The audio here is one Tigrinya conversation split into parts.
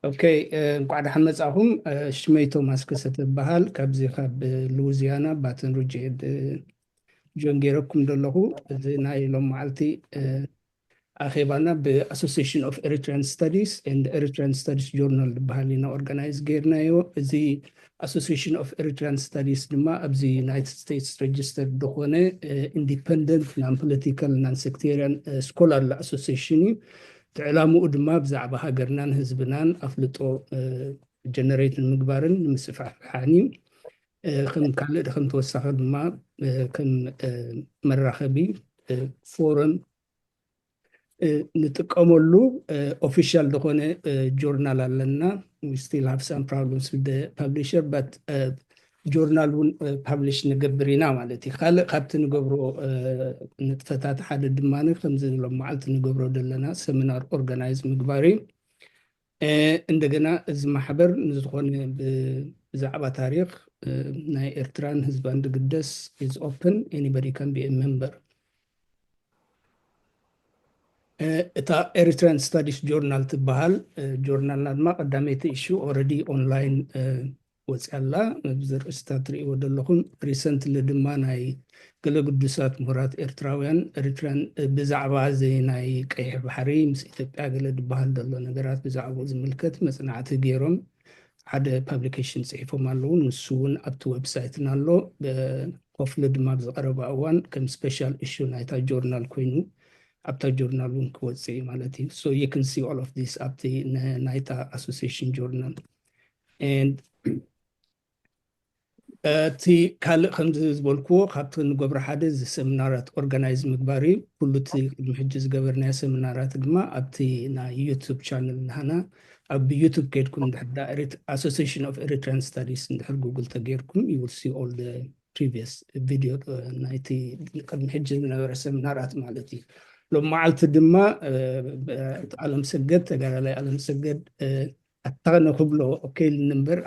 اوكي. نقعد حمد أهم شميتو ماسكسة البهال كابزي خاب لوزيانا باتن رجعد جون جيركم دلهو زي ناي لهم معلتي أخيبانا ب Association of Eritrean Studies and Eritrean Studies Journal بهالينا organize جيرنايو زي Association of Eritrean Studies لما أبزي United States Registered دخونة independent non-political non-sectarian scholar association تعلموا قدما بزعبها هاجرنان هزبنان أفلتو جنريت المقبارن مسفع حاني خم كالد خم توسخ ما كم مراخبي فورم نتقاملو official دخونه journal لنا we still have some problems with the publisher but journal publish نقبرينا مالتي خالق خبت نقبرو نتفتات حد دماني خمزين لما عالت نقبرو دلنا سيمينار organize مقباري عندنا إذا محبر نزخون بزعبة تاريخ ناي إرتران هزبان دقدس is open anybody can be a member إتا Eritrean Studies Journal تبهال journal ما قداميت issue already online وصلا بزر استاتري ودلهم recently دما ناي كل قدسات مرات إرتراويان إرتران بزعبا زي ناي قيح بحري مس إثيوبيا قل دبهال دلو نقرات بزعبو زملكت مصنعات جيروم حدا publication صحيفهم اللو نسون أبتو ويب سايت نالو قفل دما بزقرب أوان كم special issue نايتا journal كوينو after journal كوتسي مالتي so you can see all of this up the NITA Association journal and تي كال خمس زبالكو خاطر نقبر حدث سيمينارات organize مقباري كله تي محجز قبرنا سيمينارات دما أبتي نا يوتيوب channel هنا أب يوتيوب كيدكم ده Association of Eritrean Studies ده جوجل تغيركم you will see all the previous video نايتي قد محجز نقبر سيمينارات مالتي لما عالت دما علم سجد تقال لي علم سجد أتغنى قبله أوكي النمبر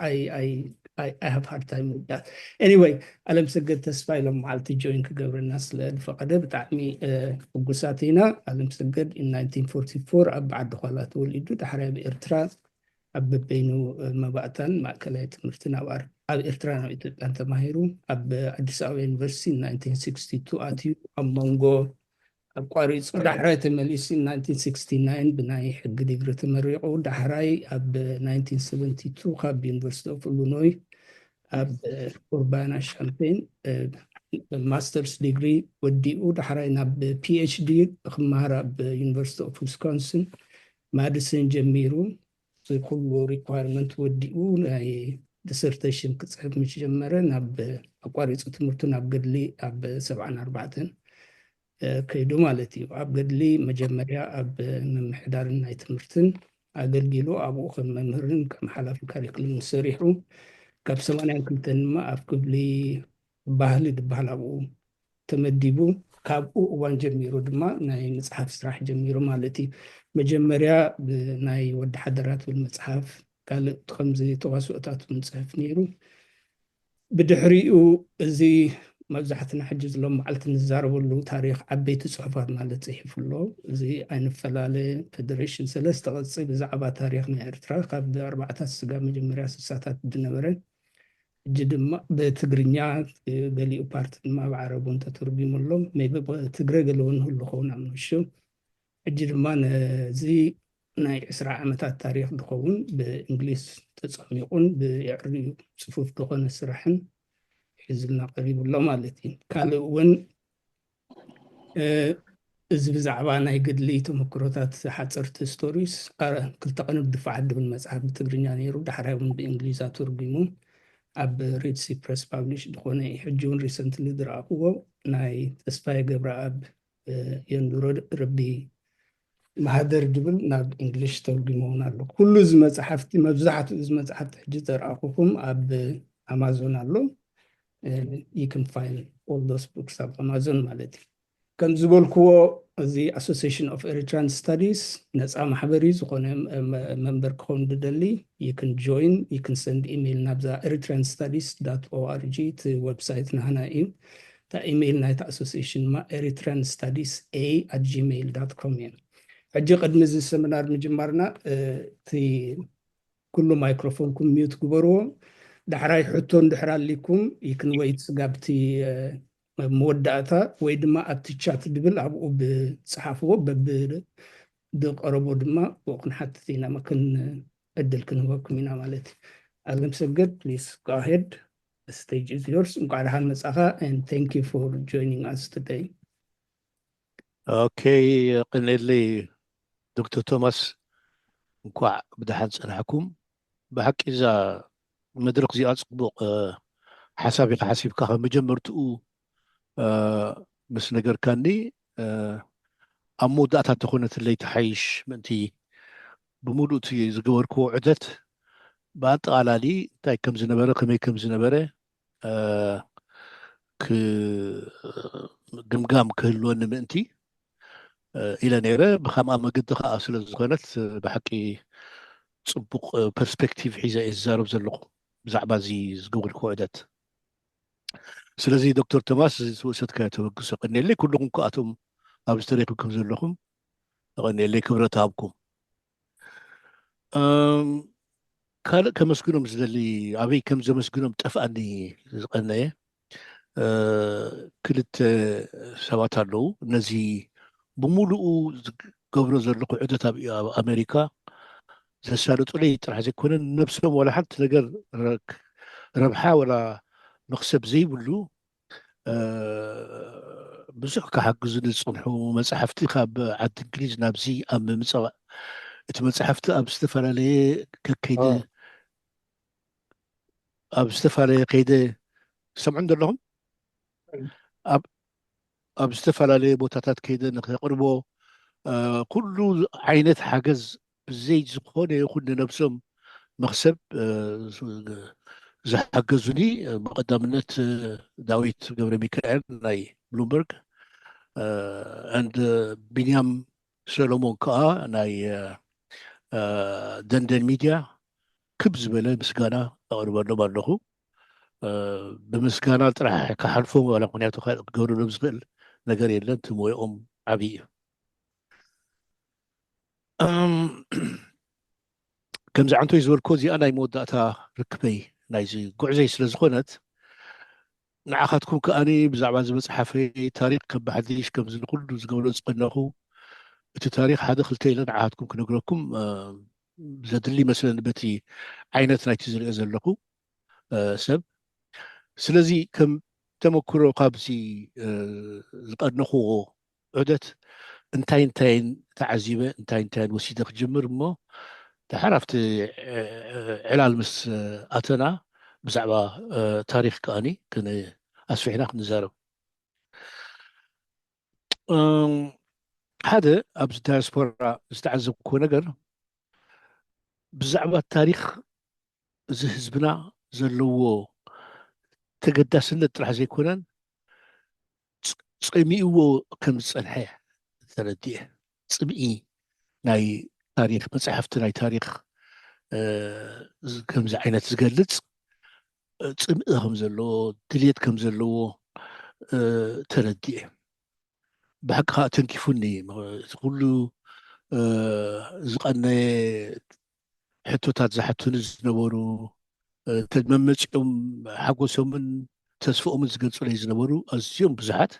I have hard time with that. Anyway, ألم سجد تسفاي لما عالت جوين كقبر الناس فقد بتعمي فقساتينا ألم سجد in 1944 أبعد دخلات وليدو تحرية بإرترا أب بينو مبعتان مع كلاية مرتنا وار أب إرترا أنت ماهرو أب أديس أبابا يونيفرسيتي 1962 أتيو أمونغو أقاري دحراي تمليسي 1969 بناي حق ديجري تمريقو دحراي أب 1972 خاب يونيفرسيتي أوف إلينوي أب أوربانا شامبين ماسترز ديجري وديو دحراي ناب بي اتش دي خمارة بيونيفرسيتي أوف ويسكونسن ماديسون جميرو زي كل ريكوايرمنت وديو ناي dissertation كتصحب مش جمرة ناب أقاري تمرتو ناب قدلي أب 74 كيدو مالتي أب قدلي مجمريا أب ممحدار ناي تمرتن أقلقلو أبو خم ممهرن كم حلف كاريكلم سريحو كاب سمانيا كنتن ما أفكبلي باهلي دبهل أبو تمديبو كابو وان جميرو دما ناي مصحف سراح جميرو مالتي مجمريا ناي ود حضرات بالمصحف قال خمزي تواصلات المصحف نيرو بدحريو زي مبزحتنا حجز لهم معلت نزارب له تاريخ عبيت صحفات مالت صحيف له زي أين فلالة فدريشن سلسة غصي بزعبا تاريخنا إرترا قبل 4 سقام جمهورية ساتات الدنورين جدما بتقرنيا قالي بارت ما بعربون تترجم لهم ما يبقى تقرأ قالون هو خونا من الشو جدما زي ناي إسراء عمتات تاريخ دخون بإنجليز تسميقون بيعري صفوف دخون السرحن حزبنا قريب الله مالتين قالوا ون إذا بزعبا ناي قد لي تمكروتات حصرت ستوريز كنت قنب دفاع عد بالمصحف بتقرنيا نيرو دحراون بإنجليزا ترجمون أب ريد سي بريس بابليش دخونه يحجون ريسنتلي دراقوه ناي تسفاي قبرا أب يندورو ربي مهدر جبل ناب إنجليش ترجمون له كل زي مصحفتي مبزحت زي مصحفت حجي دراقوهم أب أمازون له you can find all those books on Amazon مالتي كان زبول كو the Association of Eritrean Studies نسأ محبري زخونه member كون بدلي you can join you can send email نبذا eritreanstudies.org to website نهنا تا email نايتا association ما eritreanstudiesa@gmail.com يعني حجي قد نزل سمينار مجمرنا تي كل مايكروفونكم ميوت كبروا دحراي حتون دحرا لكم يكن ويت سقابتي مودعتا ويدما أبتشات دبل أبو بصحافه بقربو دما وقن حتى فينا ما كن أدل كن هنا مالتي ألم سجد please go ahead the stage is yours وقال هالمسألة and thank you for joining us today. اوكي قلنا لي دكتور توماس نكوع بدحان صنعكم بحق اذا مدرك زي اصبق حسابي حسيبك مجمرتو مس نجر كاني امو داتا تخونت اللي تحيش منتي بمودو تي زغوركو عدت بعد على لي تاي كم زنبره كم زنبره ك جمجام كهلون منتي الى نيره بخما مقد خا سل زغنت بحقي صبق برسبكتيف حيزه الزارب زلقو بزعبا زي زغور كوعدت سلازي دكتور توماس وسط كاتو قصقني لي كلكم كاتم ابستريكم زلقكم غني لي كبرتابكم كان كمسكونم زلي ابي كم زمسكونم طفاني زقنايه كلت سبات አለው እነዚህ بملؤ قبر زلقو عدت امريكا زسالو طلي طرح زيكون نفسهم ولا حتى نقر ربحا ولا مقسب زي بلو بزح كحجز نصنحو مصحفتي خاب عاد انجليز نابزي ام مصوا اتمصحفتي اب استفرالي ككيد اب استفرالي قيد سمعن لهم اب اب استفرالي بوتاتات كيد نقربو كل عينة حجز بزي زخون يكون نفسهم مغسب زحجزوني مقدمنت داويت قبل ميكائيل ناي بلومبرج عند بنيام سولومون كا ناي دندن ميديا كبز بلا مسكانا أقرب له بالله بمسكانا طرح كحلفهم ولا قنياتو قولوا له مسكل نقر يلا تموي عبي كم زعنتو يزور كوزي أنا يموداتا ركبي نايزي قعزي سلزخونت نعاخاتكم كأني بزعبا زمصحفي تاريخ كم بحديش كم زنقل زقولو زقناخو እቲ ታሪክ ሓደ ክልተ ኢለ ንዓሃትኩም ክነግረኩም ዘድሊ መስለን በቲ ዓይነት ናይቲ ዝሪኦ ዘለኹ ሰብ ስለዚ ከም ተመክሮ ካብዚ ዝቐድነኽዎ ዑደት እንታይ እንታይን ተዓዚበ እንታይ እንታይን ወሲደ ክጅምር እሞ ድሓር ኣብቲ ዕላል ምስ ኣተና ብዛዕባ ታሪክ ከኣኒ ኣስፊሕና ክንዛረብ ሓደ ኣብዚ ዳያስፖራ ዝተዓዘብክዎ ነገር ብዛዕባ ታሪክ እዚ ህዝብና ዘለዎ ተገዳስነት ጥራሕ ዘይኮነን ፀሚእዎ ከም ዝፀንሐ ተረዲአ ፅምኢ ናይ ታሪክ መፅሓፍቲ ናይ ታሪክ ከምዚ ዓይነት ዝገልፅ ፅምኢ ከም ዘለዎ ድልየት ከም ዘለዎ ተረዲአ بحق تنكفوني كل زقنا حتوتات زحتون زنبورو تدممصيوم حقوسومن تسفؤوم زገልጹ ላይ ዝነበሩ ኣዝዮም ብዙሓት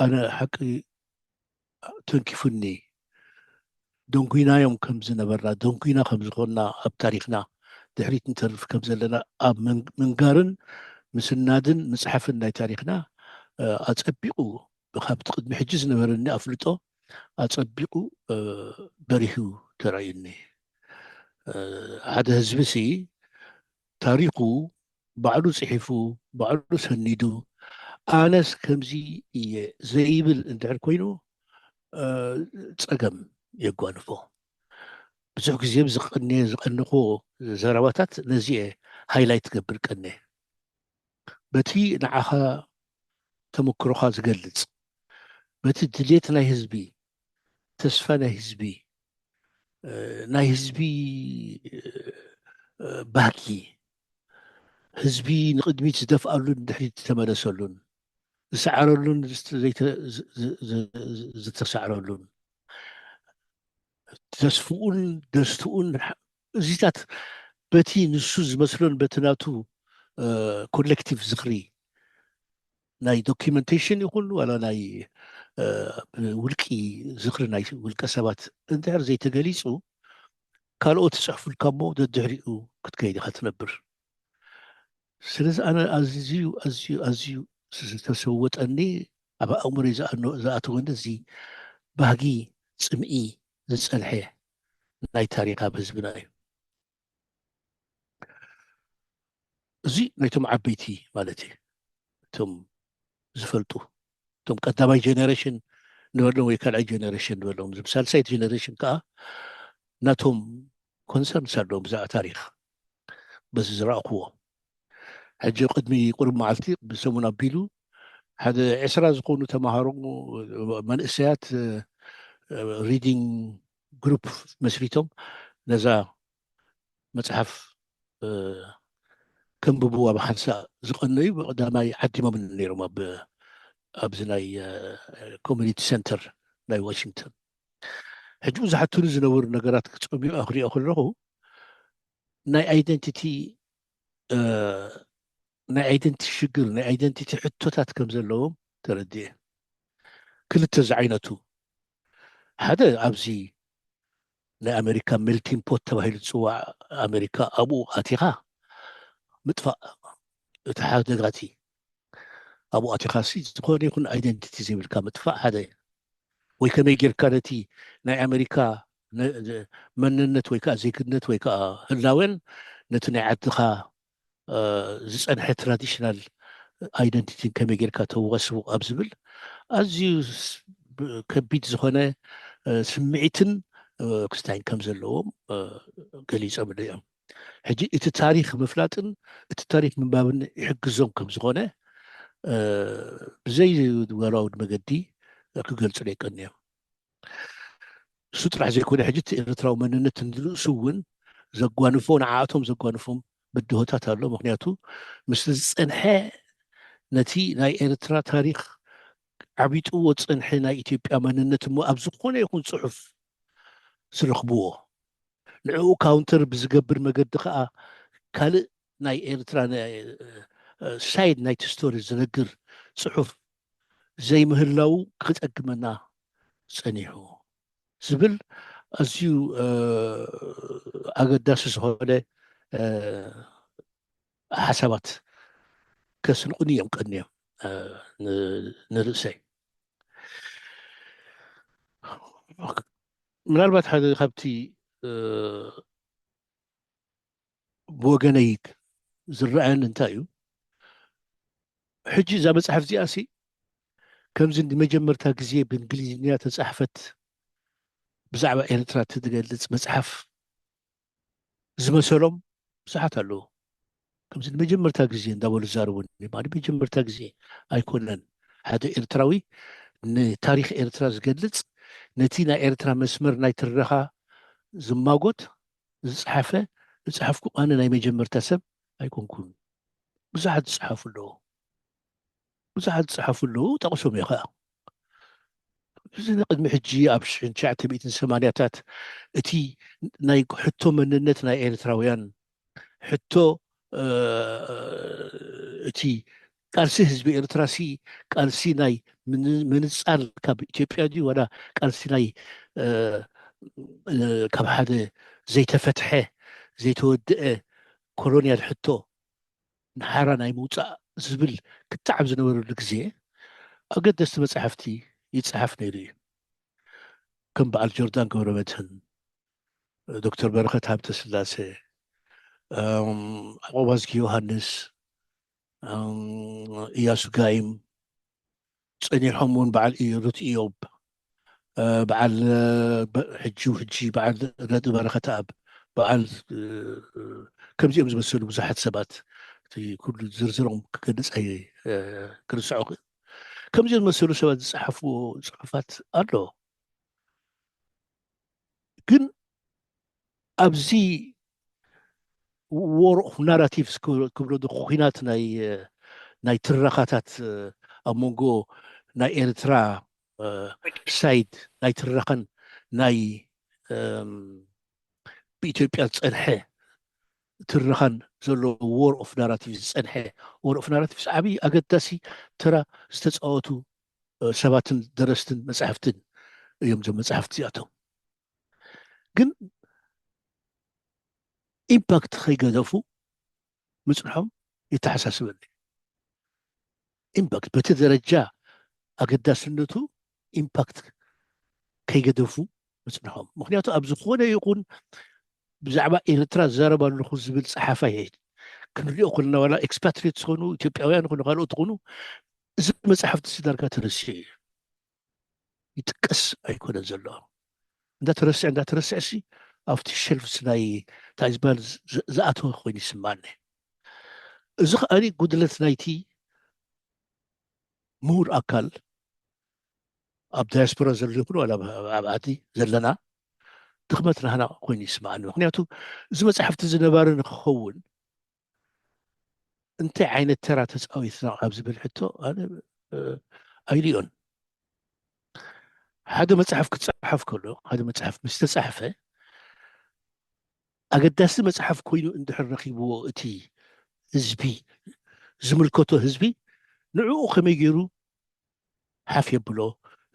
ኣነ ሓቂ ተንኪፉኒ ደንጉናዮም ከም ዝነበርና ደንጉና ከም ዝኾንና ኣብ ታሪክና ድሕሪት ንተርፍ ከም ዘለና ኣብ ምንጋርን ምስናድን መፅሓፍን ናይ ታሪክና ኣፀቢቑ ካብቲ ቅድሚ ሕጂ ዝነበረኒ ኣፍልጦ ኣፀቢቑ በሪሁ ተራእዩኒ ሓደ ህዝቢ ሲ ታሪኩ ባዕሉ ፅሒፉ ባዕሉ ሰኒዱ ኣነስ ከምዚ እየ ዘይብል እንድሕር ኮይኑ ፀገም የጓንፎ ብዙሕ ግዜ ዝቐንኹ ዘረባታት ነዚአ ሃይላይት ትገብር ቀነ በቲ ንዓኻ ተመክሮኻ ዝገልፅ በቲ ድሌት ናይ ህዝቢ ተስፋ ናይ ህዝቢ ባህጊ ህዝቢ ንቅድሚት ዝደፍኣሉን ድሕሪት ዝተመለሰሉን ዝሰዓረሉን ዝተሰዓረሉን ተስፍኡን ደስትኡን زيتات بتي نسوز مثلا بتناتو كولكتيف زخري ناي دوكيومنتيشن يقول ولا ناي ولكي زخري ناي ولك سبات انت زي تقاليسو كالو تصحف الكامو ددحريو كتكيدي خاتنبر سلز انا ازيو تسوت اني ابا امري زاتو እንደዚህ ባህጊ ጽምኢ ዝጸንሐ ናይ ታሪክ ኣብ ህዝብና እዩ እዚ ናይቶም ዓበይቲ ማለት እዩ እቶም ዝፈልጡ እቶም ቀዳማይ ጀነሬሽን ንበሎም ወይ ካልኣይ ጀነሬሽን ንበሎም ሳልሳይ ጀነሬሽን ከዓ ናቶም ኮንሰርንስ ኣለዎም ብዛዕባ ታሪክ በዚ ዝረኣኽዎ ሕጂ ቅድሚ ቁርብ መዓልቲ ብሰሙን ኣቢሉ ሓደ 20 ዝኾኑ ተምሃሮ መንእሰያት ሪዲንግ ግሩፕ መስሪቶም ነዛ መፅሓፍ ከንብብዋ ብሓንሳእ ዝቐነዩ ብቐዳማይ ዓዲሞም ነይሮም ኣብዚ ናይ ኮሚኒቲ ሴንተር ናይ ዋሽንግተን ሕጂ ዝሓትኑ ዝነበሩ ነገራት ክፀሚዑ ክሪኦ ከለኹ ናይ ኣይደንቲቲ ሽግር ናይ ኣይደንቲቲ ሕቶታት ከም ዘለዎም ተረዲአ ክልተ ዝዓይነቱ ሓደ ኣብዚ ናይ ኣሜሪካ ሜልቲንግ ፖት ተባሂሉ ዝፅዋዕ ኣሜሪካ ኣብኡ ኣቲኻ ምጥፋእ እቲ ሓደጋቲ ኣብኡ ኣቲኻ ዝኾነ ይኹን ኣይደንቲቲ ዘይብልካ ምጥፋእ ሓደ ወይ ከመይ ጌርካ ነቲ ናይ ኣሜሪካ መንነት ወይ ከዓ ዜግነት ወይ ከዓ ህላወን ነቲ ናይ ዓድኻ ዝፀንሐ ትራዲሽናል ኣይደንቲቲ ከመይ ጌርካ ተወስቡ ኣብ ዝብል ኣዝዩ ከቢድ ዝኾነ ስምዒትን ክስታይን ከም ዘለዎም ገሊፆም እዮም ሕጂ እቲ ታሪክ ምፍላጥን እቲ ታሪክ ምንባብን ይሕግዞም ከም ዝኾነ ብዘይ ወራውድ መገዲ ክገልፁ ይቀን እዮም እሱ ጥራሕ ዘይኮነ ሕጂ እቲ ኤርትራዊ መንነት ንርእሱ እውን ዘጓንፎ ንዓኣቶም ዘጓንፎም ብድሆታት ኣሎ ምክንያቱ ምስ ዝፀንሐ ነቲ ናይ ኤርትራ ታሪክ ዓቢጥዎ ፀንሐ ናይ ኢትዮጵያ መንነት እሞ ኣብ ዝኾነ ይኹን ፅሑፍ ዝረኽብዎ ንዕኡ ካውንተር ብዝገብር መገዲ ከዓ ካልእ ናይ ኤርትራ ሳይድ ናይቲ ስቶሪ ዝነግር ፅሑፍ ዘይምህላው ክፀግመና ፀኒሑ ዝብል ኣዝዩ ኣገዳሲ ዝኾነ ሓሳባት ከስንቁኒ እዮም ቀኒዮም ንርእሰይ ምናልባት ሓደ ካብቲ ብወገነይ ዝረአየኒ እንታይ እዩ ሕጂ እዛ መፅሓፍ እዚኣ ሲ ከምዚ ንመጀመርታ ግዜ ብእንግሊዝኛ ተፃሕፈት ብዛዕባ ኤርትራ ትገልፅ መፅሓፍ ዝመሰሎም ብዙሓት ኣለዉ ከምዚ ንመጀመርታ ግዜ እንዳበሉ ዝዛረቡኒ ማለት መጀመርታ ግዜ ኣይኮነን ሓደ ኤርትራዊ ንታሪክ ኤርትራ ዝገልፅ ነቲ ናይ ኤርትራ መስመር ናይ ትረኻ ዝማጎት ዝፀሓፈ ዝፀሓፍኩ ኣነ ናይ መጀመርታ ሰብ ኣይኮንኩን ብዙሓት ዝፀሓፉ ኣለዉ ጠቕሶም እየ ከዓ እዚ ቅድሚ ሕጂ ኣብ 1980ታት እቲ ናይ ሕቶ መንነት ናይ ኤርትራውያን ሕቶ እቲ ቃልሲ ህዝቢ ኤርትራ ሲ ቃልሲ ናይ ምንፃር ካብ ኢትዮጵያ ድዩ ዋላ ቃልሲ ናይ ካብ ሓደ ዘይተፈትሐ ዘይተወድአ ኮሎንያል ሕቶ ንሓራ ናይ ምውፃእ ዝብል ክተዓብ ዝነበረሉ ግዜ ኣገደስቲ መፅሓፍቲ ይፅሓፍ ነይሩ እዩ ከም በዓል ጆርዳን ገብረመድህን ዶክተር በረኸት ሃብተስላሴ ቆባዝኪ ዮሃንስ ኢያሱ ጋይም ፀኒሖም እውን በዓል ሩት ኢዮብ በዓል ሕጂ በዓል ረዲ በረኸት ኣብ በዓል ከምዚኦም ዝመሰሉ ብዙሓት ሰባት ኩሉ ዝርዝሮም ክገልፅ ክርስዖ ከምዚኦም ዝመሰሉ ሰባት ዝፀሓፍዎ ፅሑፋት ኣሎ ግን ኣብዚ ዎር ኦፍ ናራቲቭስ ክብሎ ኩናት ናይ ትረኻታት ኣብ መንጎ ናይ ኤርትራ ሳይድ ናይ ትረኻን ናይ بإثيوبيا تصنحه ترخان زلو وور اوف ناراتيفز تصنحه وور اوف ناراتيفز عبي أقداسي ترى استتصوتوا سباتن درستن مصحفتن يوم زم مصحفت زياتهم ግን ኢምፓክት ከይገደፉ ምጽንሖም ይተሓሳስበኒ ኢምፓክት በቲ ደረጃ ኣገዳስነቱ ኢምፓክት ከይገደፉ ምጽንሖም ምክንያቱ ኣብ ዝኾነ ይኹን ብዛዕባ ኤርትራ ዝዛረብ ኣለኹ ዝብል ፀሓፋይ ክንሪኦ ኮለና ዋላ ኤክስፓትሪት ዝኾኑ ኢትዮጵያውያን ኮኑ ካልኦት ኮኑ እዚ መፅሓፍቲ ዳርጋ ተረሲዑ እዩ ይጥቀስ ኣይኮነን ዘሎ እንዳተረስዕ ሲ ኣብቲ ሸልፍስ ናይ እንታይ ዝበሃል ዝኣተወ ኮይኑ ይስማዓኒ እዚ ከዓኒ ጉድለት ናይቲ ምሁር ኣካል ኣብ ዳያስፖራ ዘሎ ይኹኑ ዋላ ኣብ ዓዲ ዘለና ድኽመት ናህና ኮይኑ ይስማዓኒ ምክንያቱ እዚ መፅሓፍቲ ዝነበረ ንክኸውን እንታይ ዓይነት ተራ ተፃዊትና ኣብ ዝብል ሕቶ ኣነ ኣይሪኦን ሓደ መፅሓፍ ክትፀሓፍ ከሎ ሓደ መፅሓፍ ምስ ተፃሕፈ ኣገዳሲ መፅሓፍ ኮይኑ እንድሕር ረኺብዎ እቲ ህዝቢ ዝምልከቶ ህዝቢ ንዕኡ ከመይ ገይሩ ሓፍ የብሎ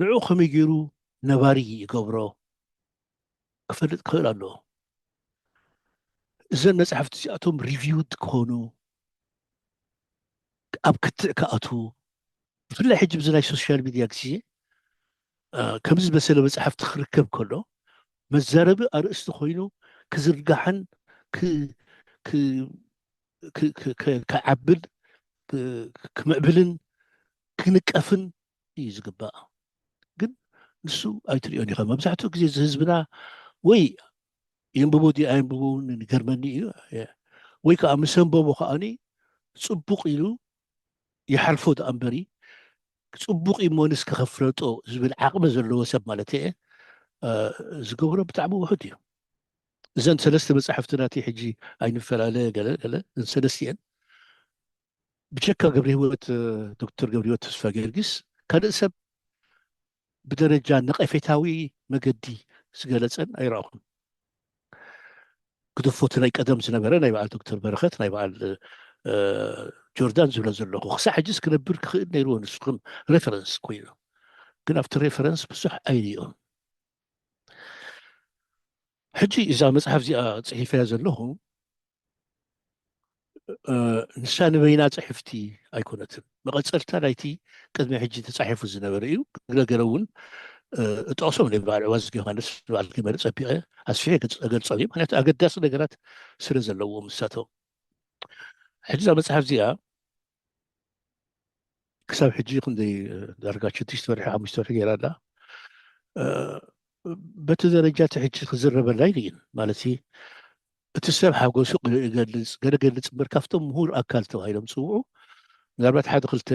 ንዕኡ ከመይ ገይሩ ነባሪ ይገብሮ ክፈልጥ ክኽእል ኣለዎ እዘን መፅሓፍቲ እዚኣቶም ሪቪውድ ክኾኑ ኣብ ክትዕ ክኣትዉ ብፍላይ ሕጂ ብዚ ናይ ሶሻል ሚድያ ግዜ ከምዚ ዝመሰለ መፅሓፍቲ ክርከብ ከሎ መዛረቢ ኣርእስቲ ኮይኑ ክዝርጋሕን ክዓብል ክምዕብልን ክንቀፍን እዩ ዝግባእ ግን ንሱ ኣይትሪኦን ኢኻ መብዛሕትኡ ግዜ ህዝብና ወይ የንብቦ ዲ ኣየንብቦ ንገርመኒ እዩ ወይ ከዓ ምስ ኣንበቦ ከዓኒ ፅቡቕ ኢሉ ይሓልፎ ዳኣ እምበሪ ፅቡቕ እሞንስ ከኸፍረጦ ዝብል ዓቕሚ ዘለዎ ሰብ ማለት እየ ዝገብሮ ብጣዕሚ ውሑድ እዩ እዘን ሰለስተ መፅሓፍቲ ናተይ ሕጂ ኣይንፈላለ ገለ ሰለስቲአን ብቸካ ገብረ ህይወት ዶክተር ገብረ ህይወት ተስፋ ጊዮርጊስ ካልእ ሰብ ብደረጃ ነቐፌታዊ መገዲ ዝገለፀን ኣይረኣኹን ክድፎት ናይ ቀደም ዝነበረ ናይ በዓል ዶክተር በረኸት ናይ በዓል ጆርዳን ዝብሎ ዘለኹ ክሳብ ሕጂስ ክነብር ክኽእል ነይርዎ ንስኹም ሬፈረንስ ኮይኑ ግን ኣብቲ ሬፈረንስ ብዙሕ ኣይርኦም ሕጂ እዛ መፅሓፍ እዚኣ ፅሒፈያ ዘለኹ ንሳ ንበይና ፅሕፍቲ ኣይኮነትን መቐፀልታ ናይቲ ቅድሚ ሕጂ ተፃሒፉ ዝነበረ እዩ ገለገለ እውን እጠቕሶም ናይ በዓል ዕዋዝ ዮሃንስ በዓል ገመረ ፀቢቐ ኣስፊሐ ገልፆም እዩ ምክንያቱ ኣገዳሲ ነገራት ስለ ዘለዎ ምሳቶም ሕጂ እዛ መፅሓፍ እዚኣ ክሳብ ሕጂ ክንደይ ዳርጋ 6 ወርሒ 5 ወርሒ ገይራ ኣላ በቲ ደረጃ ሕጂ ክዝረበላ ይርኢን ማለት እቲ ሰብ ሓጎሱ ይገልፅ ገለገልፅ እምበር ካብቶም ምሁር ኣካል ተባሂሎም ዝፅውዑ ምናልባት ሓደ ክልተ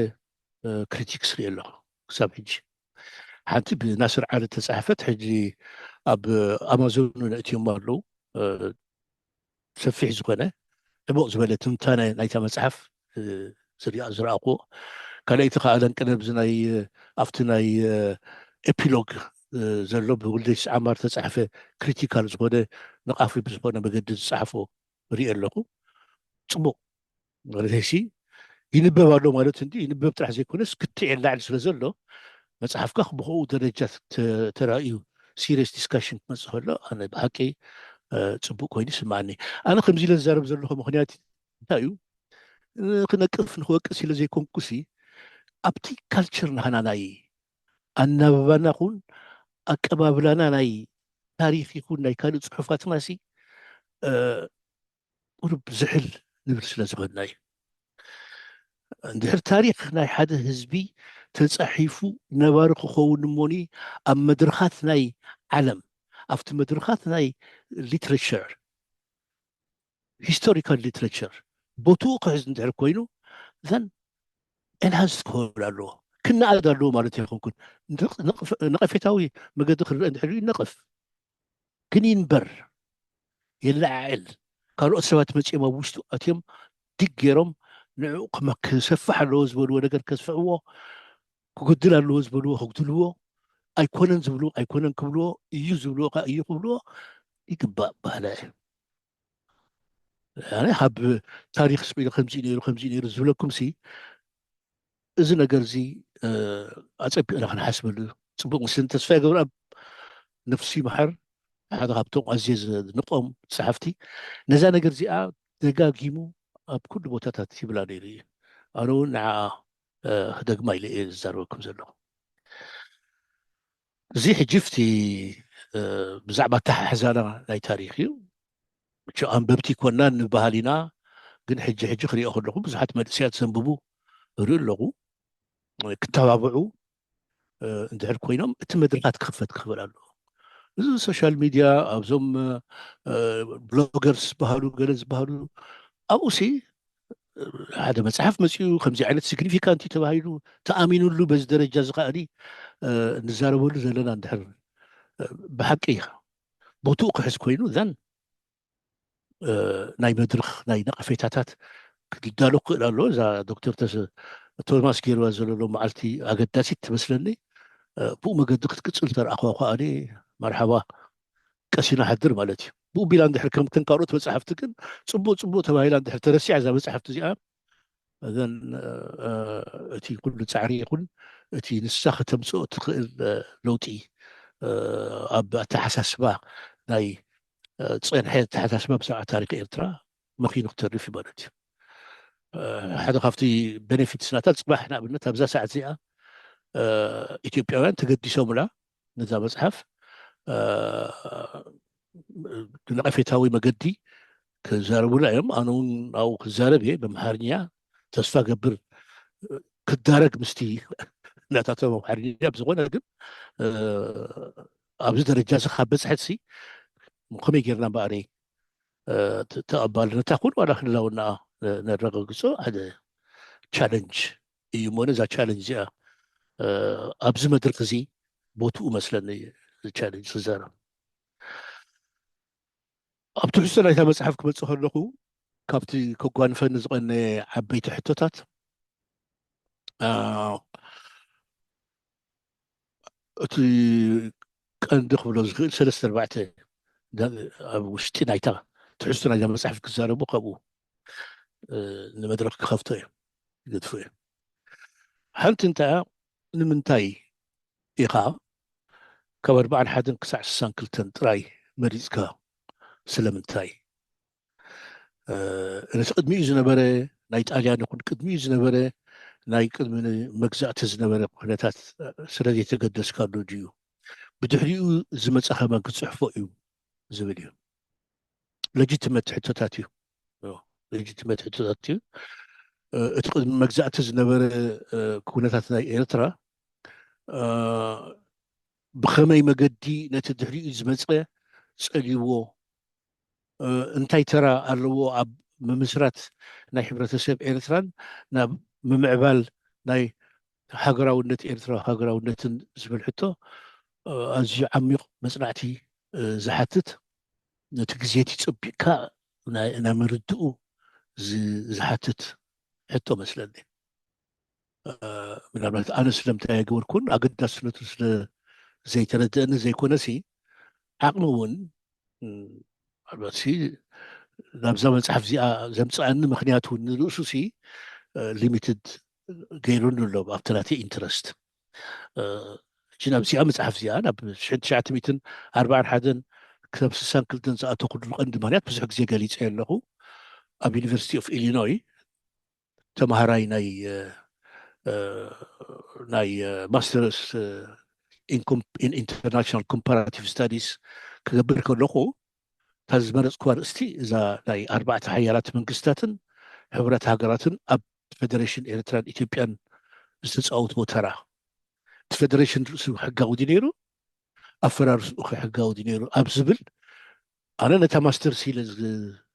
ክሪቲክስ ርኢ ኣለኹ ክሳብ ሕጂ ሓንቲ ብናስር ዓለ ተፃሕፈት ሕጂ ኣብ ኣማዞን ነእትዮም ኣለዉ ሰፊሕ ዝኾነ ዕቡቕ ዝበለ ትንታነ ናይታ መፅሓፍ ዝረኣኽዎ ካልኣይቲ ከዓ ለንቅነ ብዚ ናይ ኣብቲ ናይ ኤፒሎግ ዘሎ ብወልደይ ዓማር ተፃሕፈ ክሪቲካል ዝኾነ ነቓፊ ብዝኾነ መገዲ ዝፀሓፎ ርኢ ኣለኹ ፅቡቕ ማለት ሲ ይንበብ ኣሎ ማለት እንዲ ይንበብ ጥራሕ ዘይኮነስ ክትዕ የላዕሊ ስለ ዘሎ መፅሓፍካ ብክኡ ደረጃ ተራእዩ ሲሪየስ ዲስካሽን ክመፅእ ከሎ ኣነ ብሓቂ ፅቡቅ ኮይኑ ይስማዓኒ ኣነ ከምዚ ኢለ ዝዛረብ ዘለኹ ምክንያት እንታይ እዩ ክነቅፍ ንክወቅስ ኢለ ዘይኮንኩሲ ኣብቲ ካልቸር ናህና ናይ ኣናባባና ኹን ኣቀባብላና ናይ ታሪክ ይኹን ናይ ካልእ ፅሑፋትና ሲ ቁርብ ዝሕል ንብል ስለ ዝኾንና እዩ እንድሕር ታሪክ ናይ ሓደ ህዝቢ ተፃሒፉ ነባሪ ክኸውን እሞኒ ኣብ መድረኻት ናይ ዓለም ኣብቲ መድረኻት ናይ ሊትሬቸር ሂስቶሪካል ሊትሬቸር ቦትኡ ክሕዝ እንድሕር ኮይኑ እዘን ኤንሃንስ ክኸውን ኣለዎ ክነኣድ ኣለዎ ማለት ይኹንኩን ነቐፌታዊ መገዲ ክርአ እንድሕር ይነቕፍ ግን ይንበር የላዓዕል ካልኦት ሰባት መፂኦም ኣብ ውሽጡ ኣትዮም ድግ ገይሮም ንዕኡ ክሰፍሕ ኣለዎ ዝበልዎ ነገር ከስፍዕዎ ክጉድል ኣለዎ ዝበልዎ ክጉድልዎ ኣይኮነን ዝብልዎ ኣይኮነን ክብልዎ እዩ ዝብልዎ እዩ ክብልዎ ይግባእ ባህላ እዩ يعني حاب تاريخ سبيل 50 نيرو زبلكم سي إذا نجرزي أصعب أنا خنحسب صبغ مسلم تسفى قبل نفسي محر هذا هبتم عزيز نقوم صحفتي نزا نجرزي دقاقيمو بكل بوتاتات يبلا لي أنا نع دق ما يلي زاروكم زلو زي حجفتي بزعبة تح حزانة لاي تاريخي شو أنببتي كنا نبهالينا قن حج خري أخذ لكم بزحت مدسيات سنببو ريل لغو كتابعوا እንድሕር ኮይኖም እቲ መድረኻት ክኽፈት ኣሎ እዚ ሶሻል ሚድያ ኣብዞም ብሎገርስ ዝበሃሉ ገለ ዝበሃሉ ኣብኡ ሲ ሓደ መፅሓፍ መፅኡ ከምዚ ዓይነት ሲግኒፊካንት እዩ ተባሂሉ ተኣሚኑሉ በዚ ደረጃ ዝኸኣኒ ንዛረበሉ ዘለና እንድሕር ብሓቂ ቦትኡ ክሕዝ ኮይኑ ዘን ናይ መድረኽ ናይ ነቐፌታታት ክዳሎ ክኽእል ኣሎ እዛ ዶክተር ቶማስ ገይርዋ ዘለሎ መዓልቲ ኣገዳሲት ትመስለኒ بو مقد كتقصل ترى اخو اني مرحبا قسينا حدر مالتي بو بيلا ندحر كم كنقاروت مصحفتكن صبو تبايلا ندحر ترسي عزا مصحفت زيها اذن اتي كل تعري يقول اتي نسخ تمسو تخيل لوتي اب تحساسبا ناي تصين حيت تحساسبا بساعه تاريخ ارترا ما في نقطه في بلدي حدا خافتي بنفيت سناتات صباحنا بنتها بزا ساعه زيها ኢትዮጵያውያን ተገዲሶምላ ነዛ መፅሓፍ ነቐፌታዊ መገዲ ክዛረቡላ እዮም ኣነ እውን ኣብኡ ክዛረብ እየ በኣምሓርኛ ተስፋ ገብር ክዳረግ ምስቲ እናታቶም ኣምሓርኛ ብዝኾነ ግን ኣብዚ ደረጃ እዚ ካብ በፅሐት ሲ ከመይ ጌርና እምበኣሪ ተቐባልነታ ኩን ዋላ ክህላውና ነረጋግፆ ሓደ ቻለንጅ እዩ እሞነ እዛ ቻለንጅ እዚኣ ኣብዚ መድረክ እዚ ቦትኡ መስለኒ ቻለንጅ ክዛረብ ኣብ ትሕዝቶ ናይታ መፅሓፍ ክመፅእ ከለኹ ካብቲ ከጓንፈኒ ዝቐነ ዓበይቲ ሕቶታት እቲ ቀንዲ ክብሎ ዝኽእል 3-4 ኣብ ውሽጢ ናይታ ትሕዝቶ ናይታ መፅሓፍ ክዛረቡ ካብኡ ንመድረክ ክኸፍቶ እዮም ይገድፉ እዮም ሓንቲ እንታይ ንምንታይ ኢኻ ካብ 41 ክሳዕ 62 ጥራይ መሪፅካ ስለምንታይ ነቲ ቅድሚኡ ዝነበረ ናይ ጣልያን ይኹን ቅድሚኡ ዝነበረ ናይ ቅድሚ መግዛእቲ ዝነበረ ኩነታት ስለዘይተገደስካሉ ድዩ ብድሕሪኡ ዝመፀ ኸመን ክፅሕፎ እዩ ዝብል እዩ ለጂትመት ሕቶታት እዩ ለጂትመት ሕቶታት እዩ እቲ ቅድሚ መግዛእቲ ዝነበረ ኩነታት ናይ ኤርትራ ብኸመይ መገዲ ነቲ ድሕሪኡ ዝመፀ ፀሊዎ እንታይ ተራ ኣለዎ ኣብ ምምስራት ናይ ሕብረተሰብ ኤርትራን ናብ ምምዕባል ናይ ሃገራውነት ኤርትራ ሃገራውነትን ዝብል ሕቶ ኣዝዩ ዓሚቕ መፅናዕቲ ዝሓትት ነቲ ግዜቲ ፀቢቕካ ናይ ምርድኡ ዝሓትት ሕቶ መስለኒ ምናልባት ኣነ ስለምንታይ ኣይገበርኩን ኣገዳስነቱ ስለ ዘይተረድአኒ ዘይኮነሲ ዓቕሚ እውን ምናልባት ናብዛ መፅሓፍ እዚኣ ዘምፅኣኒ ምክንያቱ ንርእሱ ሲ ሊሚትድ ገይሩኒ ኣሎ ኣብቲ ናተይ ኢንተረስት እጂ ናብዚኣ መፅሓፍ እዚኣ ናብ 1941 ክሳብ 62 ዝኣተኩሉ ቀንዲ ምክንያት ብዙሕ ግዜ ገሊፀ ኣለኹ ኣብ ዩኒቨርሲቲ ኦፍ ኢሊኖይ ተምሃራይ ናይ ማስተርስ ኢን ኢንተርናሽናል ኮምፓራቲቭ ስታዲስ ክገብር ከለኹ እታ ዝመረፅክዋ ርእስቲ እዛ ናይ 4 ሓያላት መንግስታትን ሕብረት ሃገራትን ኣብ ፌደሬሽን ኤርትራን ኢትዮጵያን ዝተፃወትዎ ተራ እቲ ፌደሬሽን ርእሱ ሕጋዊ ዲ ነይሩ ኣፈራርስኡ ሕጋዊ ዲ ነይሩ ኣብ ዝብል ኣነ ነታ ማስተርስ ኢለ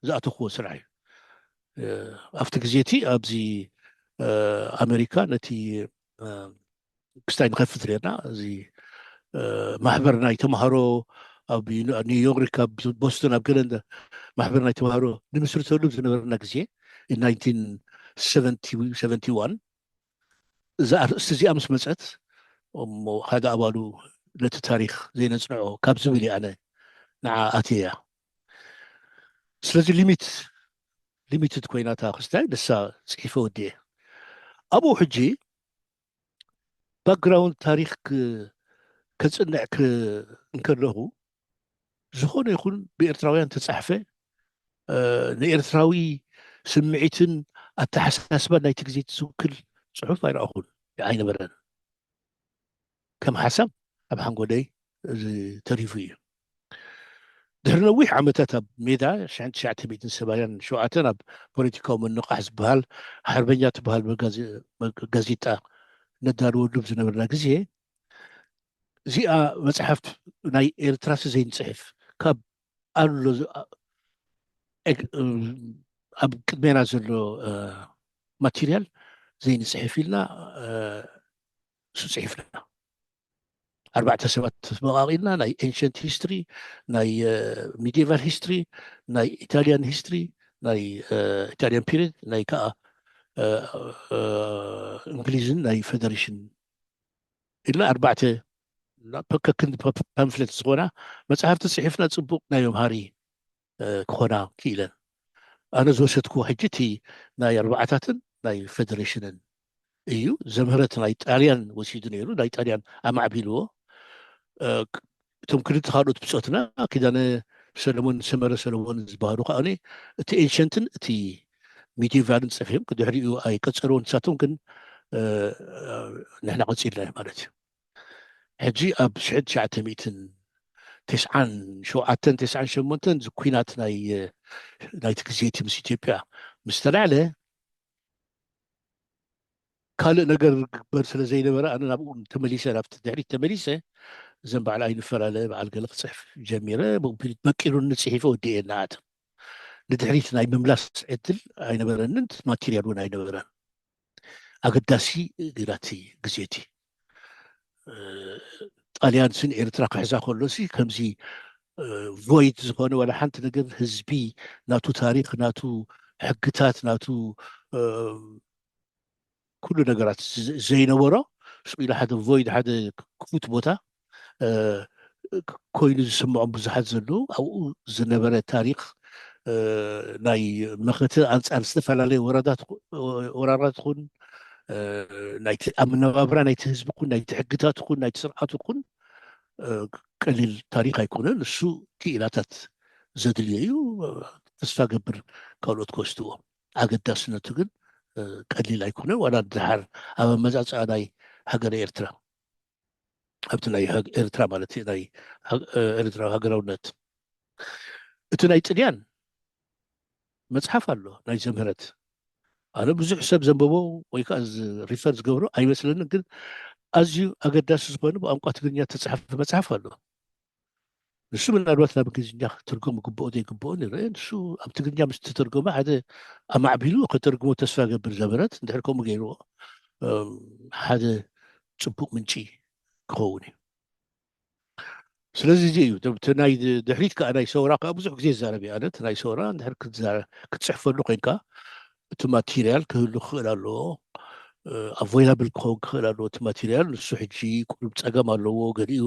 ዝኣተኽዎ ስራሕ እዩ ኣብቲ ግዜቲ ኣብዚ ኣሜሪካ ነቲ ክስታይ ንኸፍት ነርና እዚ ማሕበር ናይ ተምሃሮ ኣብ ኒውዮርክ ኣብ ቦስቶን ኣብ ገለ ማሕበር ናይ ተምሃሮ ንምስርተሉ ዝነበረና ግዜ 1971 እዛ ኣርእስቲ እዚኣ ምስ መፀት እሞ ሓደ ኣባሉ ነቲ ታሪክ ዘይነፅንዖ ካብ ዝብል ኣነ ንዓ ኣትያ ስለዚ ሊሚት ሊሚትድ ኮይናታ ክስታይ ንሳ ፅሒፈ ወዲየ ኣብኡ ሕጂ ባክግራውንድ ታሪክ ከፅንዕ እንከለኹ ዝኾነ ይኹን ብኤርትራውያን ተፃሕፈ ንኤርትራዊ ስምዒትን ኣተሓሳስባን ናይቲ ግዜ ዝውክል ፅሑፍ ኣይረኣኹን ኣይነበረን ከም ሓሳብ ኣብ ሓንጎደይ ተሪፉ እዩ ድሕሪ ነዊሕ ዓመታት ኣብ ሜዳ 1987 ኣብ ፖለቲካዊ ምንቃሕ ዝበሃል ሓርበኛ ትበሃል ጋዜጣ ነዳልወሉ ብዝነበርና ግዜ እዚኣ መፅሓፍቲ ናይ ኤርትራስ ዘይንፅሕፍ ካብ ኣሎ ኣብ ቅድሜና ዘሎ ማቴርያል ዘይንፅሕፍ ኢልና እሱ ፅሒፍና 4 ሰባት ተመቃቂልና ናይ ኤንሸንት ሂስትሪ ናይ ሚዲቫል ሂስትሪ ናይ ኢታልያን ሂስትሪ ናይ ኢታልያን ፒሪድ ናይ ከዓ እንግሊዝን ናይ ፌደሬሽን ኢልና 4 ከክንዲ ፓምፍሌት ዝኾና መፅሓፍቲ ፅሒፍና ፅቡቅ ናይ መምሃሪ ክኾና ክኢለን ኣነ ዝወሰድክዎ ሕጂ እቲ ናይ 4ታትን ናይ ፌደሬሽንን እዩ ዘምህረት ናይ ጣልያን ወሲዱ ነይሩ ናይ ጣልያን ኣማዕቢልዎ እቶም ክልተ ካልኦት ብፆትና ኪዳነ ሰለሞን ሰመረ ሰለሞን ዝበሃሉ ከዓኒ እቲ ኤንሸንትን እቲ ሚዲቫልን ፅሒፎም ድሕሪኡ ኣይቀፀርዎን ንሳቶም ግን ንሕና ቀፂልና ማለት እዩ ሕጂ ኣብ 1997 ኩናት ናይቲ ግዜቲ ምስ ኢትዮጵያ ምስ ተላዕለ ካልእ ነገር ግበር ስለ ዘይነበረ ኣነ ናብኡ ተመሊሰ ናብቲ ድሕሪት ተመሊሰ እዘን በዓል ኣይንፈላለ በዓል ገለ ክፅሕፍ ጀሚረ በቂሉ ንፅሒፈ ወዲየ ናኣተ ንድሕሪት ናይ ምምላስ ዕድል ኣይነበረንን ማቴርያል እውን ኣይነበረን ኣገዳሲ ግራቲ ግዜቲ ጣልያን ስን ኤርትራ ክሕዛ ከሎሲ ከምዚ ቮይድ ዝኾነ ወላ ሓንቲ ነገር ህዝቢ ናቱ ታሪክ ናቱ ሕግታት ናቱ ኩሉ ነገራት ዘይነበሮ ስኢሉ ሓደ ቮይድ ሓደ ክፉት ቦታ ኮይኑ ዝስምዖም ብዙሓት ዘለዉ ኣብኡ ዝነበረ ታሪክ ናይ መኸተ ኣንፃር ዝተፈላለየ ወራራት ኩን ናይቲ ኣመነባብራ ናይቲ ህዝቢ ኩን ናይቲ ሕግታት ኩን ናይቲ ስርዓቱ ኩን ቀሊል ታሪክ ኣይኮነን እሱ ክኢላታት ዘድልዮ እዩ ተስፋ ገብር ካልኦት ከወስድዎ ኣገዳስነቱ ግን ቀሊል ኣይኮነን ዋላ ድሓር ኣብ ኣመፃፅኣ ናይ ሃገረ ኤርትራ ኣብቲ ናይ ኤርትራ ማለት እዩ ናይ ኤርትራዊ ሃገራውነት እቲ ናይ ጥልያን መፅሓፍ ኣሎ ናይ ዘምህረት ኣነ ብዙሕ ሰብ ዘንበቦ ወይ ከዓ ሪፈር ዝገብሮ ኣይመስለንን ግን ኣዝዩ ኣገዳሲ ዝኾነ ብቋንቋ ትግርኛ ተፅሓፈ መፅሓፍ ኣሎ ንሱ ምናልባት ናብ እንግሊዝኛ ክትርጎም ግብኦ ዘይግብኦ ንርአ ንሱ ኣብ ትግርኛ ምስ ተተርጎመ ሓደ ኣማዕቢሉ ከተርግሞ ተስፋ ገብር ዘምህረት እንድሕር ከምኡ ገይርዎ ሓደ ፅቡቅ ምንጪ ክኸውን እዩ ስለዚ እዚ እዩ እቲ ናይ ድሕሪት ከዓ ናይ ሰውራ ከዓ ብዙሕ ግዜ ዝዛረብ እየ ኣነ እቲ ናይ ሰውራ እንድሕር ክትፅሕፈሉ ኮንካ እቲ ማቴርያል ክህሉ ክኽእል ኣለዎ ኣቮይላብል ክኸውን ክኽእል ኣለዎ እቲ ማቴርያል ንሱ ሕጂ ቁሩብ ፀገም ኣለዎ ገሊኡ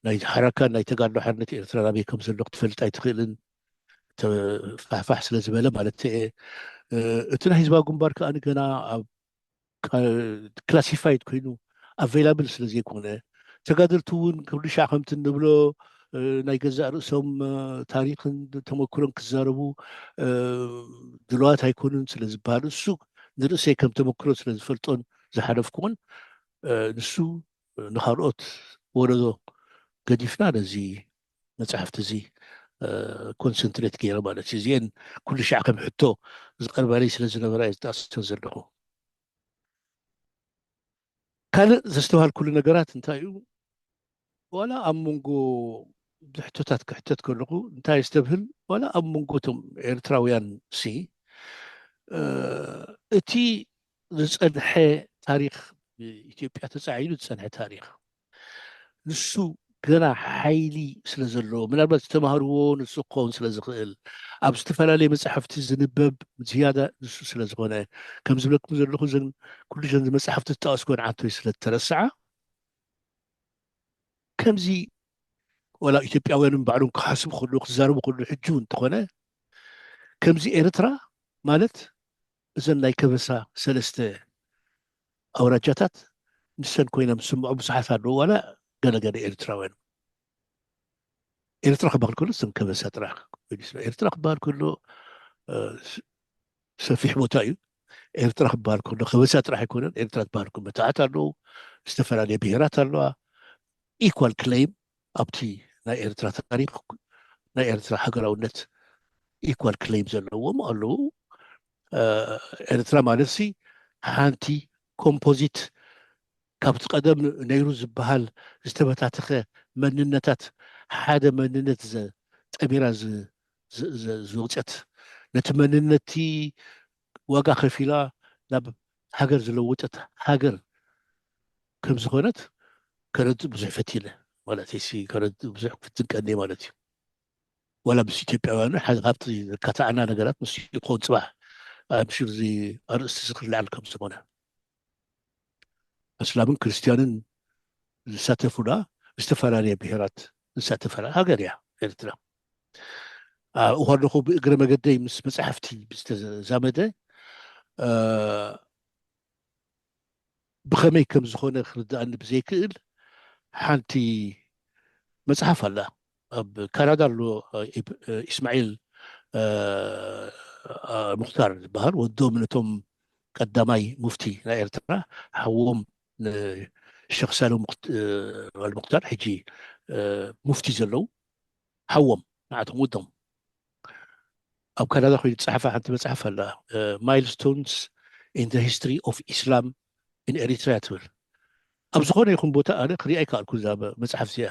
ናይ ሓረካ ናይ ተጋድሎ ሓርነት ኤርትራ ናበይ ከም ዘሎ ክትፈልጥ ኣይትኽእልን ፋሕፋሕ ስለ ዝበለ ማለት እየ እቲ ናይ ህዝባዊ ግንባር ከዓኒ ገና ኣብ ክላሲፋይድ ኮይኑ ኣቬይላብል ስለ ዘይኮነ ተጋደልቲ እውን ክብሉ ሻዕ ከምቲ እንብሎ ናይ ገዛእ ርእሶም ታሪክን ተመክሮን ክዛረቡ ድልዋት ኣይኮኑን ስለ ዝበሃል እሱ ንርእሰይ ከም ተመክሮ ስለ ዝፈልጦን ዝሓለፍኩን ንሱ ንካልኦት ወለዶ ገዲፍና ነዚ መፅሓፍቲ እዚ ኮንሰንትሬት ገይረ ማለት እዩ እዚአን ኩሉ ሻዕ ከም ሕቶ ዝቀርባለይ ስለ ዝነበራ እየ ዝጠቅሰን ዘለኹ ካልእ ዘስተውሃል ኩሉ ነገራት እንታይ እዩ ዋላ ኣብ መንጎ ብሕቶታት ክሕተት ከለኹ እንታይ ዝተብህል ዋላ ኣብ መንጎ እቶም ኤርትራውያን ሲ እቲ ዝፀንሐ ታሪክ ኢትዮጵያ ተፃዒኑ ዝፀንሐ ታሪክ ንሱ ገና ሓይሊ ስለ ዘለዎ ምናልባት ዝተማሃርዎ ንሱ ክኸውን ስለ ዝኽእል ኣብ ዝተፈላለየ መፅሓፍቲ ዝንበብ ዝያዳ ንሱ ስለ ዝኾነ ከም ዝብለኩም ዘለኹ ዘን ኩሉ ዘን መፅሓፍቲ ዝጠቐስ ኮን ዓንቶይ ስለ ዝተረስዓ ከምዚ ወላ ኢትዮጵያውያን ባዕሎም ክሓስቡ ከለዉ ክዛረቡ ከለዉ ሕጂ እውን እንተኾነ ከምዚ ኤርትራ ማለት እዘን ናይ ከበሳ ሰለስተ ኣውራጃታት ንሰን ኮይኖም ዝስምዑ ብዙሓት ኣለዉ ዋላ ገለገለ ኤርትራውያን ኤርትራ ክበሃል ከሎ እዘን ከበሳ ጥራሕ ኤርትራ ክበሃል ከሎ ሰፊሕ ቦታ እዩ ኤርትራ ክበሃል ከሎ ከበሳ ጥራሕ ኣይኮነን ኤርትራ ትበሃል ከሎ መታዓት ኣለዉ ዝተፈላለየ ብሄራት ኣለዋ ኢኳል ክሌይም ኣብቲ ናይ ኤርትራ ታሪክ ናይ ኤርትራ ሃገራውነት ኢኳል ክሌይም ዘለዎም ኣለዉ ኤርትራ ማለት ሲ ሓንቲ ኮምፖዚት ካብቲ ቀደም ነይሩ ዝበሃል ዝተበታተኸ መንነታት ሓደ መንነት ጠሚራ ዝውፀት ነቲ መንነቲ ዋጋ ከፊላ ናብ ሃገር ዝለውጠት ሃገር ከም ዝኾነት ከረድእ ብዙሕ ፈቲለ ማለት እዩ ከረድእ ብዙሕ ክትንቀኒ ማለት እዩ ወላ ምስ ኢትዮጵያውያኑ ካብቲ ዘካታዕና ነገራት ምስ ክኸውን ፅባሕ ምሽር እዚ ኣርእስቲ ዝክልዓል ከም ዝኾነ እስላምን ክርስቲያንን ዝሳተፉላ ዝተፈላለየ ብሄራት ዝሳተፈላ ሃገር እያ ኤርትራ እኳለኹ ብእግረ መገደይ ምስ መፅሓፍቲ ዝተዛመደ ብኸመይ ከም ዝኾነ ክርዳእኒ ብዘይክእል ሓንቲ መፅሓፍ ኣላ ኣብ ካናዳ ኣሎ ኢስማዒል ሙክታር ዝበሃል ወዶም ነቶም ቀዳማይ ሙፍቲ ናይ ኤርትራ ሓዎም ንሸክ ሳሎም ሙክታር ሕጂ ሙፍቲ ዘለው ሓዎም ንዓቶም ወዶም ኣብ ካናዳ ኮይኑ ዝፀሓፈ ሓንቲ መፅሓፍ ኣላ ማይልስቶንስ ኢን ዘ ሂስትሪ ኦፍ ኢስላም ኢን ኤሪትራ ትብል ኣብ ዝኾነ ይኹን ቦታ ኣነ ክሪኣ ይከኣልኩ እዛ መፅሓፍ እዚኣ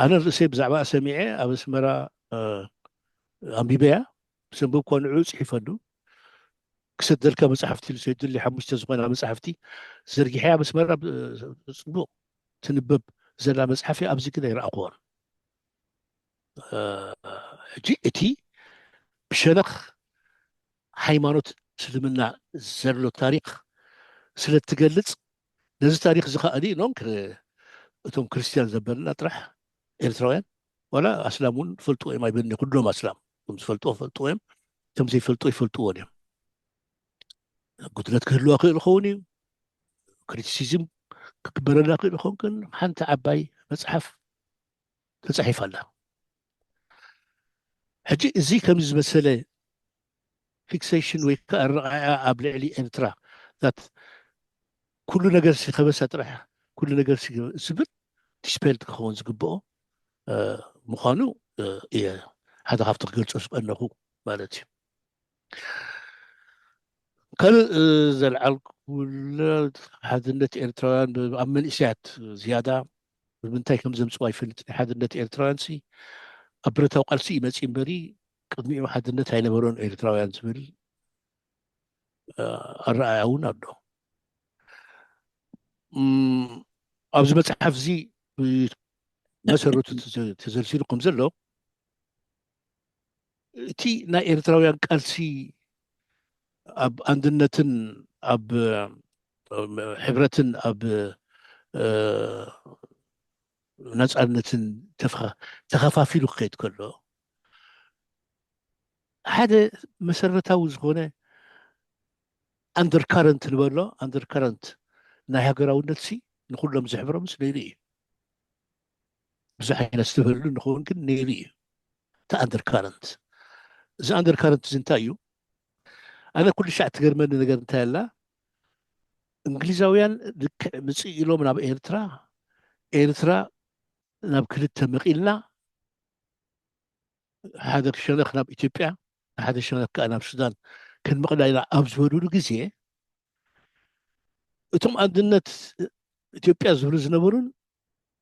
ኣነ ርእሰይ ብዛዕባ ሰሚዐ ኣብ ኣስመራ ኣንቢበያ ሰንበብ እኳ ንዑ ፅሒፈሉ ክሰደልካ መፅሓፍቲ ሰይድሊ ሓሙሽተ ዝኾና መፅሓፍቲ ዘርጊሐ ኣብ ኣስመራ ፅቡቅ ትንበብ ዘላ መፅሓፍ ኣብዚ ግን ኣይረኣኽዎን ሕጂ እቲ ብሸነኽ ሃይማኖት እስልምና ዘሎ ታሪክ ስለ እትገልፅ ነዚ ታሪክ ዝኸኣኒ ኢሎም እቶም ክርስቲያን ዘበልና ጥራሕ ኤርትራውያን ዋላ ኣስላም እውን ፈልጥዎ እዮም ኣይበኒ ኩሎም ኣስላም እቶም ዝፈልጥዎ ፈልጥዎ እዮም እቶም ዘይፈልጥዎ ይፈልጥዎን እዮም ጉድለት ክህልዋ ክእል ይኸውን እዩ ክሪቲሲዝም ክግበረላ ክእል ይኸውን ግን ሓንቲ ዓባይ መፅሓፍ ተፃሒፍ ኣላ ሕጂ እዚ ከምዚ ዝመሰለ ፊክሴሽን ወይ ከዓ ረቃዓ ኣብ ልዕሊ ኤርትራ ዛት ኩሉ ነገር ከበሳ ጥራሕ ኩሉ ነገር ዝብል ዲስፔልድ ክኸውን ዝግብኦ ምዃኑ እየ ሓደ ካብቲ ክገልፆ ዝቀነኹ ማለት እዩ ካልእ ዘለዓልኩለ ሓድነት ኤርትራውያን ኣብ መንእስያት ዝያዳ ብምንታይ ከም ዘምፅዋ ይፈልጥ ሓድነት ኤርትራውያን ኣብ ብረታዊ ቃልሲ ይመፂ እምበሪ ቅድሚኡ ሓድነት ኣይነበሮን ኤርትራውያን ዝብል ኣረኣያ እውን ኣሎ ኣብዚ መፅሓፍ እዚ መሰረቱ ተዘርሲሩ ከም ዘሎ እቲ ናይ ኤርትራውያን ቃልሲ ኣብ አንድነትን ኣብ ሕብረትን ኣብ ነፃነትን ተኸፋፊሉ ክኸይድ ከሎ ሓደ መሰረታዊ ዝኾነ ኣንደርካረንት ንበሎ ኣንደርካረንት ናይ ሃገራውነት ንኩሎም ዝሕብሮም ነይሩ እዩ ብዙሕ ዓይነት ዝተበሉ ንኸውን ግን ነይሩ እዩ እቲ ኣንደርካረንት እዚ ኣንደርካረንት እዚ እንታይ እዩ ኣነ ኩሉ ሻዕ ትገርመኒ ነገር እንታይ ኣላ እንግሊዛውያን ልክዕ ምፅእ ኢሎም ናብ ኤርትራ ናብ ክልተ መቂልና ሓደ ሸነኽ ናብ ኢትዮጵያ ሓደ ሸነኽ ከዓ ናብ ሱዳን ክንመቕላ ኢና ኣብ ዝበሉሉ ግዜ እቶም አንድነት ኢትዮጵያ ዝብሉ ዝነበሩን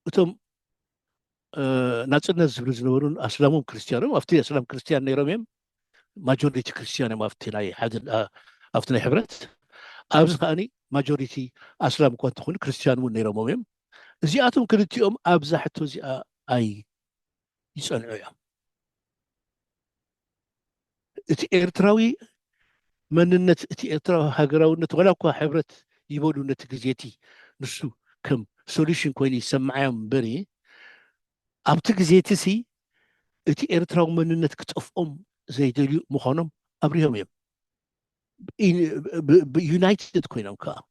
እቶም ናፅነት ዝብሉ ዝነበሩን ኣስላሞም ክርስቲያኖም ኣብቲ ኣስላም ክርስቲያን ነይሮም እዮም ማጆሪቲ ክርስቲያን እዮም ኣብቲ ናይ ሕብረት ኣብዚ ከዓኒ ማጆሪቲ ኣስላም እኳ እንተኾኑ ክርስቲያን እውን ነይሮም እዮም እዚኣቶም ክልቲኦም ኣብዛ ሕቶ እዚኣ ይፀንዑ እዮም እቲ ኤርትራዊ መንነት እቲ ኤርትራዊ ሃገራውነት ወላ እኳ ሕብረት ይበሉ ነቲ ግዜቲ ንሱ ከም ሶሉሽን ኮይኑ ይሰማዓዮም እምበሪ ኣብቲ ግዜቲ እቲ ኤርትራዊ መንነት ክጠፍኦም ዘይደልዩ ምዃኖም أبريهم يوم بيونايتد كوينهم كا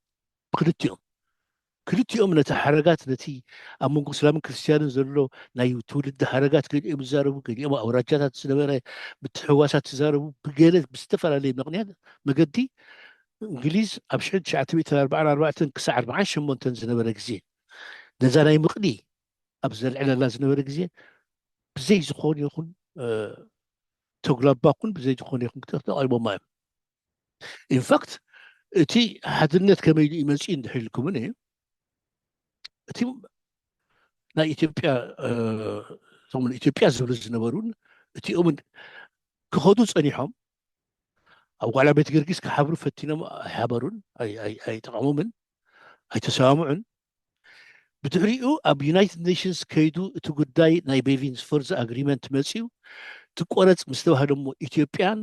كلتيهم نتحركات نتي أمون إسلام كريستيان زلوا نايو تولد حركات كل يوم زاربوا كل يوم أوراجات تسلمنا بتحواسات تزاربوا بجلد بستفر عليه مغنيات مقدي إنجليز أبشد شعتبي 4 كسر 4 شمون تنزل بركزين نزانا يمقدي أبزل على لازم بركزين بزي زخون يكون تغلب باقون بزي زخون يكون كتير أيضا ما in fact تي حدنت كما يمشين دحيلكم منه تي ናይ ኢትዮጵያ እቶም ኢትዮጵያ ዝብሉ ዝነበሩን እቲኦምን ክኸዱ ፀኒሖም ኣብ ዋዕላ ቤት ጊዮርጊስ ክሓብሩ ፈቲኖም ኣይሓበሩን ኣይጠቐሙምን ኣይተሰማምዑን ብድሕሪኡ ኣብ ዩናይትድ ኔሽንስ ከይዱ እቲ ጉዳይ ናይ ቤቪንስ ፎርዝ ኣግሪመንት መፅኡ ትቆረፅ ምስ ተባሃለ እሞ ኢትዮጵያን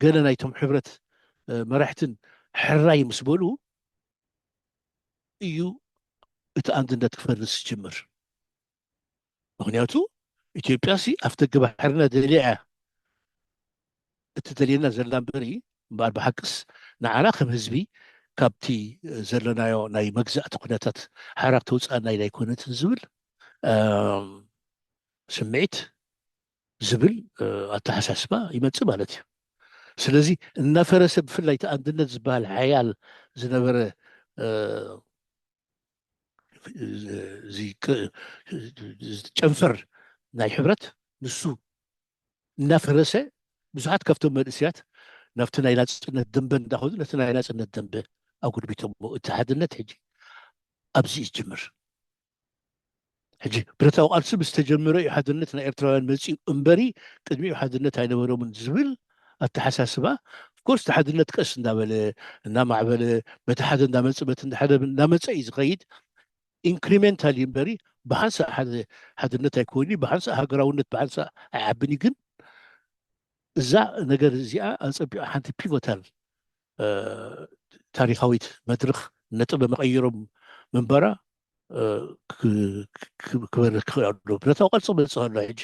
ገለ ናይቶም ሕብረት መራሕትን ሕራይ ምስ በሉ እዩ እቲ አንድነት ክፈርስ ጅምር ምክንያቱ ኢትዮጵያ ሲ ኣብቲ ግባሕርና ደሊዓ እትደልየና ዘላ እምበሪ እምበኣር ብሓቅስ ንዓና ከም ህዝቢ ካብቲ ዘለናዮ ናይ መግዛእቲ ኩነታት ሓራቅ ተውፃእና ኢላ ኣይኮነትን ዝብል ስምዒት ዝብል ኣተሓሳስባ ይመፅእ ማለት እዩ ስለዚ እናፈረሰ ብፍላይ እቲ አንድነት ዝበሃል ሓያል ዝነበረ ጨንፈር ናይ ሕብረት ንሱ እናፈረሰ ብዙሓት ካብቶም መንእስያት ናብቲ ናይ ናፅነት ደንበ እንዳኸዱ ነቲ ናይ ናፅነት ደንበ ኣብ ጉድቢቶም እቲ ሓድነት ሕጂ ኣብዚ ይጅምር ሕጂ ብረታዊ ቃልሲ ምስ ተጀመረ እዩ ሓድነት ናይ ኤርትራውያን መፂኡ እምበሪ ቅድሚኡ ሓድነት ኣይነበሮምን ዝብል ኣተሓሳስባ ኮርስ እቲ ሓድነት ቀስ እንዳበለ እናማዕበለ በቲ ሓደ እንዳመፀ በቲ ሓደ እንዳመፀ እዩ ዝኸይድ ኢንክሪሜንታሊ እምበሪ ብሓንሳእ ሓድነት ኣይኮኒ ብሓንሳእ ሃገራውነት ብሓንሳእ ኣይዓብን ግን እዛ ነገር እዚኣ ኣፀቢቑ ሓንቲ ፒቮታል ታሪካዊት መድረክ ነጥብ መቐየሮም ምንበራ ክበርህ ክኽእል ኣሎ ብረታዊ ቃልሲ መፅእ ኣሎ ሕጂ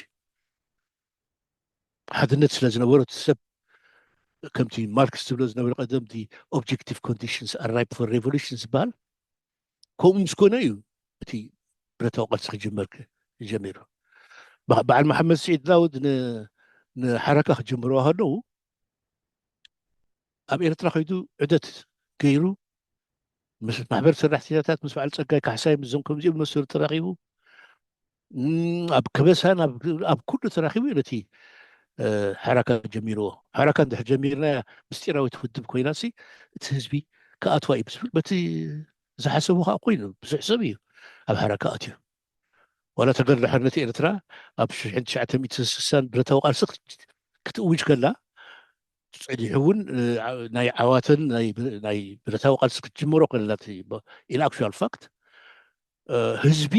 ሓድነት ስለ ዝነበሮ እቲ ሰብ ከምቲ ማርክስ ዝብሎ ዝነበረ ቀደም ኦብጀክቲቭ ኮንዲሽንስ ኣራይፕ ፎር ሬቮሉሽን ዝበሃል ከምኡ ምስ ኮነ እዩ እቲ ብረታዊ ቃልሲ ክጅመር ጀሚሩ በዓል መሓመድ ስዒድ ዳውድ ንሓረካ ክጅምርዋ ከለዉ ኣብ ኤርትራ ከይዱ ዑደት ገይሩ ምስ ማሕበር ሰራሕተኛታት ምስ በዓል ፀጋይ ካሕሳይ ምዞም ከምዚኦም መሰሉ ተራኺቡ ኣብ ከበሳን ኣብ ኩሉ ተራኺቡ ነቲ ሓረካ ጀሚርዎ ሓረካ እንድሕር ጀሚርና ምስጢራዊት ውድብ ኮይናሲ እቲ ህዝቢ ክኣትዋ እዩ ብዝብል በቲ ዝሓሰቡ ከዓ ኮይኑ ብዙሕ ሰብ እዩ ኣብ ሓረካ ኣትዩ ዋላ ተገድሊ ሓርነት ኤርትራ ኣብ 1960 ብረታዊ ቃልሲ ክትእውጅ ከላ ፀኒሑ እውን ናይ ዓዋትን ናይ ብረታዊ ቃልሲ ክትጅመሮ ከለላት ኢን ኣክቹዋል ፋክት ህዝቢ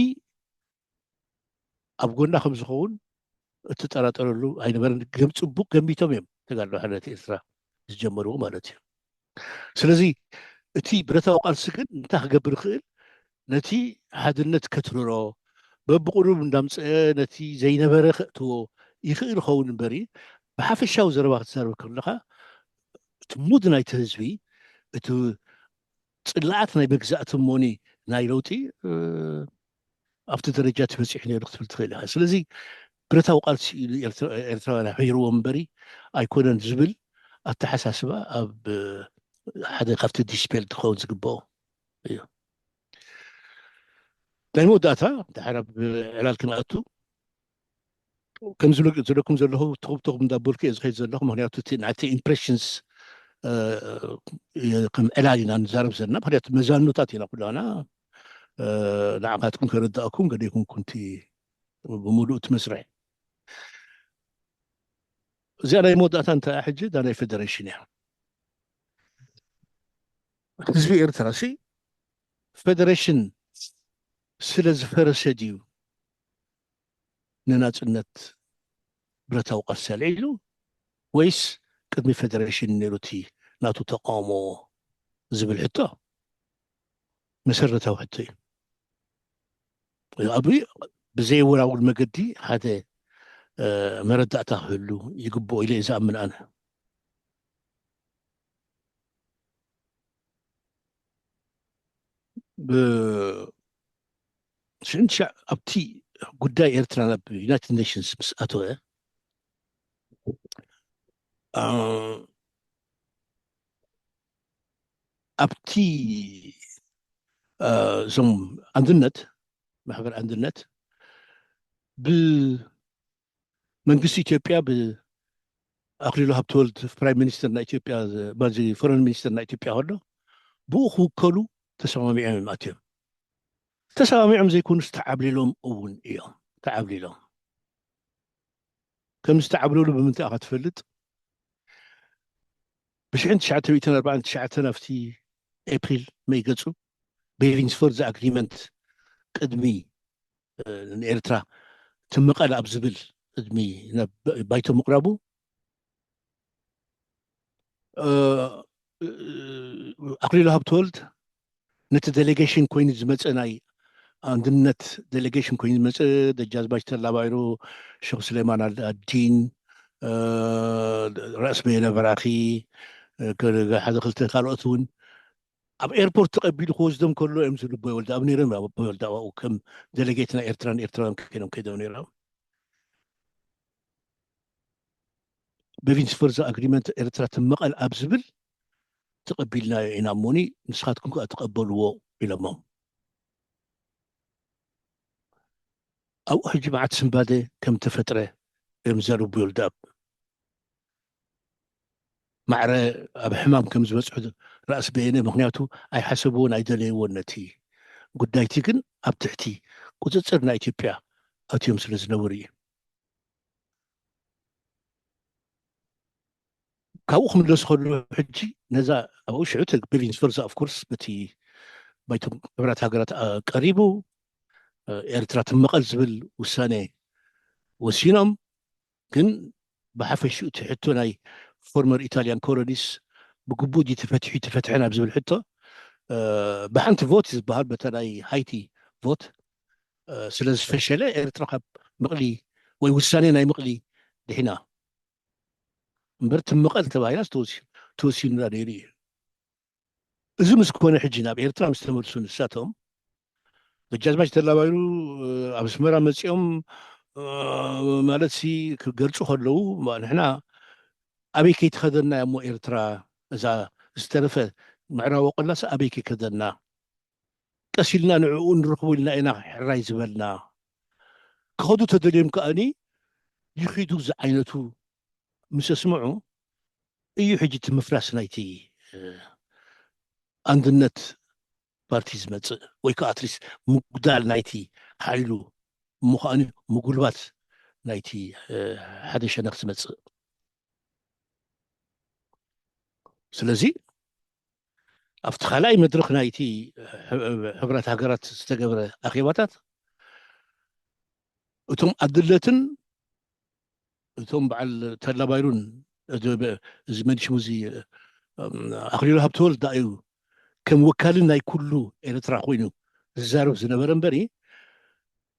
ኣብ ጎና ከም ዝኸውን እትጠራጠረሉ ኣይነበረን ፅቡቅ ገሚቶም እዮም ተጋድሎ ሓርነት ኤርትራ ዝጀመርዎ ማለት እዩ ስለዚ እቲ ብረታዊ ቃልሲ ግን እንታይ ክገብር ይኽእል ነቲ ሓድነት ከትርሮ በብቁሩብ እንዳምፅአ ነቲ ዘይነበረ ከእትዎ ይኽእል ይኸውን እምበሪ ብሓፈሻዊ ዘረባ ክትዛረብ ከለካ እቲ ሙድ ናይቲ ህዝቢ እቲ ፅላኣት ናይ ምግዛእቲ እሞኒ ናይ ለውጢ ኣብቲ ደረጃ ትበፂሑ ነይሩ ክትብል ትኽእል ኢኻ ስለዚ ብረታዊ ቃልሲ ኤርትራውያን ኣሕይርዎ እምበሪ ኣይኮነን ዝብል ኣተሓሳስባ ኣብ ሓደ ካብቲ ዲስፔል ትኸውን ዝግብኦ እዩ ናይ መወዳእታ ድሓር ኣብ ዕላል ክንኣቱ ከም ዝብለኩም ዘለኹ ትኹም እንዳበልኩ እየ ዝኸይድ ዘለኹ ምክንያቱ ናይቲ ኢምፕሬሽንስ ከም ዕላል ኢና ንዛረብ ዘለና ምክንያቱ መዛኑታት ኢና ኩላና ንዓኻትኩም ከረዳእኩም ገዲኩም ኩንቲ ብምሉእ እቲ መስርሕ እዚኣ ናይ መወዳእታ እንታይ ሕጂ ዳ ናይ ፌደሬሽን እያ ህዝቢ ኤርትራ ሲ ፌደሬሽን ስለ ዝፈረሰ ድዩ ንናፅነት ብረታዊ ቃልሲ ኣልዒሉ ወይስ ቅድሚ ፌደሬሽን ነይሩ እቲ ናቱ ተቃውሞ ዝብል ሕቶ መሰረታዊ ሕቶ እዩ ኣብ ብዘይወላውል መገዲ ሓደ መረዳእታ ክህሉ ይግብኦ ኢለ እዩ ዝኣምን ኣነ شنشع أبتي قداي إيرترا بيونايتد نيشنز بس أتوه أبتي زم أندنت محبر أندنت بالمنقسي إثيوبيا بأقليلو هبتولد برايم مينستر نا إثيوبيا بازي فورن مينستر نا إثيوبيا هذا بوخو كلو تسامع ماتيو تسامع زي يكون استعبلي لهم أون إياه تعبلي لهم كم استعبلوا له بمنطقة تفلت بش عند شعة 40 شعة نفتي أبريل ما يقصوا بيرينز فورز أجريمنت قدمي إيرترا تم قال أبزبل قدمي بايتو مقربو أقليلو هبتولد نت ديليجيشن كوين زمت أناي عندنت ديليجيشن كوين زمت دجاز باش تلا بايرو شيخ سليمان الدين رأس بينا براخي حدا خلت خالوتون أب إيربورت تقبل خوزدم كله أمس لبوي ولد أبني رمى لبوي ولد وكم ديليجيتنا إيرتران كانوا كده ونيرا بفينس فرزا أجريمنت إيرترا تمقل أبزبل تقبلنا إناموني نسخاتكم أتقبلوا إلى ما أو جماعة سنبادة كم تفترة إمزالوا بيولداب مع أب حمام كم زوج رأس بينه مغنياته أي حسبون أي دليل نتي قدايتي كن أبتحتي قد تصيرنا إثيوبيا أتيوم سلزنوري كاوخ من لسخل حجي نزا أو شعوتك بيفينز فرزا أوف كورس بتي بايتم برات هاجرات قريبو إيرترا تمقل زبل وسانة وسينم كن بحفش تحتو ناي فورمر إيطاليان كورونيس بقبودي تفتحنا بزبل حتى بحنت فوت بهال بتناي هايتي فوت سلز فشلة إيرترا مقلي ويوسانة ناي مقلي دحنا مرت مقل تبعي ناس توسي ناريري إذا مسكونا حجنا بإيرترا مستمرسون الساتهم دجاج ተላባይሉ ኣብ ኣስመራ መፂኦም ማለት ሲ ክገልፁ ከለዉ ንሕና ኣበይ ከይትኸደና እሞ ኤርትራ እዛ ዝተረፈ ምዕራብ ቆላስ ኣበይ ከይከደና ቀስ ኢልና ንዕኡ ንረኽቡ ኢልና ኢና ሕራይ ዝበልና ክኸዱ ተደልዮም ከኣኒ ይኺዱ ዚ ዓይነቱ ምስ ኣስምዑ እዩ ሕጂ እቲ ምፍራስ ናይቲ ኣንድነት ፓርቲ ዝመፅእ ወይ ከዓ ኣትሊስት ምጉዳል ናይቲ ሓይሉ እሞ ከዓኒ ምጉልባት ናይቲ ሓደ ሸነኽ ዝመፅእ ስለዚ ኣብቲ ካልኣይ መድረክ ናይቲ ሕብረት ሃገራት ዝተገብረ ኣኼባታት እቶም ኣድለትን እቶም በዓል ተላባይሉን እዚ መዲሽሙ እዚ ኣኽሊሉ ሃብተወልድ እዩ كم وكالنا كله إيرترا خوينو الزارو زنبر امبري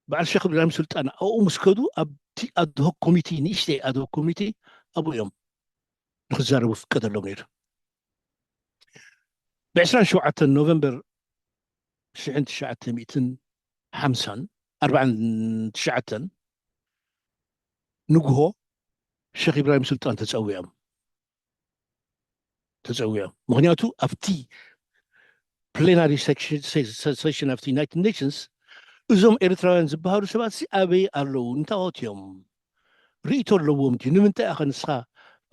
بعد شيخ ابراهيم سلطان او مسكدو ابتي ادهو كوميتي نيشتي ادهو كوميتي ابو يوم نخزارو في قدر لومير بعشرين شوعة نوفمبر شعن تشعة مئتين حمسان 40 تشعة نقهو الشيخ ابراهيم سلطان تسويهم مغنياتو ابتي plenary session of the United Nations እዞም ኤርትራውያን ዝበሃሉ ሰባት ኣበይ ኣለዉ እንታወትዮም ርእቶ ኣለዎም ድዩ ንምንታይ ኣኸ ንስኻ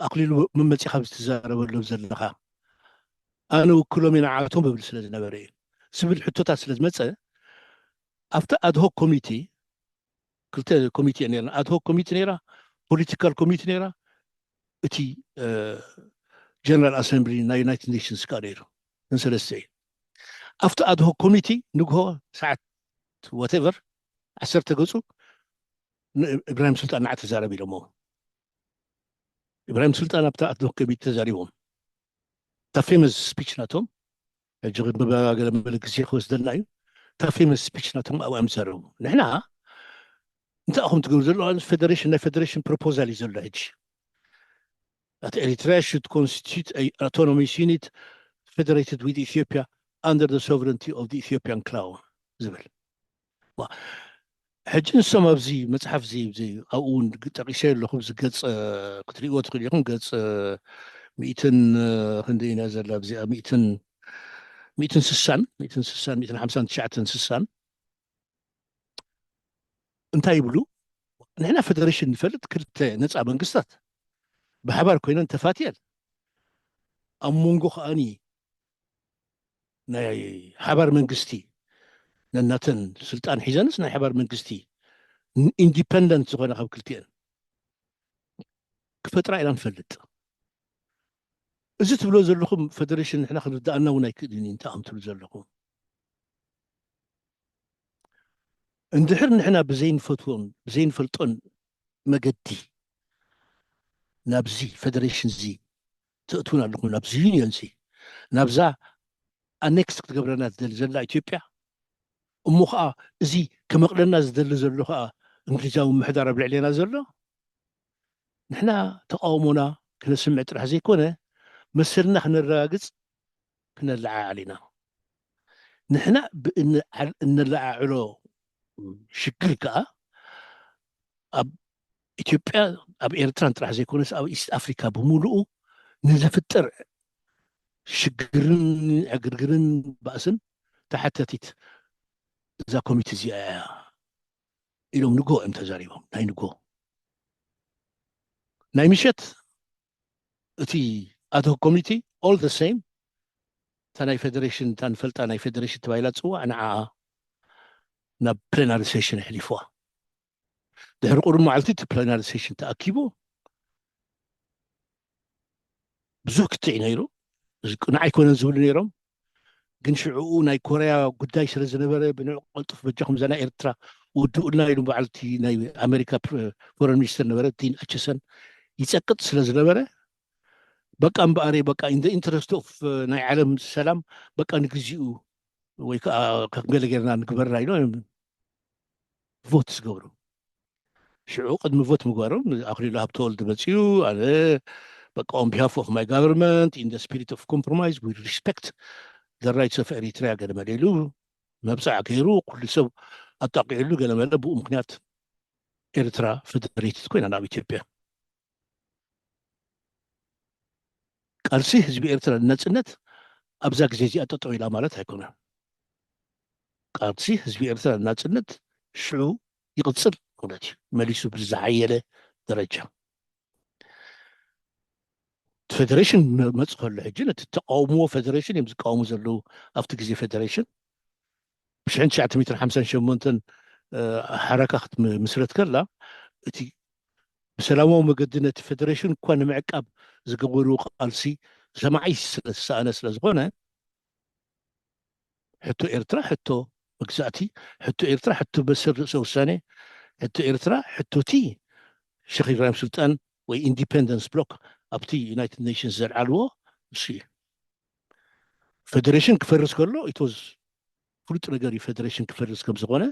ኣኽሊሉ መመፂኻ ብዝትዛረበሎም ዘለኻ ኣነ ውክሎም ይንዓቶም ብብል ስለ ዝነበረ እዩ ዝብል ሕቶታት ስለ ዝመፀ ኣብቲ ኣድሆክ ኮሚቴ ክልተ ኮሚቴ ነርና ኣድሆክ ኮሚቴ ነራ ፖለቲካል ኮሚቴ ነራ እቲ ጀነራል ኣሰምብሊ ናይ ዩናይትድ ኔሽንስ ካ ነይሩ ንሰለስተ እዩ ኣብቲ ኣድሆክ ኮሚቴ ንግሆ ሰዓት whatever عسرت جزء إبراهيم سلطان نعت زاربي لهم إبراهيم سلطان بتاع دوك بيت زاريهم تفهم speech ناتهم جرب بقى لما الجزيرة خوش دلنا تفهم speech ناتهم أو أمسرهم نحنا أنت أخم تقول له federation proposal يزول هيك that Eritrea should constitute a autonomous unit federated with Ethiopia under the sovereignty of the Ethiopian crown ዝብል ሕጂ ንሶም ኣብዚ መፅሓፍ እዚ ኣብኡ ጠቂሰ ኣለኹ ዝገፅ ክትሪእዎ ትኽእል ኢኹም ገፅ 100 ክንደይ ኢና ዘላ ብዚኣ 159 እንታይ ይብሉ ንሕና ፌደሬሽን ንፈልጥ ክልተ ነፃ መንግስታት ብሓባር ኮይነን ተፋትየን ኣብ መንጎ ከዓኒ ናይ ሓባር መንግስቲ ነናተን ስልጣን ሒዘንስ ናይ ሓባር መንግስቲ ኢንዲፐንደንት ዝኾነ ካብ ክልቲአን ክፈጥራ ኢና ንፈልጥ እዚ ትብሎ ዘለኹም ፌደሬሽን ንሕና ክንርዳእና እውን ኣይክእልን እንታይ ከም ትብሉ ዘለኹም እንድሕር ንሕና ብዘይንፈትዎን ብዘይንፈልጦን መገዲ ናብዚ ፌደሬሽን እዚ ትእትውን ኣለኹም ናብዚ ዩኒየን እዚ ናብዛ ኣኔክስ ክትገብረና ዝደሊ ዘላ ኢትዮጵያ እሞ ከዓ እዚ ከመቕለና ዝደሊ ዘሎ ከዓ እንግሊዛዊ ምሕዳር ኣብ ልዕልና ዘሎ ንሕና ተቃውሞና ክነስምዕ ጥራሕ ዘይኮነ መሰልና ክነረጋግፅ ክነለዓዓል ኢና ንሕና እነለዓዕሎ ሽግር ከዓ ኣብ ኢትዮጵያ ኣብ ኤርትራን ጥራሕ ዘይኮነስ ኣብ ኢስት ኣፍሪካ ብምሉኡ ንዝፍጠር ሽግርን ዕግርግርን ባእስን ተሓተቲት እዛ ኮሚቴ እዚኣ እያ ኢሎም ንጎ እዮም ተዛሪቦም ናይ ንጎ ናይ ምሸት እቲ ኣድሆክ ኮሚቴ ኦል ዘ ሴም እታ ናይ ፌደሬሽን እታ ንፈልጣ ናይ ፌደሬሽን ተባሂላ ትፅዋዕ ንዓዓ ናብ ፕሌናሪ ሴሽን ኣሕሊፍዋ ድሕሪ ቁሩብ መዓልቲ እቲ ፕሌናሪ ሴሽን ተኣኪቡ ብዙሕ ክትዕ ነይሩ ንዓይ ኮነን ዝብሉ ነይሮም ግን ሽዑኡ ናይ ኮርያ ጉዳይ ስለ ዝነበረ ብንዑ ቀልጡፍ በጃኹም እዛ ናይ ኤርትራ ውድኡልና ኢሉ በዓልቲ ናይ ኣሜሪካ ፎረን ሚኒስተር ነበረ ዲን ኣቸሰን ይፀቅጥ ስለ ዝነበረ በቃ እምበኣረ በቃ ኢን ደ ኢንተረስት ኦፍ ናይ ዓለም ሰላም በቃ ንግዚኡ ወይ ከዓ ገለ ጌርና ንግበርና ኢሎም ቮት ዝገብሩ ሽዑ ቅድሚ ቮት ምግባሮም ኣክሊሉ ሃብተወልዲ መፅኡ ኣነ በቃ on behalf of my government in the spirit of compromise we respect the rights of Eritrea ገለ መሊሉ መብፃዕ ገይሩ ኩሉ ሰብ ኣጣቂዕሉ ገለ መለ ብኡ ምክንያት ኤርትራ ፌደሬትድ ኮይና ናብ ኢትዮጵያ ቃልሲ ህዝቢ ኤርትራ ነፅነት ኣብዛ ግዜ እዚኣ ጠጠው ኢላ ማለት ኣይኮነን ቃልሲ ህዝቢ ኤርትራ ነፅነት ሽዑ ይቅፅል ማለት እዩ መሊሱ ብዝዓየለ ደረጃ ፌደሬሽን መፅእ ከሎ ሕጂ ነቲ ተቃውሞ ፌደሬሽን እዮም ዝቃወሙ ዘለዉ ኣብቲ ግዜ ፌደሬሽን ብ1958 ሓረካ ክትምስረት ከላ እቲ ብሰላማዊ መገዲ ነቲ ፌደሬሽን እኳ ንምዕቃብ ዝገበሩ ቃልሲ ሰማዓይ ስለዝሰኣነ ስለ ዝኾነ ሕቶ ኤርትራ ሕቶ መግዛእቲ ሕቶ ኤርትራ ሕቶ በሰር ርእሰ ውሳኔ ሕቶ ኤርትራ ሕቶቲ ሸክ ኢብራሂም ስልጣን ወይ ኢንዲፔንደንስ ብሎክ ኣብቲ ዩናይትድ ኔሽንስ ዘልዓልዎ እሱ እዩ ፌደሬሽን ክፈርስ ከሎ ኢትወዝ ፍሉጥ ነገር እዩ ፌደሬሽን ክፈርስ ከም ዝኾነ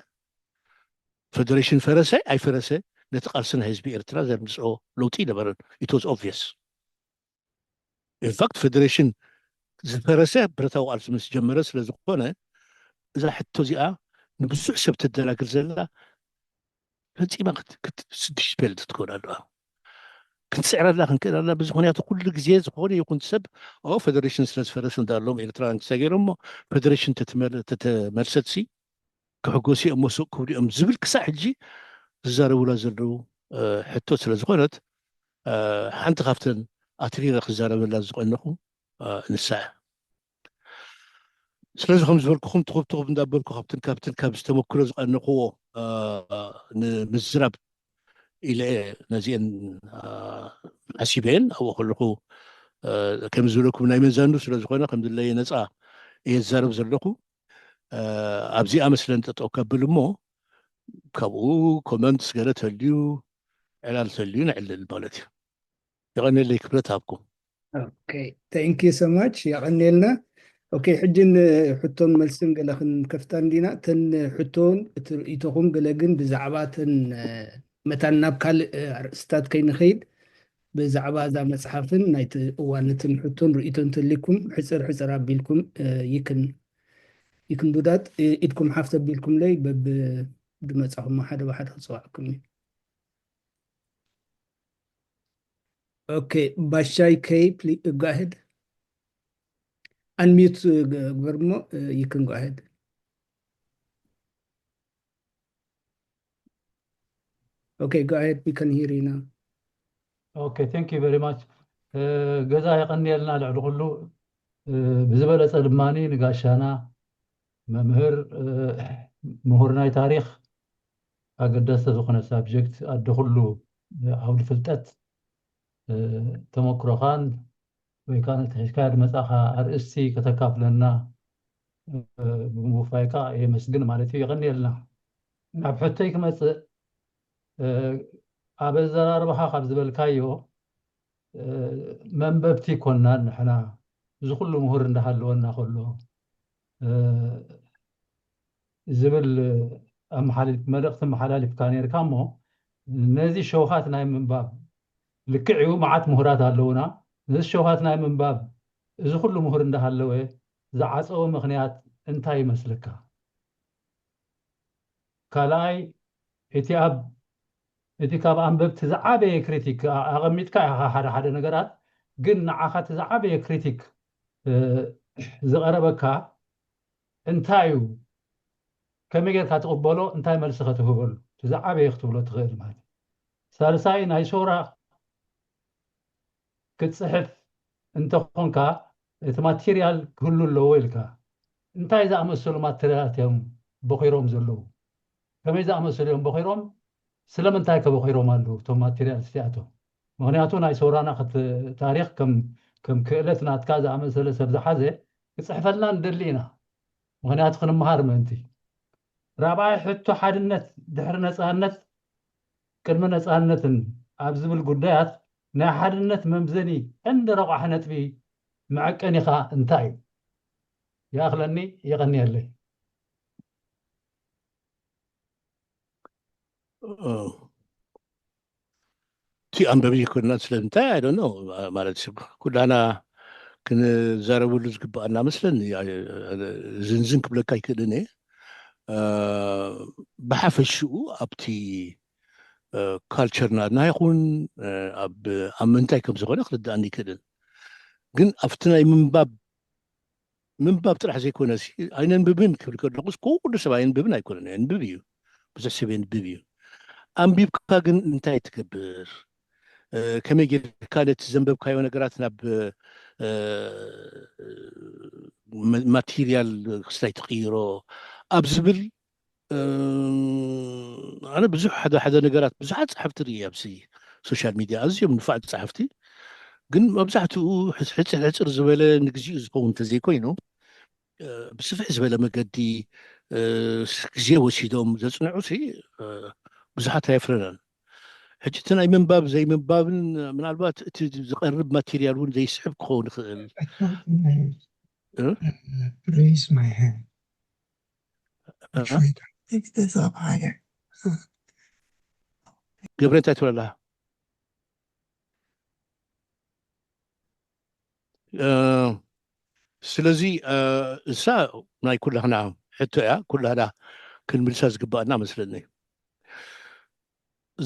ፌደሬሽን ፈረሰ ኣይፈረሰ ነቲ ቃልሲ ናይ ህዝቢ ኤርትራ ዘምፅኦ ለውጢ ነበረን ኢትወዝ ኦብቪየስ ኢንፋክት ፌደሬሽን ዝፈረሰ ብረታዊ ቃልሲ ምስ ጀመረ ስለ ዝኾነ እዛ ሕቶ እዚኣ ንብዙሕ ሰብ ተደናግር ዘላ ፈፂማ ክትስድሽበል ትትኮን ኣለዋ ክንስዕረላ ክንክእለላ በዚ ምክንያቱ ኩሉ ግዜ ዝኾነ ይኹን ሰብ ፌደሬሽን ስለዝፈረሰ እንዳሎም ኤርትራ ንክሰገይሮሞ ፌደሬሽን ተተመልሰትሲ ክሕጎሲ እዮም ወስቕ ክብሪኦም ዝብል ክሳዕ ሕጂ ዝዛረብላ ዘለው ሕቶ ስለ ዝኾነት ሓንቲ ካብተን ኣትሪረ ክዛረበላ ዝቆነኹ ንሳ ስለዚ ከም ዝበልኩኹም ትኹብትኹም እንዳበልኩ ካብትን ካብ ዝተመክሮ ዝቐነኽዎ ንምዝራብ ኢለ ነዚአን ሓሲበየን ኣብኡ ከለኹ ከም ዝብለኩም ናይ መዛኑ ስለ ዝኾነ ከም ዝለየ ነፃ እየ ዝዛረብ ዘለኹ ኣብዚኣ መስለን ጠጠው ከብል እሞ ካብኡ ኮመንትስ ገለ ተልዩ ዕላል ተልዩ ንዕልል ማለት እዩ ይቐኒለይ ክብረት ሃብኩም ኦኬ ታንክ ዩ ሶ ማች ይቐኒልና ኦኬ ሕጂ ሕቶን መልስን ገለ ክንከፍታ እንዲና ተን ሕቶን እትርእይቶኹም ገለ ግን ብዛዕባ ተን መታን ናብ ካልእ ኣርእስታት ከይንኸይድ ብዛዕባ እዛ መፅሓፍን ናይቲ እዋነትን ሕቶን ርእይቶ እንተሊኩም ሕፅር ሕፅር ኣቢልኩም ይክን ይክንዱዳት ኢድኩም ሓፍተ ቢልኩም ለይ ብመጻኹም ሓደ ብሓደ ክፅዋዕኩም እዩ ኦኬ ባሻይ ከይ go ahead unmute ግበርሞ you can go ahead okay go ahead we can hear you now Okay, thank you very much. ገዛ ይቀኒየልና ልዕሊ ኩሉ ብዝበለፀ ድማኒ ንጋሻና መምህር ምሁር ናይ ታሪክ ኣገዳሲ ዝኾነ ሳብጀክት ኣደ ኩሉ ዓውዲ ፍልጠት ተመክሮኻን ወይ ከዓ ተሕካድ መጻኻ ኣርእስቲ ከተካፍለና ብምውፋይካ የመስግን ማለት እዩ ይቀኒየልና ናብ ሕቶይ ክመፅእ ኣብ ኣዘራርባኻ ካብ ዝበልካዮ መንበብቲ ኮናን ንሕና እዚ ኩሉ ምሁር እንዳሃለወና ከሎ ዝብል መልእኽቲ መሓላሊፍካ ነርካ እሞ ነዚ ሸውሃት ናይ ምንባብ ልክዕዩ መዓት ምሁራት ኣለውና ነዚ ሸውሃት ናይ ምንባብ እዚ ኩሉ ምሁር እንዳሃለወ ዝዓፀወ ምክንያት እንታይ ይመስለካ ካልኣይ እቲ ካብ ኣንበብቲ ዝዓበየ ክሪቲክ ኣቐሚጥካ ሓደ ሓደ ነገራት ግን ንዓኻ እቲ ዝዓበየ ክሪቲክ ዝቐረበካ እንታይ እዩ ከመይ ጌርካ ትቕበሎ እንታይ መልሲ ክትህበሉ እቲ ዝዓበየ ክትብሎ ትኽእል ማለት ሳልሳይ ናይ ሶራ ክትፅሕፍ እንተኾንካ እቲ ማቴርያል ክህሉ ኣለዎ ኢልካ እንታይ ዝኣመሰሉ ማቴርያላት እዮም በኺሮም ዘለዉ ከመይ ዝኣመሰሉ እዮም በኺሮም ስለምንታይ ከበኺሮም ኣለዉ እቶም ማቴርያል እዚኣቶም ምክንያቱ ናይ ሶራና ታሪክ ከም ክእለት ናትካ ዝኣመሰለ ሰብ ዝሓዘ ክፅሕፈልና ንደሊ ኢና ምክንያቱ ክንመሃር ምእንቲ ራብዓይ ሕቶ ሓድነት ድሕሪ ነፃነት ቅድሚ ነፃነትን ኣብ ዝብል ጉዳያት ናይ ሓድነት መምዘኒ ቀንዲ ረቑሕ ነጥቢ መዐቀኒኻ እንታይ እዩ ይኣኽለኒ ይቐኒየለይ تي أنبابي كنا مثلا تاع I don't know ማለት ኩላና ክንዛረበሉ ዝግባአና መስለን ዝንዝን ክብለካ ይክእልን እየ ብሓፈሽኡ ኣብቲ ካልቸርና ይኹን ኣብ ምንታይ ከም ዝኾነ ክርዳእኒ ይክእልን ግን ኣብቲ ናይ ምንባብ ጥራሕ ዘይኮነ ኣይነንብብን ክብል ከለኹስ ኩሉ ሰብ ኣይንብብን ኣይኮነን የንብብ እዩ ብዙሕ ሰብ የንብብ እዩ ኣንቢብካ ግን እንታይ ትገብር ከመይ ጌርካ ነቲ ዘንበብካዮ ነገራት ናብ ማቴርያል ክስታይ ተቐይሮ ኣብ ዝብል ኣነ ብዙሕ ሓደ ነገራት ብዙሓት ፀሓፍቲ ርኢ ኣብዚ ሶሻል ሚድያ ኣዝዮም ንፋዕቲ ፀሓፍቲ ግን መብዛሕትኡ ሕፅር ዝበለ ንግዚኡ ዝኸውን እንተዘይኮይኑ ብስፍሕ ዝበለ መገዲ ግዜ ወሲዶም ዘፅንዑ ብዙሓት ኣይፍረናን ሕጂ እቲ ናይ ምንባብ ዘይምንባብን ምናልባት እቲ ዝቐርብ ማቴርያል እውን ዘይስሕብ ክኸውን ይኽእል raise my hand try to pick this up higher ገብረ እንታይ ትብለላ ስለዚ እሳ ናይ ኩላህና ሕቶ እያ ኩላህና ክንምልሳ ዝግባአና መስለኒ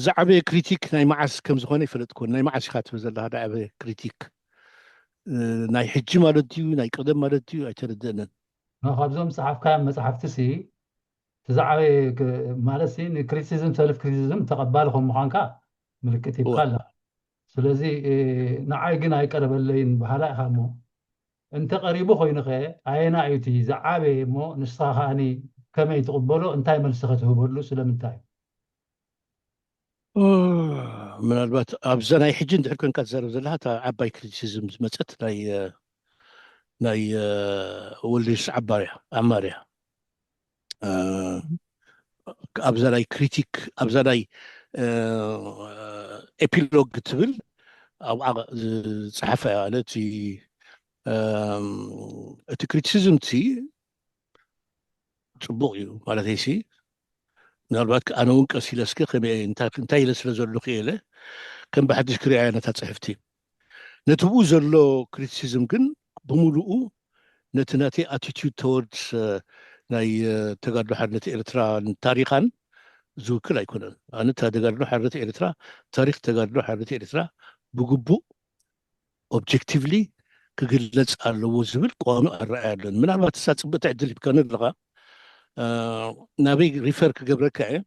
ዝዓበየ ክሪቲክ ናይ መዓስ ከም ዝኾነ ይፈለጥኩን ናይ መዓስ ኢኻ ትብል ዘለካ ዝዓበየ ክሪቲክ ናይ ሕጂ ማለት እዩ ናይ ቀደም ማለት እዩ ኣይተረድአንን ካብዞም ፀሓፍካዮም መፅሓፍቲ ዝዓበየ ማለት ንክሪቲሲዝም ሰልፍ ክሪቲሲዝም ተቐባሊ ከም ምዃንካ ምልክት ይብካ ኣላ ስለዚ ንዓይ ግን ኣይቀረበለይን ባህላ ኢኻ እሞ እንተቐሪቡ ኮይኑ ኸ ኣየና እዩ እቲ ዝዓበየ እሞ ንስኻ ከዓኒ ከመይ ትቕበሎ እንታይ መልሲ ክትህበሉ ስለምንታይ ምናልባት ኣብዛ ናይ ሕጂ እንድሕር ኮንካ ትዛረብ ዘለካ እታ ዓባይ ክሪቲሲዝም ዝመፀት ናይ ወልደየሱስ ዓማር እያ ኣብዛ ናይ ክሪቲክ ኣብዛ ናይ ኤፒሎግ ትብል ኣብዓ ዝፀሓፈ እያ ነቲ እቲ ክሪቲሲዝም እቲ ፅቡቕ እዩ ማለት እሲ ምናልባት ኣነ እውን ቀሲለስከ ከመይ እንታይ ኢለ ስለ ዘለኹ እየ ከም ብሓድሽ ክሪኣ ነታ ፅሕፍቲ ነቲ ብኡ ዘሎ ክሪቲሲዝም ግን ብምሉኡ ነቲ ናተይ ኣቲቱድ ተወርድስ ناي تقدر حرنة إرترا تاريخا زوكل أيكونن أنا تقدر حرنة إرترا تاريخ تقدر حرنة إرترا بجبو objectively كجلس على وزبل قانون الرئال من على تسات بتعدل بكان اللغة نبي ريفر كجبرك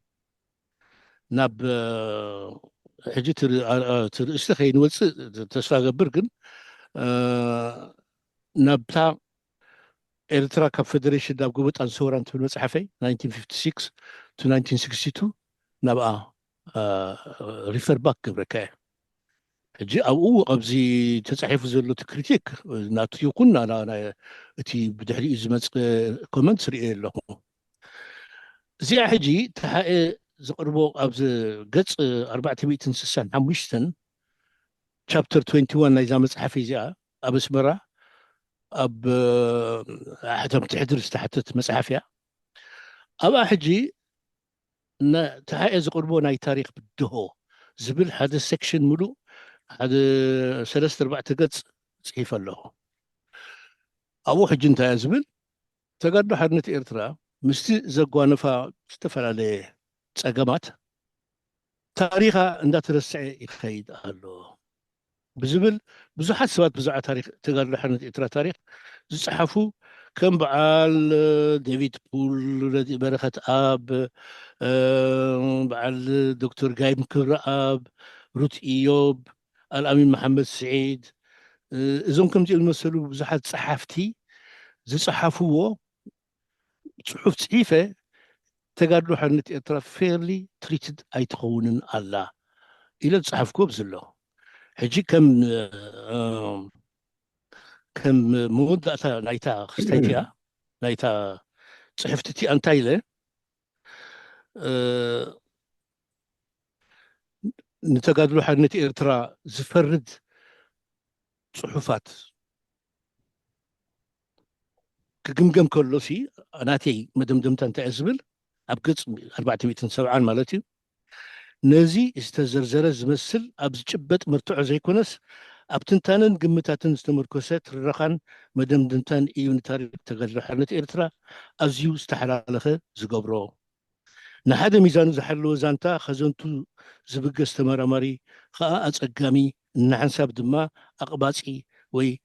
ناب حجي تر استخين وس تسفى برجن نبتا إرترا كفدريشن ناب قبط أنصوران في المصحفي 1956 to 1962 نبقى ريفر باك جبرك حجي أو أبزي تصحيف زلو تكريتيك ناتيو كنا أنا تي بدحلي إزمات كومنت رئي له زي حجي تحقق زقربو أبز قص 465 حمشتن chapter 21 إذا مصحفي زي أبس مرة أب حتى متحدرس تحت مصحفيا أبا حجي تحقق زقربو ناي تاريخ بدهو زبل هذا السكشن ملو هذا 3/4 قص صحيفة له أبو حج أنت يا زبل تقدر حرنة إرترا مستي زقوانفا استفعل عليه تساقمات تاريخها عندها ترسع يخيد قالوا بزبل بزحات سوات بزع تاريخ تقدر حرنة إرترا تاريخ زحفوا كم بعال ديفيد بول برخة آب بعال دكتور قايم كبر آب روت إيوب الأمين محمد سعيد إذن كم جيل المسلو بزحات صحافتي زصحفوه صحف صحيفة تقالوا حنة إطراف فيرلي تريتد أي تخونن الله إلى تصحف كوبز الله حجي كم مدة نايتا خستيتها نايتا صحفتي أنتايلة نتقالوا حنة إطراف زفرد صحفات كجمجم كلوسي أناتي مدمدمت أنت أزبل أبقص 407 مالتي نزي استزرزر زمسل أبز جبت مرتوع زي كونس أبتنتانن قمتاتن استمركوسات الرخان مدمدمتان إيون تاريخ تغير حالة إرترا أزيو استحلالخ زقبرو نحاد ميزان زحلو زانتا خزنتو زبق استمرامري خاء أتقامي نحنساب دما أقباطي وي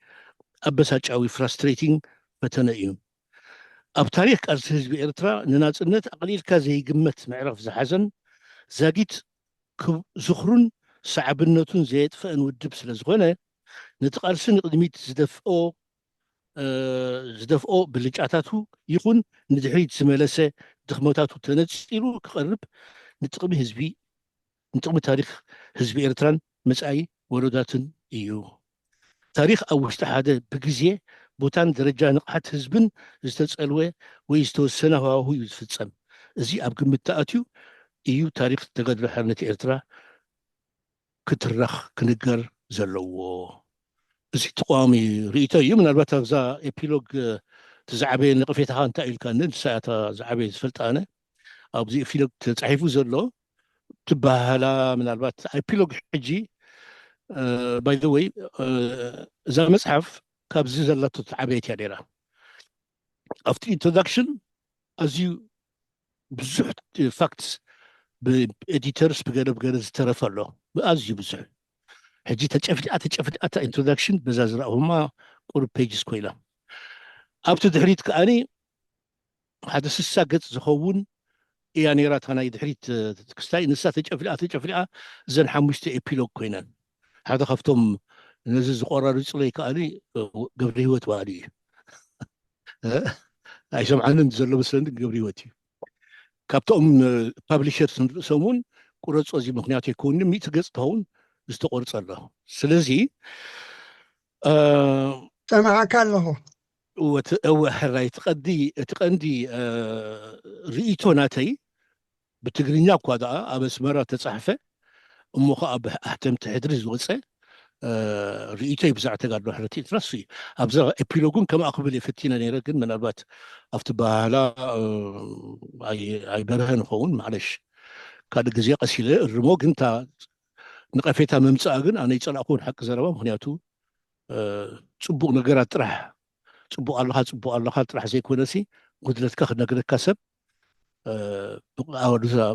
أبساج أوي frustrating فتنئيون أب تاريخ قرص حزب إرترا نناصرነት أقليلካ ዘይግመት ምዕራፍ ዝሓዘን ዛጊት ዝኽሩን ሰዓብነቱን ዘየጥፍአን ውድብ ስለ ዝኾነ ነቲ ቃልሲ ንቅድሚት ዝደፍኦ ብልጫታቱ ይኹን ንድሕሪት ዝመለሰ ድኽመታቱ ተነፂሉ ክቐርብ ንጥቕሚ ታሪክ ህዝቢ ኤርትራን መጻኢ ወለዳትን እዩ ታሪክ ኣብ ውሽጢ ሓደ ብግዜ ቦታን ደረጃ ንቕሓት ህዝብን ዝተፀልወ ወይ ዝተወሰነ ሃዋህው እዩ ዝፍፀም እዚ ኣብ ግምት ተኣትዩ እዩ ታሪክ ተጋድሎ ሓርነት ኤርትራ ክትራኽ ክንገር ዘለዎ እዚ ተቋሚ ርእይቶ እዩ ምናልባት ኣብዛ ኤፒሎግ ተዛዕበየ ነቐፌታኻ እንታይ ኢልካ ንሳያታ ዝዓበየ ዝፈልጣ ኣነ ኣብዚ ኤፒሎግ ተፃሒፉ ዘሎ ትበሃላ ምናልባት ኤፒሎግ ሕጂ ባይ ዘ ወይ እዛ መፅሓፍ ካብዚ ዘላቶ ተዓበየት እያ ነይራ ኣብቲ ኢንትሮዳክሽን ኣዝዩ ብዙሕ ፋክትስ ብኤዲተርስ ብገለ ዝተረፈ ኣሎ ኣዝዩ ብዙሕ ሕጂ ተጨፍሊኣታ ኢንትሮዳክሽን በዛ ዝረኣሁማ ቁሩብ ፔጅስ ኮይና ኣብቲ ድሕሪት ከዓኒ ሓደ 60 ገፅ ዝኸውን እያ ነይራ እታ ናይ ድሕሪት ክስታይ ንሳ ተጨፍሊኣ እዘን 5 ኤፒሎግ ኮይነን ሓደ ካብቶም ነዚ ዝቆራርፅለይ ከዓኒ ገብረ ሂወት ባዕሉ እዩ ኣይሰምዓንን ዘሎ መስለኒ ገብረ ሂወት እዩ ካብቶም ፓብሊሸርስ ንርእሶም እውን ቁረፆ እዚ ምክንያቱ ይከውኒ 100 ገፅ ትኸውን ዝተቆርፀ ኣሎ ስለዚ ሰማዓካ ኣለኹ ሕራይ እቲ ቀንዲ ርእይቶ ናተይ ብትግርኛ እኳ ደኣ ኣብ ኣስመራ ተፃሕፈ እሞ ከዓ ብኣሕተምቲ ሕድሪ ዝወፀ ርእይቶይ ብዛዕባ ተጋድሎ ሕርነት ኤርትራ እሱ እዩ ኣብዛ ኤፒሎጉን ከም ኣኽብል የፈቲነ ነይረ ግን ምናልባት ኣብቲ ባህላ ኣይበርሀን ይኸውን ማዕለሽ ካልእ ግዜ ቀሲለ እርሞ ግን እታ ንቐፌታ መምፅኣ ግን ኣነ ይፀላእኩን ሓቂ ዘረባ ምክንያቱ ፅቡቕ ነገራት ጥራሕ ፅቡቕ ኣለካ ጥራሕ ዘይኮነሲ ጉድለትካ ክነግረካ ሰብ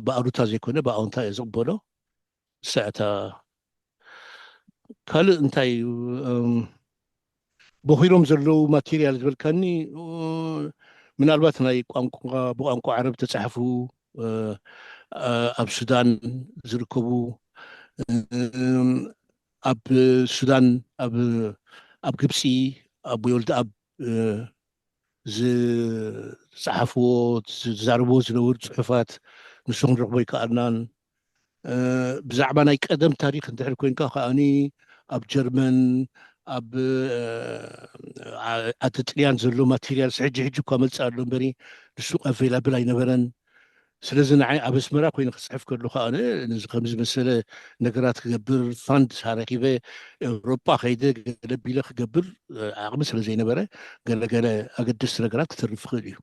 ብኣሉታ ዘይኮነ ብኣዎንታ እየ ዝቕበሎ ንሳዕታ ካልእ እንታይ በኺሮም ዘለው ማቴርያል ዝበልካኒ ምናልባት ናይ ብቋንቋ ዓረብ ተፃሓፉ ኣብ ሱዳን ዝርከቡ ኣብ ሱዳን ኣብ ግብፂ ኣብ ወልዲ ኣብ ዝፀሓፍዎ ዝዛረብዎ ዝነበሩ ፅሑፋት ንሱ ክንረኽቦ ይከኣልናን ብዛዕባ ናይ ቀደም ታሪክ እንድሕር ኮንካ ከዓኒ ኣብ ጀርመን ኣብ ኣተ ጥልያን ዘሎ ማቴርያል ሕጂ እኳ መልፅእ ኣሎ እምበሪ ንሱ ኣቬይላብል ኣይነበረን ስለዚ ንዓይ ኣብ ኣስመራ ኮይኑ ክፅሕፍ ከሎ ከኣነ ነዚ ከምዚ መሰለ ነገራት ክገብር ፋንድ ረኪበ ኤውሮጳ ከይደ ገለቢለ ክገብር ዓቕሚ ስለ ዘይነበረ ገለገለ ኣገደስቲ ነገራት ክትርፍ ክእል እዩ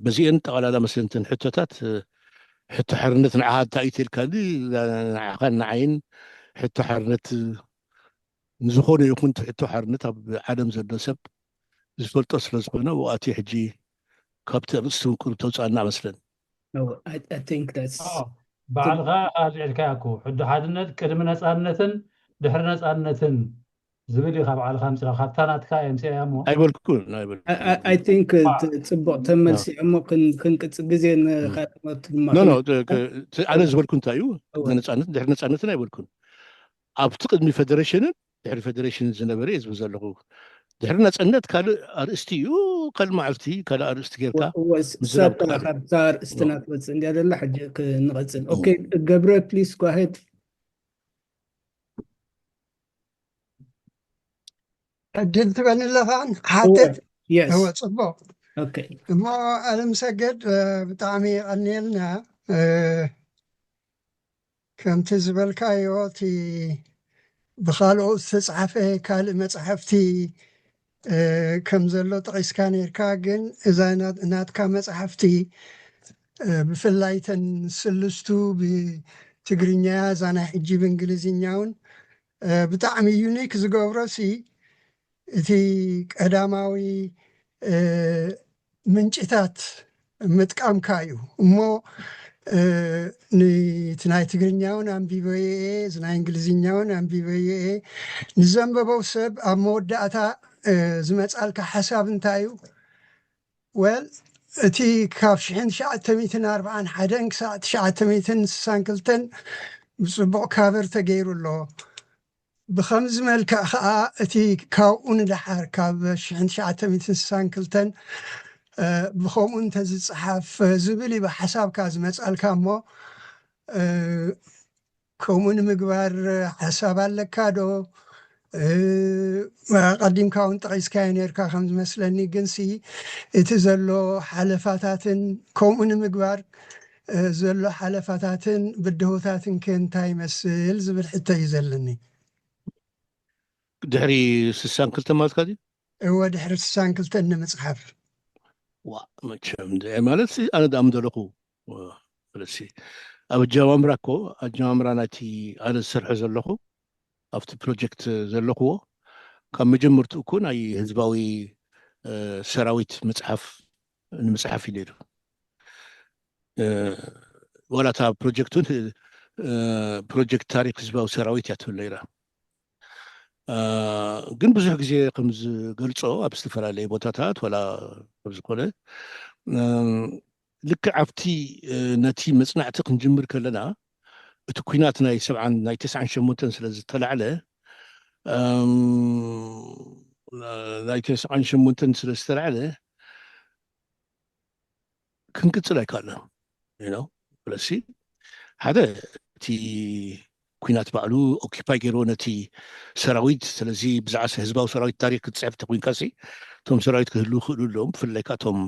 በዚአን ጠቕላላ መስለንተን ሕቶታት ሕቶ ሓርነት ንዓኻ እንታይ እዩ ተልካኒ ንዓኻ ንዓይን ሕቶ ሓርነት ንዝኾነ ይኹን ሕቶ ሓርነት ኣብ ዓለም ዘሎ ሰብ ዝፈልጦ ስለ ዝኾነ ወኣቲ ሕጂ ካብቲ ርእስቲ ውቅር ተውፃእና መስለን I think that's ባዕልኻ ኣልዕልካ እኮ ሕዶ ሓድነት ቅድሚ ነፃነትን ድሕሪ ነፃነትን ዝብል ኢኻ ባዕልካ ምፅኻ ካብታ ናትካ የምፅያ እሞ ኣይበልኩን I think ፅቡቅ ተመልሲ እሞ ክንቅፅል ግዜ ንካልኦት ድማ ኣነ ዝበልኩ እንታይ እዩ ነፃነትን ድሕሪ ነፃነትን ኣይበልኩን ኣብቲ ቅድሚ ፌደሬሽንን ድሕሪ ፌደሬሽንን ዝነበረ እየ ዝብል ዘለኹ ድሕሪ ነፃነት ካልእ ኣርእስቲ እዩ ካልእ መዓልቲ ካልእ ኣርእስቲ ጌርካ ሳብካ ካብታ ኣርእስትና ትመፅእ እንድያ ዘላ ሕጂ ክንቐፅል ኦኬ ገብረ ፕሊስ ጎ ኣሄድ ዕድል ትበኒ ኣለኻ ሓትት yes هو ፅቡቅ okay እሞ ኣለምሰገድ ብጣዕሚ ቀኒልና ከምቲ ዝበልካዮ እቲ ብካልኦት ዝተፅሓፈ ካልእ መፅሓፍቲ ከም ዘሎ ጠቂስካ ነርካ ግን እዛ ናትካ መፅሓፍቲ ብፍላይተን ስልስቱ ብትግርኛ እዛ ናይ ሕጂ ብእንግሊዝኛ እውን ብጣዕሚ ዩኒክ ዝገብሮሲ እቲ ቀዳማዊ ምንጭታት ምጥቃምካ እዩ እሞ እቲ ናይ ትግርኛ እውን ኣንቢበየ እዚ ናይ እንግሊዝኛ እውን ኣንቢበየ ንዘንበበው ሰብ ኣብ መወዳእታ ዝመፃልካ ሓሳብ እንታይ እዩ ወል እቲ ካብ 1941 ክሳብ 1962 ብፅቡቅ ካቨር ተገይሩ ኣሎ ብከምዚ መልክዕ ከዓ እቲ ካብኡ ንድሓር ካብ 1962 ብከምኡ እንተዝፅሓፍ ዝብል እዩ ሓሳብካ ዝመፃልካ እሞ ከምኡ ንምግባር ሓሳብ ኣለካ ዶ ቀዲምካ እውን ጠቂስካዮ ነርካ ከም ዝመስለኒ ግንሲ እቲ ዘሎ ሓለፋታትን ከምኡ ንምግባር ዘሎ ሓለፋታትን ብድሆታትን ከንታይ ይመስል ዝብል ሕቶ እዩ ዘለኒ ድሕሪ 62 ማለት ካ እወ ድሕሪ 62 ንምፅሓፍ መቸም ማለት ኣነ ዳኣም ዘለኹ ፍለሲ ኣብ ኣጀማምራ እኮ ኣጀማምራ ናይቲ ኣነ ዝሰርሖ ዘለኹ ኣብቲ ፕሮጀክት ዘለኽዎ ካብ መጀመርቱ እኮ ናይ ህዝባዊ ሰራዊት መፅሓፍ ንምፅሓፍ እዩ ነይሩ ወላታ ፕሮጀክቱን ፕሮጀክት ታሪክ ህዝባዊ ሰራዊት እያ ትብል ነይራ ግን ብዙሕ ግዜ ከም ዝገልፆ ኣብ ዝተፈላለየ ቦታታት ወላ ኣብ ዝኾነ ልክዕ ኣብቲ ነቲ መፅናዕቲ ክንጅምር ከለና እቲ ኩናት ናይ 98 ስለ ዝተላዕለ ናይ 98 ስለ ዝተላዕለ ክንቅፅል ኣይከኣልና ፍለሲ ሓደ እቲ ኩናት ባዕሉ ኦኪፓይ ገይሮ ነቲ ሰራዊት ስለዚ ብዛዕባ ህዝባዊ ሰራዊት ታሪክ ክትፅሕፍ ተኮንካሲ እቶም ሰራዊት ክህልው ይኽእሉ ኣለዎም ብፍላይ ከዓ እቶም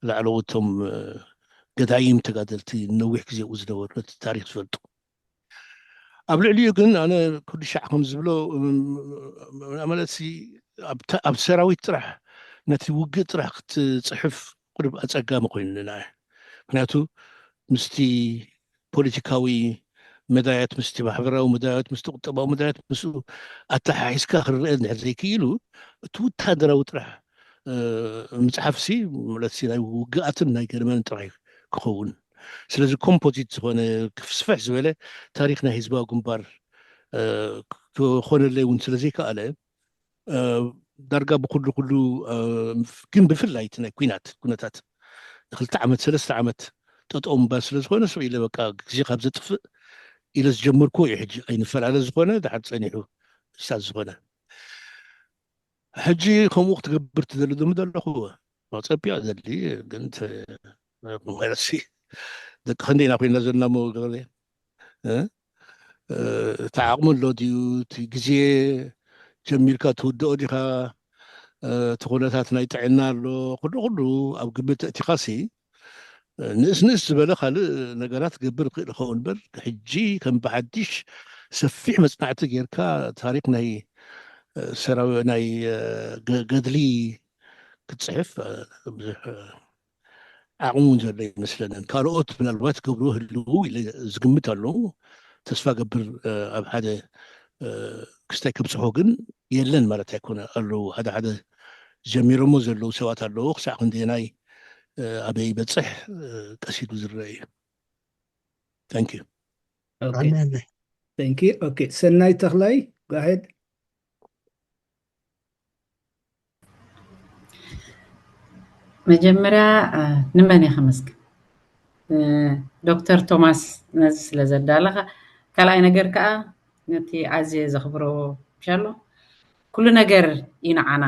ላዕለዎቶም ገዳይም ተጋደልቲ ነዊሕ ግዜ ኡ ዝነበሩ ነቲ ታሪክ ዝፈልጡ ኣብ ልዕሊኡ ግን ኣነ ኩሉ ሻዕ ከም ዝብሎ ማለት ኣብ ሰራዊት ጥራሕ ነቲ ውግእ ጥራሕ ክትፅሕፍ ቁርብ ኣፀጋሚ ኮይኑና ምክንያቱ ምስቲ ፖለቲካዊ መዳያት ምስቲ ማሕበራዊ መዳያት ምስቲ ቁጠባዊ መዳያት ምስኡ ኣተሓሒዝካ ክርአ እንድሕር ዘይክኢሉ እቲ ወታደራዊ ጥራሕ مصحف سي ملاتسي لاي وقعتن ناي كلمان تراي كخون سلازي كومبوزيت زخونه كفسفح زباله تاريخنا حزبا قنبار كخون اللي ونسلازي كاله درجة بكل كن بفلاي تنا كوناتات دخلت عمت 3 عمت تطقم بس لزخونه سو إلى بقى زي خبزة طفء إلى زجمر كوي حج أي نفر على زخونه ده حد صنيحو استاذ زخونه حجي خم وقت قبرت ذا لدم ده هو ما تصبي هذا اللي قلت ما يرسي دك خلينا أقول نزلنا مو قال تعامل لو ديو تجزي جميل كاتودو ديها تقولات نايتعنا له كله أو قبل تأتيقاسي نس بلا خال نقرات قبل قيل خون بر حجي كم بعديش سفيح مصنعت غيركا تاريخنا هي سراوي ناي قدلي كتصحف أعون زي مثلا كاروت من الوقت قبلوه اللي هو اللي زقمت له تسفى قبل هذا كستيك بصحوقن يلن مرة يكون له هذا جميل رموز له سوات له خسع عندي أبي بتصح كسيد وزرية. Thank you. اوكي አሜን። ثانك يو اوكي سناي تخلاي go ahead መጀመርያ ንመን ኢኻ መስግን ዶክተር ቶማስ ነዚ ስለ ዘዳለኻ ካልኣይ ነገር ከዓ ነቲ ኣዝየ ዘኽብሮ ብሻሎ ኩሉ ነገር ይንዓና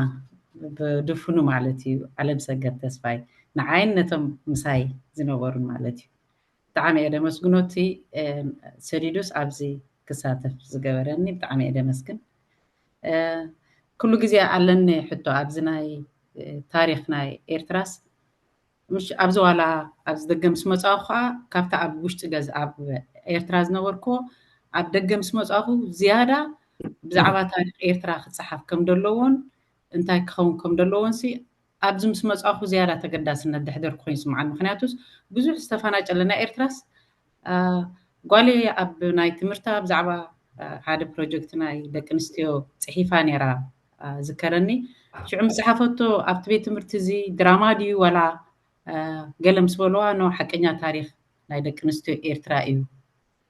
ብድፍኑ ማለት እዩ ዓለም ሰገድ ተስፋይ ንዓይን ነቶም ምሳይ ዝነበሩን ማለት እዩ ብጣዕሚ እየ ደመስግኖ እቲ ሰዲዱስ ኣብዚ ክሳተፍ ዝገበረኒ ብጣዕሚ እየ ደመስግን ኩሉ ግዜ ኣለኒ ሕቶ ኣብዚ ናይ ታሪክ ናይ ኤርትራስ مش أبزو على أبز دقم سموت أخو كافتا أب وشت جز أب إيرتراز نوركو أب دقم سموت أخو زيادة بزعبة تاريخ إيرترا خد صحف كم دلون انتاي كخون كم دلون سي أبزم سموت أخو زيادة تقداس إن الدحدر كوين سمعان مخنياتوس بزوح استفاناج لنا إيرتراس قالي أب ناي تمرتا بزعبة هذا بروجكت ناي دكنستيو صحيفاني را ذكرني شو عم صحفتو أب تبي تمرتزي دراما دي ولا قلم سبولوا انه حقኛ ታሪክ ናይ ደቂ ኣንስትዮ ኤርትራ እዩ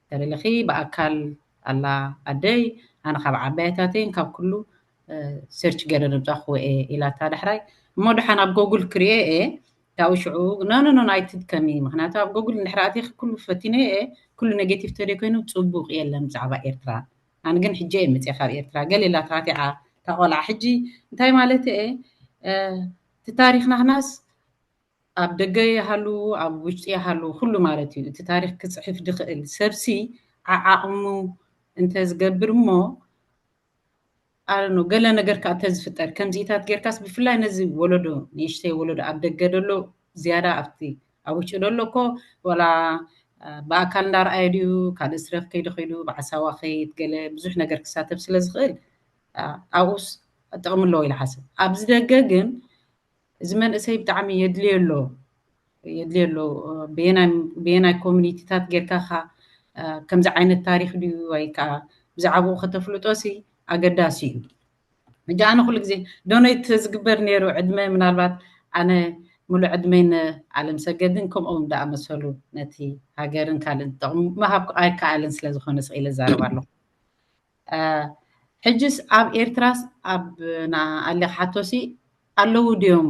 ተለለኺ በአካል አላ ኣደይ ኣነ ካብ ዓባይታተን ካብ ኩሉ ሰርች ገረን ብዛኽወ ኢላታ ዳሕራይ እሞ ድሓን ኣብ ጎግል ክሪኤ ታው ሽዑ ኖ ናይትድ ከሚ ምክንያቱ ኣብ ጎግል ንሕራእቲ ኩሉ ፈቲነ ኩሉ ኔጌቲቭ ተደ ኮይኑ ጽቡቕ የለን ብዛዕባ ኤርትራ ኣነ ግን ሕጂ የምጽ ካብ ኤርትራ ገሌላ ታቲዓ ተቆልዓ ሕጂ እንታይ ማለት እቲ ታሪክና ናስ ኣብ ደገ ያሃሉ ኣብ ውሽጢ ያሃሉ ሁሉ ማለት እዩ እቲ ታሪክ ክጽሕፍ ድኽእል ሰብሲ ዓዓቕሙ እንተ ዝገብር እሞ ኣነ ገለ ነገር ከዓ ተዝፍጠር ከምዚታት ጌርካስ ብፍላይ ነዚ ወለዶ ንእሽተይ ወለዶ ኣብ ደገ ደሎ ዝያዳ ኣብቲ ኣብ ውሽጢ ደሎ እኮ ወላ በኣካል እንዳርኣየ ድዩ ካልእ ስረፍ ከይዲ ኸይዱ ብዓሳዋ ኸይድ ገለ ብዙሕ ነገር ክሳተፍ ስለ ዝኽእል ኣብኡስ ጥቕሚ ኣለዎ ኢለ ሓስብ ኣብዚ ደገ ግን እዚ መንእሰይ ብጣዕሚ የድልየሎ ብየናይ ኮሚኒቲታት ጌርካ ከምዚ ዓይነት ታሪክ ድዩ ወይ ከዓ ብዛዕባኡ ከተፍልጦሲ ኣገዳሲ እዩ እጃ ኣነ ኩሉ ግዜ ዶኔት ዝግበር ነይሩ ዕድመ ምናልባት ኣነ ሙሉእ ዕድመይን ዓለም ሰገድን ከምኦም ዳኣመሰሉ ነቲ ሃገርን ካልእን ጥቕሚ ምሃብ ኣይከኣልን ስለ ዝኾነ ስኢለ ዛረብ ኣለኹ ሕጅስ ኣብ ኤርትራስ ኣብ ኣሌኽ ሓቶሲ ኣለዉ ድዮም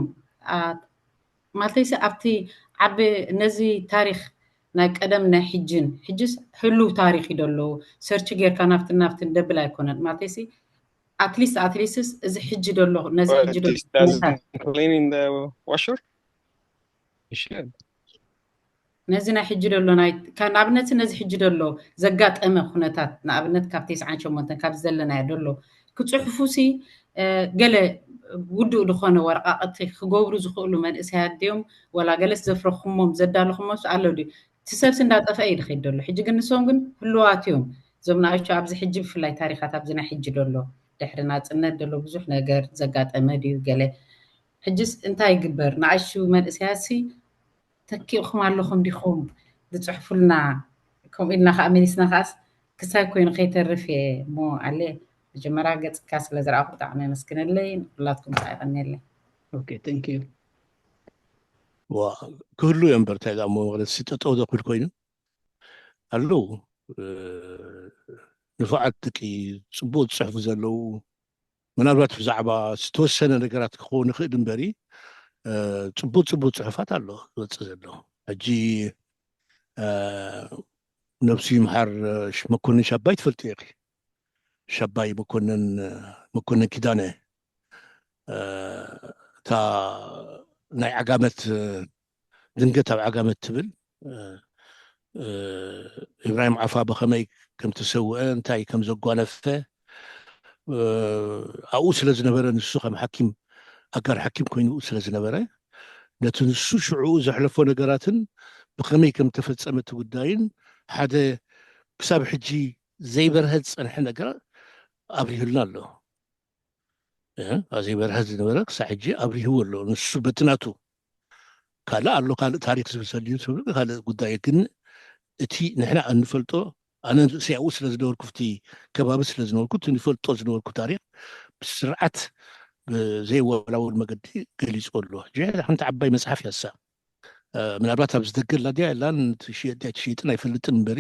ማለተይሲ ኣብቲ ዓብ ነዚ ታሪክ ናይ ቀደም ናይ ሕጅን ሕጅስ ህሉ ታሪክ ይደሎ ሰርች ጌርካ ናፍትን ደብል ኣይኮነን ማለተይሲ አትሊስትስ እዚ ሕጅ ደሎ ነዚ ሕጅ ደሎ cleaning the washer you should ነዚ ናይ ሕጅ ደሎ ናይ ካብነት ነዚ ሕጅ ደሎ ዘጋጠመ ኩነታት ንኣብነት ካብ 98 ካብ ዘለና ደሎ ክጽሕፉሲ ገለ ውድኡ ዝኾነ ወረቃቅቲ ክገብሩ ዝኽእሉ መንእሰያት ድዮም ወላ ገለስ ዘፍረኹሞም ዘዳለኹሞስ ኣለው ድዩ ትሰብስ እንዳጠፈአ ይድኸይድ ደሎ ሕጂ ግን ንሶም ግን ህልዋት እዮም ዞም ንኣይቹ ኣብዚ ሕጂ ብፍላይ ታሪኻት ኣብዚ ናይ ሕጂ ደሎ ድሕሪ ናፅነት ደሎ ብዙሕ ነገር ዘጋጠመ ድዩ ገለ ሕጂስ እንታይ ይግበር ንኣይሹ መንእሰያት ተኪእኹም ኣለኹም ዲኹም ዝፅሕፉልና ከምኡ ኢልና ከዓ መሊስና ከዓስ ክሳይ ኮይኑ ከይተርፍ እሞ ኣለ መጀመርያ ገጽካ ስለ ዝረኣኹ ብጣዕሚ መስግነለይ ኩላትኩም ሰዓቐኒለይ اوكي ثانك يو. وكله ينبر تاع مو ستة أو كل كوينه هلو نفعتك صبوت صحف زلو ምናልባት ብዛዕባ ዝተወሰነ ነገራት ክኸውን ይኽእል እምበሪ ፅቡቅ ፅሑፋት ኣሎ ዝወፅእ ዘሎ ሕጂ ነብሱ ይምሓር መኮንን ሻባይ ትፈልጡ ኢኺ ሻባይ መኮንን ኪዳነ እታ ናይ ዓጋመት ድንገት ኣብ ዓጋመት ትብል ኢብራሂም ዓፋ ብኸመይ ከም ተሰውአ እንታይ ከም ዘጓነፈ ኣብኡ ስለ ዝነበረ ንሱ ከም ሓኪም ኣጋር ሓኪም ኮይኑ ስለ ዝነበረ ነቲ ንሱ ሽዑኡ ዘሕለፎ ነገራትን ብኸመይ ከም ተፈፀመ እቲ ጉዳይን ሓደ ክሳብ ሕጂ ዘይበርሀ ዝፀንሐ ነገር ኣብሪሁልና ኣሎ ዘይበርሀ ዝነበረ ክሳብ ሕጂ ኣብሪህዎ ኣሎ ንሱ በትናቱ ካልእ ኣሎ ካልእ ታሪክ ዝብሰልዩ ካልእ ጉዳይ ግን እቲ ንሕና እንፈልጦ ኣነ ርእሰይ ኣብኡ ስለ ዝነበርኩ ፍቲ ከባቢ ስለ ዝነበርኩ እቲ ንፈልጦ ዝነበርኩ ታሪክ ብስርዓት ዘይወላውል መገዲ ገሊፁ ኣሎ ሓንቲ ዓባይ መፅሓፍ ያሳ ምናልባት ኣብ ዝደገላ ድያ ኢላን ትሽየጥን ኣይፈልጥን እምበሪ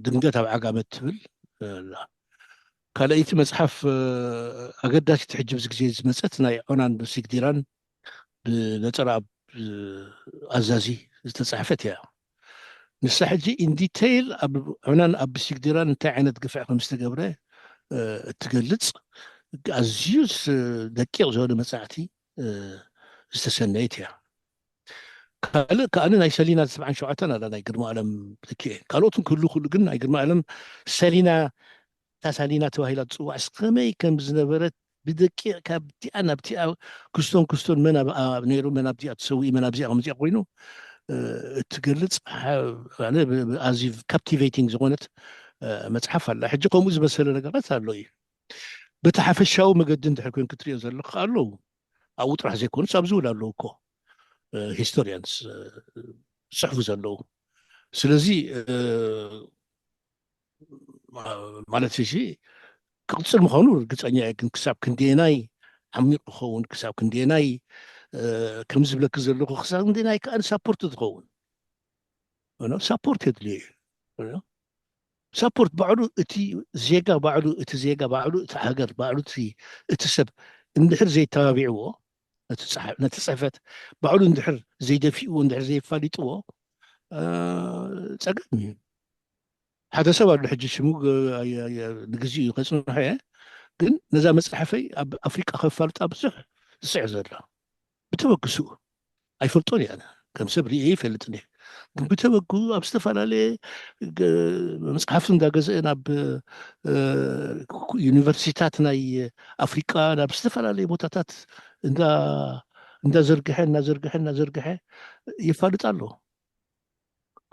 ድንገት ኣብ ዓጋመት ትብል ካልኣይቲ መፅሓፍ ኣገዳሲት ሕጂ ብዚ ግዜ ዝመፀት ናይ ዖናን ብሲግዲራን ብነፀራ ኣዛዚ ዝተፃሕፈት እያ ንሳ ሕጂ ኢንዲቴይል ኣብ ዑናን ኣብ ብሲግዲራን እንታይ ዓይነት ግፍዕ ከም ዝተገብረ እትገልፅ ኣዝዩ ደቂቕ ዝኾነ መፅናዕቲ ዝተሰነየት እያ ካልእ ከኣነ ናይ ሰሊና 77 ኣላ ናይ ግርማ ዓለም ትክእየ ካልኦትን ክህሉ ክእሉ ግን ናይ ግርማ ዓለም ሰሊና እታ ሰሊና ተባሂላ ትፅዋዕ እስከመይ ከም ዝነበረት ብደቂቕ ካብቲኣ ናብቲኣ ክስቶን መን ነይሩ መን ኣብዚኣ ትሰውኢ መን ኣብዚኣ ከምዚኣ ኮይኑ እትገልፅ ኣዝዩ ካፕቲቬቲንግ ዝኾነት መፅሓፍ ኣላ ሕጂ ከምኡ ዝመሰለ ነገራት ኣሎ እዩ በቲ ሓፈሻዊ መገዲ እንድሕር ኮይን ክትሪኦ ዘለካ ኣለዉ ኣብኡ ጥራሕ ዘይኮኑስ ኣብ ዝብል ኣለዉ እኮ ሂስቶሪያንስ ዝፅሕፉ ዘለዉ ስለዚ ማለት እሺ ክቅፅል ምዃኑ ርግፀኛ እየ ግን ክሳብ ክንደየናይ ዓሚቕ ይኸውን ክሳብ ክንደየናይ ከም ዝብለክ ዘለኹ ክሳብ ክንደየናይ ከኣን ሳፖርት ዝኸውን ሳፖርት የድልዮ እዩ ሳፖርት ባዕሉ እቲ ዜጋ ባዕሉ እቲ ዜጋ ባዕሉ እቲ ሃገር ባዕሉ እቲ ሰብ እንድሕር ዘይተባቢዕዎ ነቲ ፅሕፈት ባዕሉ እንድሕር ዘይደፊእዎ እንድሕር ዘይፋሊጥዎ ፀገም እዩ ሓደ ሰብ ኣሎ ሕጂ ሽሙ ንግዚኡ ከፅንሖ እየ ግን ነዛ መፅሓፈይ ኣብ ኣፍሪቃ ከፋልጣ ብዙሕ ዝስዕ ዘላ ብተበግስኡ ኣይፈልጦን እያ ከም ሰብ ርአ ይፈልጥን እየ ግን ብተበግኡ ኣብ ዝተፈላለየ መፅሓፍቲ እንዳገዝአ ናብ ዩኒቨርሲታት ናይ ኣፍሪቃ ናብ ዝተፈላለየ ቦታታት እንዳዘርግሐ ይፋልጥ ኣሎ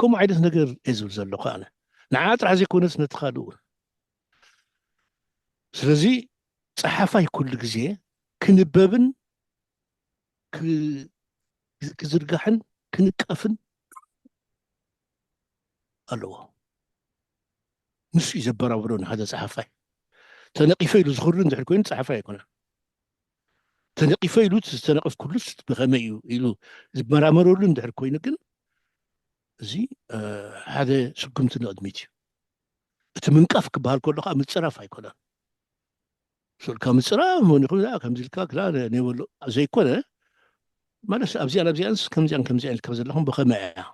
ከምኡ ዓይነት ነገር እየ ዝብል ዘለኹ ኣነ ንዓ ጥራሕ ዘይኮነስ ነቲ ካልእ እውን ስለዚ ፀሓፋይ ኩሉ ግዜ ክንበብን ክዝርጋሕን ክንቀፍን ኣለዎ ንሱ እዩ ዘበራብሮ ንሓደ ፀሓፋይ ተነቂፈ ኢሉ ዝኽሪ እንድሕር ኮይኑ ፀሓፋይ ኣይኮነን ተነቂፈ ኢሉ ዝተነቐፍ ኩሉስ ብኸመይ እዩ ኢሉ ዝመራመረሉ እንድሕር ኮይኑ ግን እዚ ሓደ ስጉምቲ ንቅድሚት እዩ እቲ ምንቃፍ ክበሃል ከሎ ከዓ ምፅራፍ ኣይኮነን ስልካ ምፅራፍ መን ይኹን ከምዚ ኢልካ ክላ ነይበሎ ዘይኮነ ማለት ኣብዚኣን ከምዚኣን ኢልካ ዘለኹም ብኸመይ እያ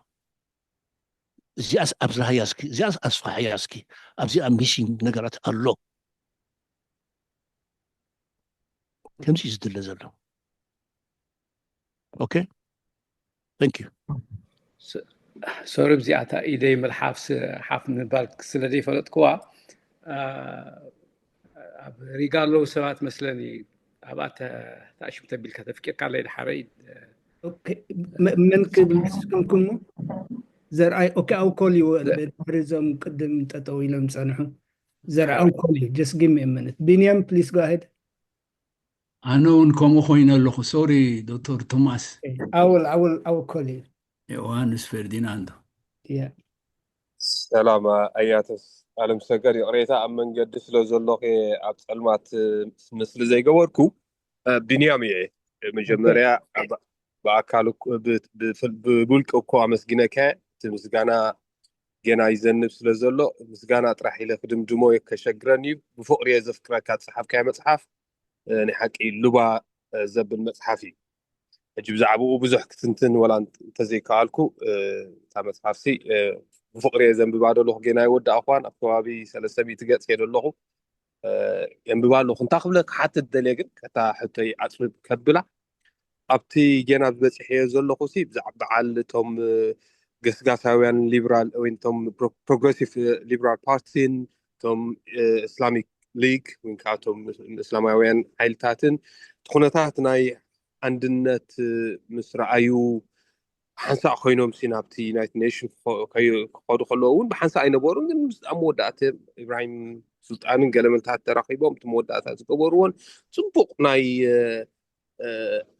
እዚኣስ ኣብዝራ ያስኪ እዚኣስ ኣስፋ ያስኪ ኣብዚኣ ሚሲንግ ነገራት ኣሎ ከምዚ እዩ ዝድለ ዘሎ ኦኬ ታንክ ዩ ሶሪ ብዚኣታ ኢደይ መልሓፍ ሓፍ ምባል ስለ ዘይፈለጥክዋ ኣብ ሪጋ ኣለዉ ሰባት መስለኒ ኣብኣ ተኣሽም ተቢልካ ተፍቂርካ ኣለይ ድሓረ መን ክብል ስምኩሞ ዘርኣይ ኦኬ ኣው ኮል እዩ ድሕሪዞም ቅድም ጠጠው ኢሎም ፀንሑ ዘርኣይ ኣው ኮል እዩ ጀስት ጊቭ ሚ ሚኒት ቢንያም ፕሊዝ ጎ ኣሄድ ኣነ እውን ከምኡ ኮይኑ ኣለኹ ሶሪ ዶክተር ቶማስ ኣው ኮል እዩ ዮሃንስ ፈርዲናንዶ ሰላም ኣያተስ ዓለም ሰገር ይቕሬታ ኣብ መንገዲ ስለ ዘለኹ ኣብ ፀልማት ምስሊ ዘይገበርኩ بنيامي مجمريا بأكالو ببولك أكو مسجنك تمسجنا جنا يزنب سلزلو مسجنا أطرح إلى خدم دموع كشجرني بفقر يزفكر كات صحف كمصحف نحكي اللغة زب المصحفي أجيب زعبو بزح كتنتن ولا تزيكالكو تمصحفي بفقر يزنب بعد الله جنا يود أخوان أخوابي سلسبي تجت كيد الله ينبغالو خنتا خبلك حتى الدليل كتا حتى عصب كبلا ابتي جنا بصحيه زلخو سي بعلتهم قسقاساويان ليبرال وين توم بروغريسيف ليبرال بارتين توم اسلاميك ليج وين كاتهم اسلاماويان حيلتاتن تخونتات ناي عندنت مسرعيو حنسا خوينوم سينابتي نايت نيشن خودو خلوون بحنسا اينبورون ግን አመወዳእተ ኢብራሂም ስልጣንን ገለመልታት ተራኺቦም ተመወዳእታት ዝገበርዎን ጽቡቕ ናይ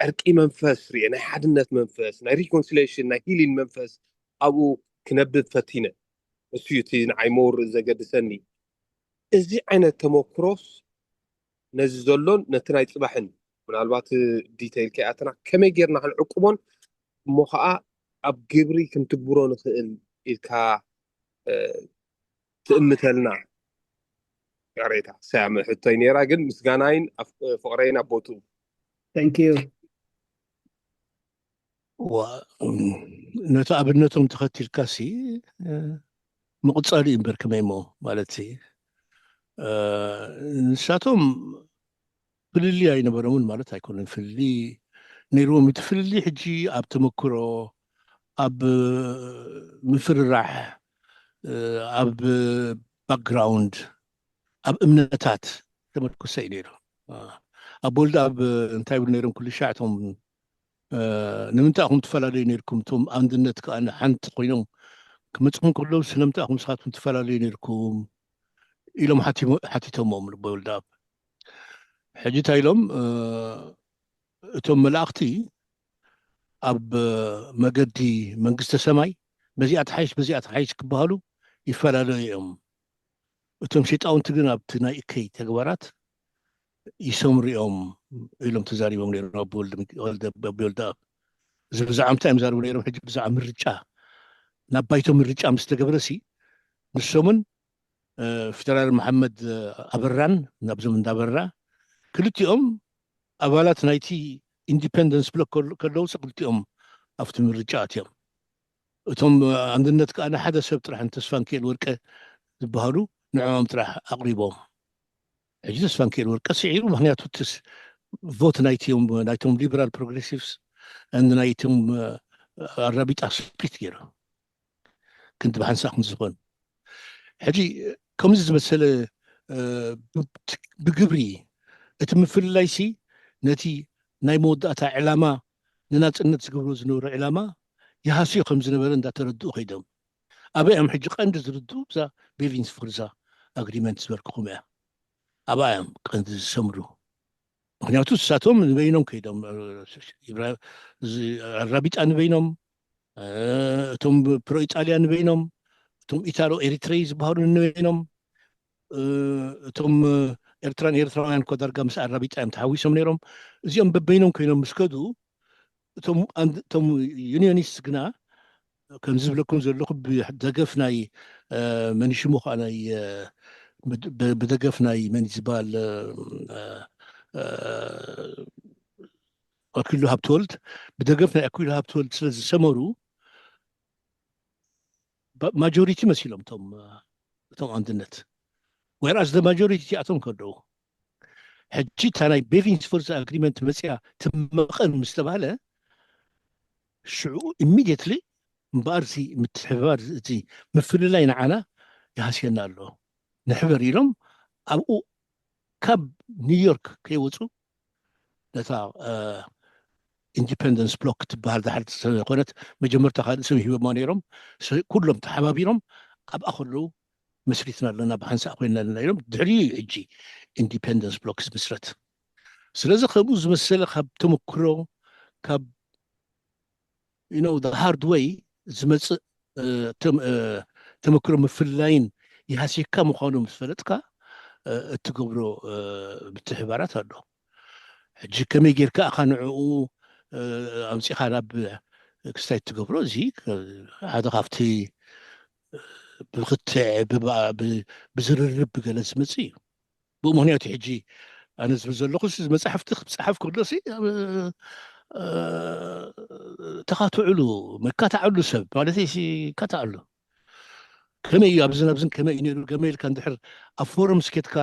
ዕርቂ መንፈስ ርየ ናይ ሓድነት መንፈስ ናይ ሪኮንሲሌሽን ናይ ሂሊን መንፈስ ኣብኡ ክነብብ ፈቲነ እሱ እቲ ንዓይ ሞር ዘገድሰኒ እዚ ዓይነት ተመክሮስ ነዚ ዘሎን ነቲ ናይ ፅባሕን ምናልባት ዲቴይል ከኣተና ከመይ ጌርና ክንዕቅቦን እሞ ከዓ ኣብ ግብሪ ክንትግብሮ ንኽእል ኢልካ ትእምተልና ያሬታ ሳያመ ሕቶይ ነራ ግን ምስጋናይን ፍቅረይን ኣቦቱ Thank you. ነቲ ኣብነቶም ተኸቲልካሲ ምቕፃሊ እምበር ከመይ ሞ ማለት ንሳቶም ፍልሊ ኣይነበሮምን ማለት ኣይኮነን ፍልሊ ነይሮም እቲ ፍልሊ ሕጂ ኣብ ተመክሮ ኣብ ምፍርራሕ ኣብ ባክግራውንድ ኣብ እምነታት ተመርኩሰ እዩ ነይሩ ኣብ ወልዲ ኣብ እንታይ ብል ነይሮም ኩሉ ሻዕቶም ንምንታይ ኢኹም ትፈላለዩ ነይርኩም እቶም አንድነት ከዓ ሓንቲ ኮይኖም ክመፅኹም ከለዉ ስለምንታይ ኢኹም ንስኻትኩም ትፈላለዩ ነይርኩም ኢሎም ሓቲቶሞም ልቦወልዲ ኣብ ሕጂ እንታይ ኢሎም እቶም መላእኽቲ ኣብ መገዲ መንግስተ ሰማይ በዚኣ ተሓይሽ ክበሃሉ ይፈላለዩ እዮም እቶም ሸይጣውንቲ ግን ኣብቲ ናይ እከይ ተግባራት ይሰምሩ እዮም ኢሎም ተዛሪቦም ነይሮም ኣብ ወልዲ ኣብ እዚ ብዛዕባ እንታይ እዮም ዛሪቦም ነይሮም ሕጂ ብዛዕባ ምርጫ ናብ ባይቶ ምርጫ ምስ ተገብረሲ ንሶምን ፊደራል መሐመድ ኣበራን ናብዞም እንዳበራ ክልቲኦም ኣባላት ናይቲ ኢንዲፔንደንስ ብሎክ ከለዉ ክልቲኦም ኣብቲ ምርጫ ኣትዮም እቶም አንድነት ከዓ ሓደ ሰብ ጥራሕ ተስፋንኪኤል ወርቀ ዝበሃሉ ንዕኦም ጥራሕ ኣቕሪቦም ሕጂ ተስፋንኪኤል ወርቀ ስዒሩ ምክንያቱ ቮት ናይቶም ሊበራል ፕሮግሬሲቭስ ናይቶም ኣራቢጣ ስፕሊት ገይሩ ክንዲ ብሓንሳኹም ዝኾኑ ሕጂ ከምዚ ዝመሰለ ብግብሪ እቲ ምፍልላይሲ ነቲ ናይ መወዳእታ ዕላማ ንናፅነት ዝገብሮ ዝነበረ ዕላማ ይሃስዮ ከም ዝነበረ እንዳተረድኡ ከይዶም ኣበኦም ሕጂ ቀንዲ ዝርድኡ ብዛ ቤቪንስ ፍርዛ ኣግሪመንት ዝበርክኹም እያ ኣበኦም ቀንዲ ዝሰምሩ ምክንያቱ ንሳቶም ንበይኖም ከይዶም ኣራቢጣ ንበይኖም እቶም ፕሮ ኢጣልያ ንበይኖም እቶም ኢታሎ ኤሪትሬይ ዝበሃሉ ንበይኖም እቶም ኤርትራውያን እኮ ዳርጋ ምስ ኣራቢጣ እዮም ተሓዊሶም ነይሮም እዚኦም በበይኖም ኮይኖም ምስ ከዱ እቶም ዩኒዮኒስት ግና ከም ዝብለኩም ዘለኹ ብደገፍ ናይ መን ሽሙ ከዓ ናይ ብደገፍ ናይ መን ዝበሃል ኣክሊሉ ሃብተወልድ ብደገፍ ናይ ኣክሊሉ ሃብተወልድ ስለ ዝሰመሩ ማጆሪቲ መሲሎም እቶም አንድነት ወይራስ ደ ማጆሪቲ እቲኣቶም ከለዉ ሕጂ እታ ናይ ቤቪንስ ፎርዛ ኣግሪመንት መፅያ ትመቐን ምስ ተባሃለ ሽዑ ኢሚድየትሊ እምበኣርሲ ምትሕብባር እቲ ምፍልላይ ንዓና ይሃስየና ኣሎ ንሕበር ኢሎም ኣብኡ ካብ ኒውዮርክ ከይወፁ ነታ ኢንዲፔንደንስ ብሎክ ትበሃል ዳሓር ኮነት መጀመርታ ካልእ ስም ሂቦማ ነይሮም ኩሎም ተሓባቢሮም ኣብኣ ከለዉ መስሪትና ኣለና ብሓንሳእ ኮይና ኣለና ኢሎም ድሕሪኡ ሕጂ ኢንዲፔንደንስ ብሎክ ዝምስረት ስለዚ ከምኡ ዝመሰለ ካብ ተመክሮ ካብ ሃርድ ዌይ ዝመፅእ ተመክሮ ምፍላይን ይሃስየካ ምዃኑ ምስ ፈለጥካ እትገብሮ ምትሕባራት ኣሎ ሕጂ ከመይ ጌርካ ኣኻንዕኡ ኣምፂኻ ናብ ክስታይ ትገብሮ እዚ ሓደ ካብቲ ብክትዕ ብዝርርብ ብገለ ዝመፅእ እዩ ብኡ ምክንያቱ ሕጂ ኣነ ዝብል ዘለኹ መፅሓፍቲ ክፅሓፍ ክብሎሲ ተኻትዕሉ መካታዕሉ ሰብ ማለት ይካታዕሉ ከመይ እዩ ኣብዝን ከመይ እዩ ነይሩ ከመይ ኢልካ እንድሕር ኣብ ፎረም ስኬትካ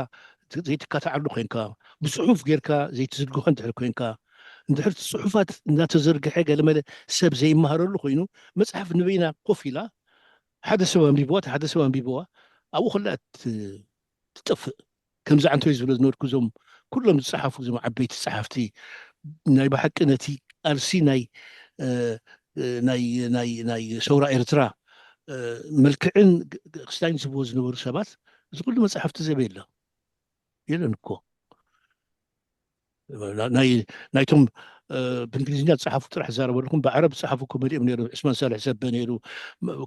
ዘይትካታዕሉ ኮንካ ብፅሑፍ ጌርካ ዘይትዝርግሖ እንድሕር ኮንካ እንድሕር ፅሑፋት እናተዘርግሐ ገለመለ ሰብ ዘይመሃረሉ ኮይኑ መፅሓፍ ንበይና ኮፍ ኢላ ሓደ ሰብ ኣንቢብዋ ኣብኡ ኩላ ትጠፍእ ከምዚ ዓንተይ ዝብሎ ዝነበርኩ እዞም ኩሎም ዝፀሓፉ እዞም ዓበይቲ ፀሓፍቲ ናይ ብሓቂ ነቲ ቃልሲ ናይ ሰውራ ኤርትራ መልክዕን ክስታይን ዝብዎ ዝነበሩ ሰባት እዚ ኩሉ መፅሓፍቲ ዘበየላ የለን እኮ ናይቶም ብእንግሊዝኛ ዝፀሓፉ ጥራሕ ዝዛረበልኩም ብዓረብ ዝፀሓፉ እኮ መሊኦም ነይሩ ዕስማን ሳልሕ ሰበ ነይሩ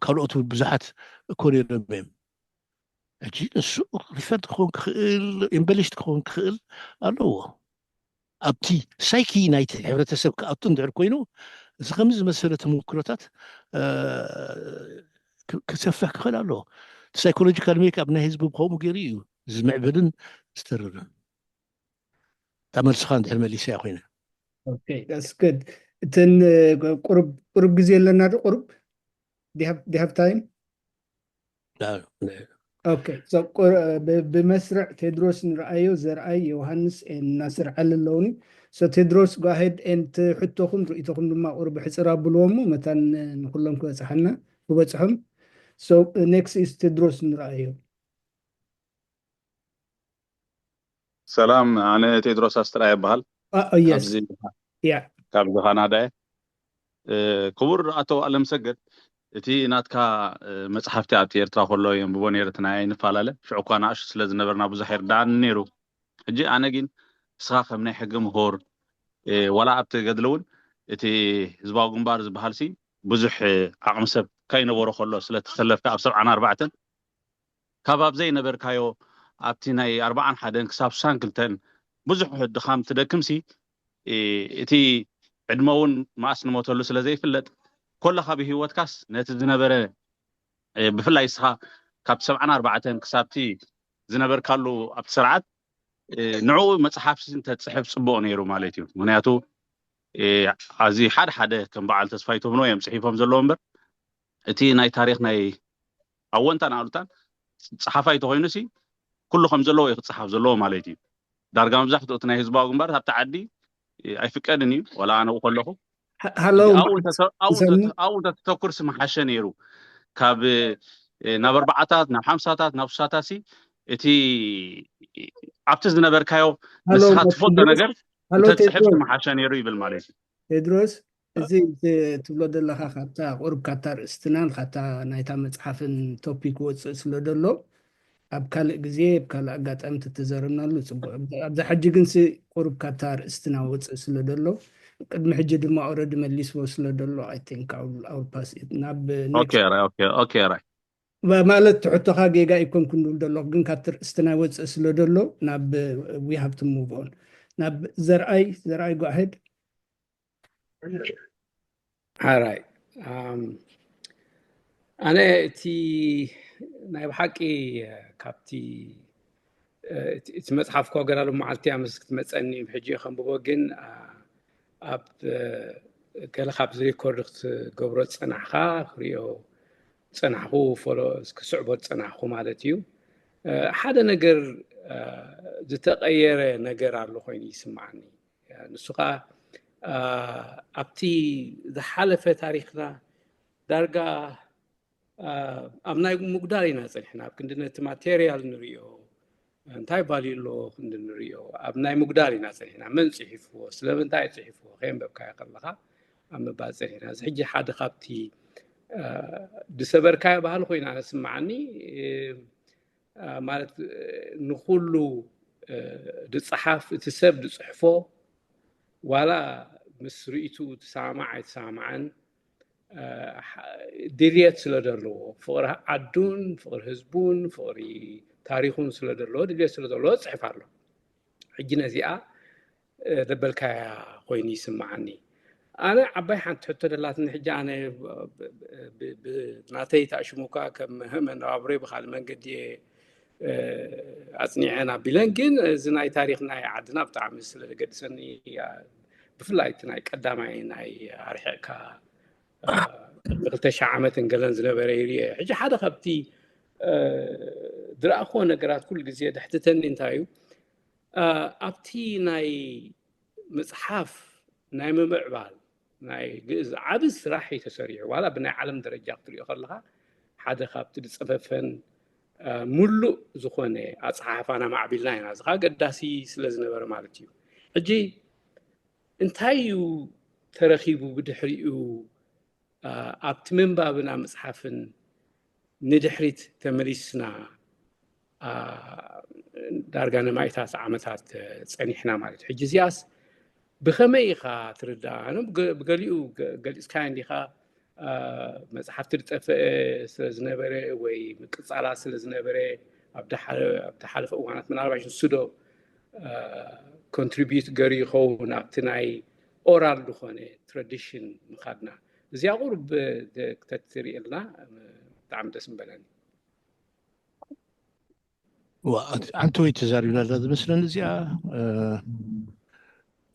ካልኦቱ ብዙሓት እኮ ነይሮም እዮም ሕጂ ንሱ ሪፈርድ ክኸውን ክኽእል ኤምበሊሽት ክኸውን ክኽእል ኣለዎ ኣብቲ ሳይኪ ናይቲ ሕብረተሰብ ክኣቱ እንድሕር ኮይኑ እዚ ከምዚ ዝመሰለ ተመክሮታት ክሰፍሕ ክኽእል ኣለዎ ሳይኮሎጂካል ሜክኣፕ ናይ ህዝቢ ከምኡ ገይሩ እዩ ዝምዕብልን ዝተርርን ተመልስኻ እንድሕር መሊሰያ ኮይነ Okay, that's good. Then قرب ጊዜ ኣለና ዶ قرب? Do you have time? Okay, so بመስርዕ ቴድሮስ ንረአዮ ዘርአይ ዮሃንስ ናስር ኣለውኒ so ቴድሮስ go ahead and ሕቶኹም ርኢቶኹም ድማ قرب ሕፅር ኣብልዎሞ መታን ንኩሎም ክበፅሐና ክበፅሖም so next is ቴድሮስ ንረአዮ ሰላም ኣነ ቴድሮስ ኣስትራይ ይበሃል yes yeah ካብዚ ካናዳ ክቡር ኣቶ ኣለምሰገድ እቲ ናትካ መጽሓፍቲ ኣብቲ ኤርትራ ከሎ የንብቦ ነይረትና ይንፈላለ ሽዑ እኳ ንኣሽ ስለ ዝነበርና ብዙሕ ይርዳእኒ ነይሩ ሕጂ ኣነ ግን ንስኻ ከም ናይ ሕጊ ምሁር ወላ ኣብቲ ገድሊ እውን እቲ ህዝባዊ ግንባር ዝበሃል ሲ ብዙሕ ዓቕሚ ሰብ ከይነበሮ ከሎ ስለተሰለፍካ ኣብ 74 ካብ ኣብ ዘይነበርካዮ ኣብቲ ናይ 41 ክሳብ 62 ብዙሕ ድኻም ትደክም ሲ እቲ ዕድመ እውን ማእስ ንሞተሉ ስለ ዘይፍለጥ ኮለኻ ብሂወትካስ ነቲ ዝነበረ ብፍላይ ስኻ ካብ 74 ክሳብቲ ዝነበርካሉ ኣብቲ ስርዓት ንዕኡ መፅሓፍ እንተፅሕፍ ፅቡቅ ነይሩ ማለት እዩ ምክንያቱ ኣዚ ሓደ ከም በዓል ተስፋይቶም ነው እዮም ፅሒፎም ዘለዎ እምበር እቲ ናይ ታሪክ ናይ ኣወንታን ኣሉታን ፀሓፋይ ተኮይኑ ሲ ኩሉ ከም ዘለዎ ይክፅሓፍ ዘለዎ ማለት እዩ ዳርጋ መብዛሕትኡ እቲ ናይ ህዝባዊ ግንባር ኣብቲ ዓዲ ኣይፍቀድን እዩ ወላ ኣነ ከለኹ ኣው ተተኩር ስመሓሸ ነይሩ ካብ ናብ 4ታት ናብ 50ታት ናብ 60ታት ሲ እቲ ኣብቲ ዝነበርካዮ ንስኻ ትፈልጦ ነገር ተፅሕፍ ስመሓሸ ነይሩ ይብል ማለት እዩ ቴድሮስ እዚ ትብሎ ዘለካ ካብታ ቁርብካ ታርእስትናን ካብታ ናይታ መፅሓፍን ቶፒክ ወፅእ ስለ ደሎ ኣብ ካልእ ግዜ ኣብ ካልእ ኣጋጣሚ ትተዘረብናሉ ፅቡቅ ኣብዛ ሕጂ ግን ቁርብካ ታርእስትና ወፅእ ስለ ደሎ ቅድሚ ሕጂ ድማ ኦረዲ መሊስዎ ስለ ደሎ I think I'll pass it ናብ Okay, right. ማለት ትሕቶኻ ጌጋ ይኮን ክንብል ደሎ ግን ካብ ትርእስትና ወፅእ ስለ ደሎ ናብ we have to move on ናብ ዘርአይ go ahead. All right. ኣነ እቲ ናይ ብሓቂ ካብቲ እቲ መፅሓፍ እኳ ገራሉ መዓልቲ ኣመስ ክትመፀኒ ሕጂ ከንብቦ ግን ኣብ ገለ ካብ ዝሪኮርድ ክትገብሮ ፀናሕካ ክሪኦ ፀናሕኩ ፎሎ ክስዕቦ ፀናሕኩ ማለት እዩ ሓደ ነገር ዝተቀየረ ነገር ኣሎ ኮይኑ ይስማዓኒ ንሱ ከዓ ኣብቲ ዝሓለፈ ታሪክና ዳርጋ ኣብ ናይ ምጉዳል ኢና ፀኒሕና ኣብ ክንዲ ነቲ ማቴርያል ንሪኦ እንታይ ባልዩ ኣሎ ክንዲ ንሪኦ ኣብ ናይ ምጉዳል ኢና ፀኒሕና መን ፅሒፍዎ ስለምንታይ ፅሒፍዎ ከየንበብካዮ ከለካ ኣብ ምባል ፀኒሕና እዚ ሕጂ ሓደ ካብቲ ድሰበርካዮ ባህሊ ኮይኑ ኣነ ስማዓኒ ማለት ንኩሉ ድፀሓፍ እቲ ሰብ ድፅሕፎ ዋላ ምስ ርእቱ ተሰማዕ ኣይተሰማዕን ድልየት ስለ ዘለዎ ፍቅሪ ዓዱን ፍቅሪ ህዝቡን ፍቅሪ ታሪኹን ስለ ዘለዎ ድልየት ስለ ዘለዎ ፅሕፍ ኣሎ ሕጂ ነዚኣ دبلكا خويني سمعني أنا عباي حنت حتى دلاتني حجة أنا بناتي تأشموكا كم هم رابري بخال من قد أصنعنا بلنجن زناي تاريخنا عدنا بتاع مثل قد سني بفلايت ناي قدامي ناي أرحكا قلتشع عمت انقلن زنبريري حجة حدا خبتي درأخو نقرات كل جزية حتتني انتايو أبتي ناي مصحف ناي ممعبال ناي جز عبس راح يتسريع ولا بناء علم درجة طريق خلها حدا خبتي لتصففن ملو زخونة أصحاف أنا مع بالله أنا زخا قداسي سلزنبر مالتيو أجي انتايو ترخيبو بدحريو أبت من بابنا مصحفن ندحريت تمريسنا دارجانا مايتاس عمتات صنيحنا مالت حجي زياس بخمي خا تردا أنا بقليو قليس كان ليخا مصحف ترتفع سلزنبره وي مقصالا سلزنبره أبتحالف أوانات من 24 سودو contribute غري خو نابتناي oral دخونه tradition مخادنا زي أقول بتتري لنا تعم تسم بلاني وأنتو يتزارينا هذا مثلا زي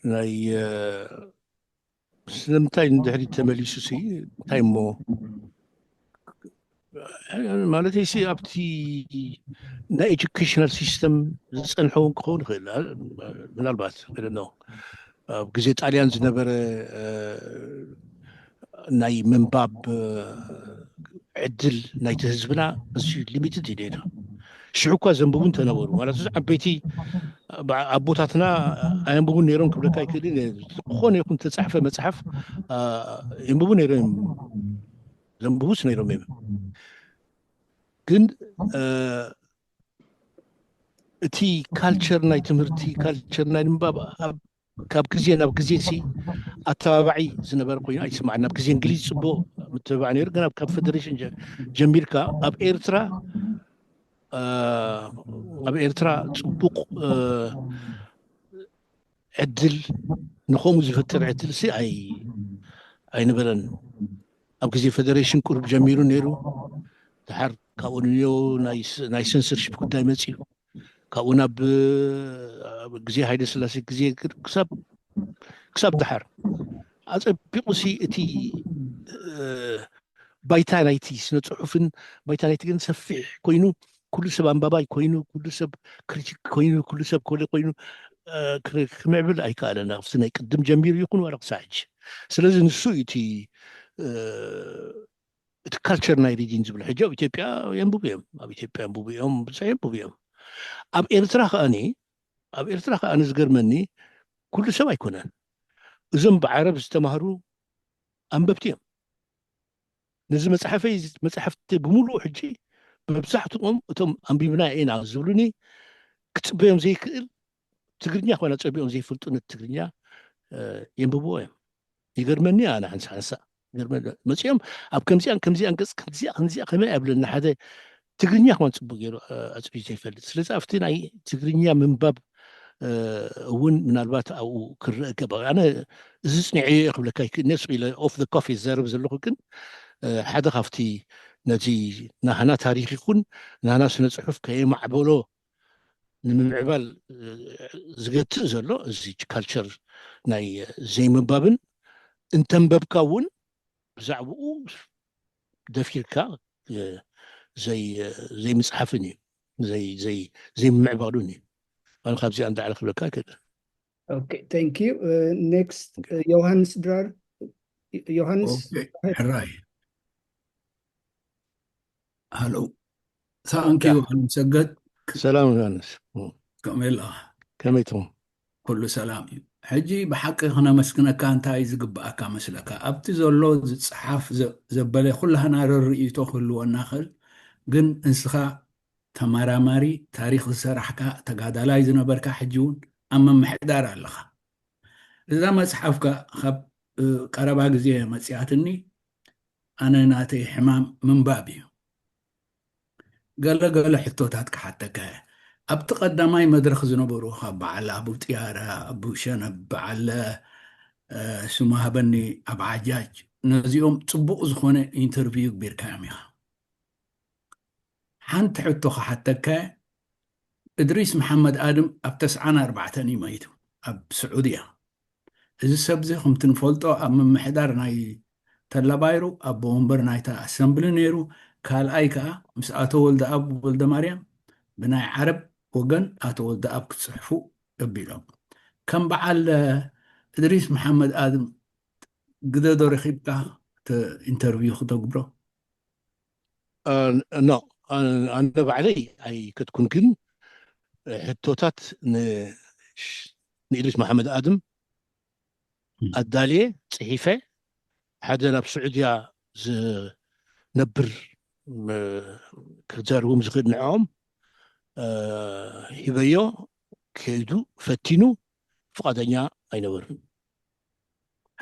ناي سلمتاي ندحري تمليسوسي تايمو مالتي سي أبتي نا educational system زنحون كون خير من البات لأنه بجزء طاليان زنبرة ناي من باب عدل ناي تهزبنا بس ليميتد إلينا شعوكا زنبون تنوروا مالتي عبيتي أبوتاتنا ينبغون نيرون قبل كاي كلين خون يكون تصحف مصحف ينبغون نيرون زنبوس نيرون ميم كن تي كالتشر ناي تمرتي كالتشر ناي مباب كاب كزي ناب كزي سي اتابعي زنبر قوي اي سمعنا بكزي انجليز صبو متابع نير كان كاب فيدريشن جميلكا اب ايرترا اب ايرترا صبوق عدل نخوم زفتر عدل سي اي نبرن اب كزي فيدريشن كورب جميلو نيرو تحر كاونيو ناي سنسرشيب كنتاي مصيو كاونا بكزي هايدي سلاسي كزي كساب تحر أصبحوا تي بايتانايتي سنتعرفن بايتانايتي كن سفح كوينو كل سب أنباباي كوينو كل سب كريتيك كوينو كل سب كوينو كمعبل أي كأنا نفسنا يقدم جميل يكون ورق ساعج سلازم السوء تي الكالتشر نايريدين زبل حجة وإثيوبيا ينبوبيهم أب إثيوبيا ينبوبيهم بس ينبوبيهم أب إرتراخ أني زغر مني كل سب يكونن زم بعرب استمهروا أنببتيهم نزل مصحفتي بملو حجي ببزحتهم أتم أنبيبنا إين عزولوني كتبهم زي تقرنيا أخوانا تبيهم زي فلتون التقرنيا ينببوهم يقرمني أنا هنسا يقرمني مسيهم أب كمزي أنقص كمزي أخما قبل حدا تقرنيا أخوانا تبغيرو أتبي زي فلت سلسة أفتين أي تقرنيا من باب ون من البات أو كبا أنا زسني قبل كاي الناس إلى أوف ذا كوفي زارب زلوك كن حدا خفتي نجي نهنا تاريخ يكون نهنا سنصحف كي معبولو من عبال زغت زلو زي كالتشر ناي زي من بابن انتم بابكاون زعبو دفيركا زي مصحفني زي معبالوني أنا خابزي عند على خبرك كده. Okay, thank you. Next, Johannes Drar. Johannes. Okay, حراي. هلو. ثانك يو أنا مسجد. سلام يوهانس. كميلا. كميتهم. كل سلام. حجي بحق هنا مسكنا كان تايز قبأ كمسلك. أبتي زلوا صحاف زبالة كلها نار الرئيتو كله الناخل. جن انسخاء تماراماري تاريخ السرحكا تقادلاي زنبركا حجون أما محدار اللخا إذا ما صحفك خب قربا قزيه مسيحتني أنا ناتي حمام من بابي قال حتوتاتك حتى كاية ኣብቲ ቀዳማይ መድረክ ዝነበሩ በዓል ኣቡ ጥያራ ኣቡ ሸነብ በዓል ስሙ ሃበኒ ኣብ ዓጃጅ ነዚኦም ፅቡቅ ዝኾነ ኢንተርቪው ገቢርካዮም ኢኻ ሓንቲ ሕቶ ክሓተካ እድሪስ መሓመድ ኣድም ኣብ 94 እዩ መይቱ ኣብ ስዑድያ እዚ ሰብ እዚ ከምቲ ንፈልጦ ኣብ ምምሕዳር ናይ ተላባይሩ ኣብ ወንበር ናይታ ኣሰምብሊ ነይሩ ካልኣይ ከዓ ምስ ኣቶ ወልደ ኣብ ወልደ ማርያም ብናይ ዓረብ ወገን ኣቶ ወልደ ኣብ ክፅሕፉ እቢሎም ከም በዓል እድሪስ መሓመድ ኣድም ግደዶ ረኺብካ ኢንተርቪው ክተግብሮ ኖ ኣነ ባዕለይ ኣይከትኩን ግን ሕቶታት ንኢድሪስ መሓመድ ኣድም ኣዳልየ ፅሒፈ ሓደ ናብ ስዑድያ ዝነብር ክዛርቦም ዝኽእል ንዕኦም ሂበዮ ከይዱ ፈቲኑ ፍቃደኛ ኣይነበርን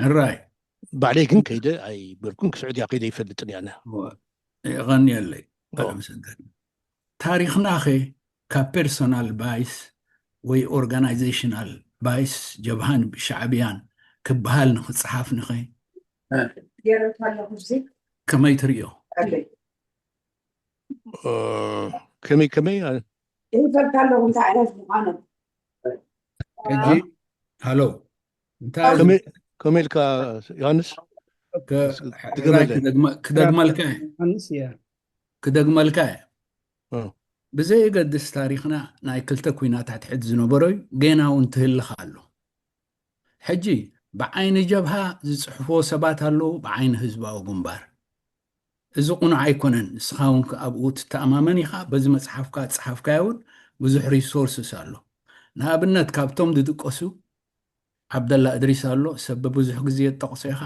ሕራይ ባዕለይ ግን ከይደ ኣይበልኩን ስዑድያ ከይደ ይፈልጥን ያነ ይቐኒየለይ ኣለምሰገድ ታሪክና ኸ ካብ ፐርሶናል ባይስ ወይ ኦርጋናይዜሽናል ባይስ ጀብሃን ሻዕብያን ክበሃል ንክፅሓፍ ንኸ ከመይ ትርእዮ ከመይ ሕጂ ሃሎ ከመይ ኢልካ ዮሃንስ ክደግመልካ ብዘየገድስ ታሪክና ናይ ክልተ ኩናታት ሕድ ዝነበሮ እዩ ገና እውን ትህልኻ ኣሎ ሕጂ ብዓይኒ ጀብሃ ዝፅሕፎ ሰባት ኣለዉ ብዓይኒ ህዝባዊ ግንባር እዚ ቁኑዕ ኣይኮነን ንስኻ እውን ኣብኡ ትተኣማመን ኢኻ በዚ መፅሓፍካ ፅሓፍካ እውን ብዙሕ ሪሶርስስ ኣሎ ንኣብነት ካብቶም ዝጥቀሱ ዓብደላ እድሪስ ኣሎ ሰብ ብዙሕ ግዜ ዝጠቕሶ ኢኻ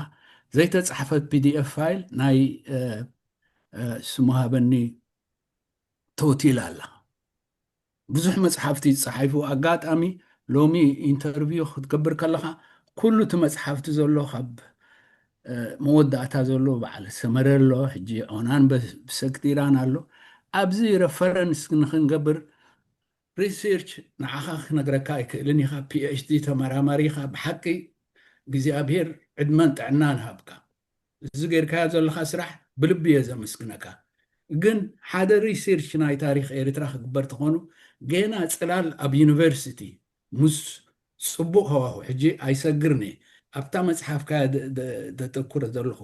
ዘይተፃሕፈት ፒዲኤፍ ፋይል ናይ ስሙ ሃበኒ ተወቲል ኣላ ብዙሕ መፅሓፍቲ ዝፀሓፉ ኣጋጣሚ ሎሚ ኢንተርቪው ክትገብር ከለኻ ኩሉ እቲ መፅሓፍቲ ዘሎ ካብ መወዳእታ ዘሎ በዓል ሰመረ ኣሎ ሕጂ ኦናን ብሰግቲ ኢራን ኣሎ ኣብዚ ረፈረንስ ንክንገብር ሪሰርች ንዓኻ ክነግረካ ኣይክእልን ኢኻ ፒኤችዲ ተመራማሪ ኢኻ ብሓቂ እግዚኣብሄር ዕድመን ጥዕና ንሃብካ እዚ ጌርካዮ ዘለካ ስራሕ ብልቢ እየ ዘመስግነካ ግን ሓደ ሪሰርች ናይ ታሪክ ኤርትራ ክግበር ትኾኑ ገና ፅላል ኣብ ዩኒቨርሲቲ ምስ ፅቡቅ ሃዋሁ ሕጂ ኣይሰግርኒ ኣብታ መፅሓፍካ ዘተኩረ ዘለኹ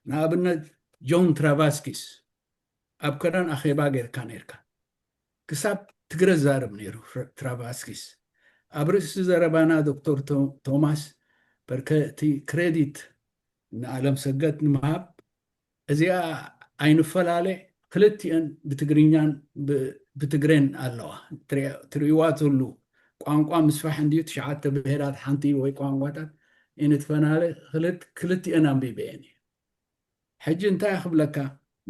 ንኣብነት ጆን ትራቫስኪስ ኣብ ከደን ኣኼባ ጌርካ ነርካ ክሳብ ትግረ ዛረብ ነይሩ ትራቫስኪስ ኣብ ርእሲ ዘረባና ዶክተር ቶማስ በርከቲ ክሬዲት ንዓለም ሰገድ ንምሃብ እዚኣ ኣይንፈላለ ክልቲአን ብትግርኛን ብትግሬን ኣለዋ ትርእይዋ ትህሉ ቋንቋ ምስፋሕ እንድዩ ትሽዓተ ብሄራት ሓንቲ ወይ ቋንቋታት ይንትፈናለ ክልቲአን ኣንቢበየን እዩ ሕጂ እንታይ ክብለካ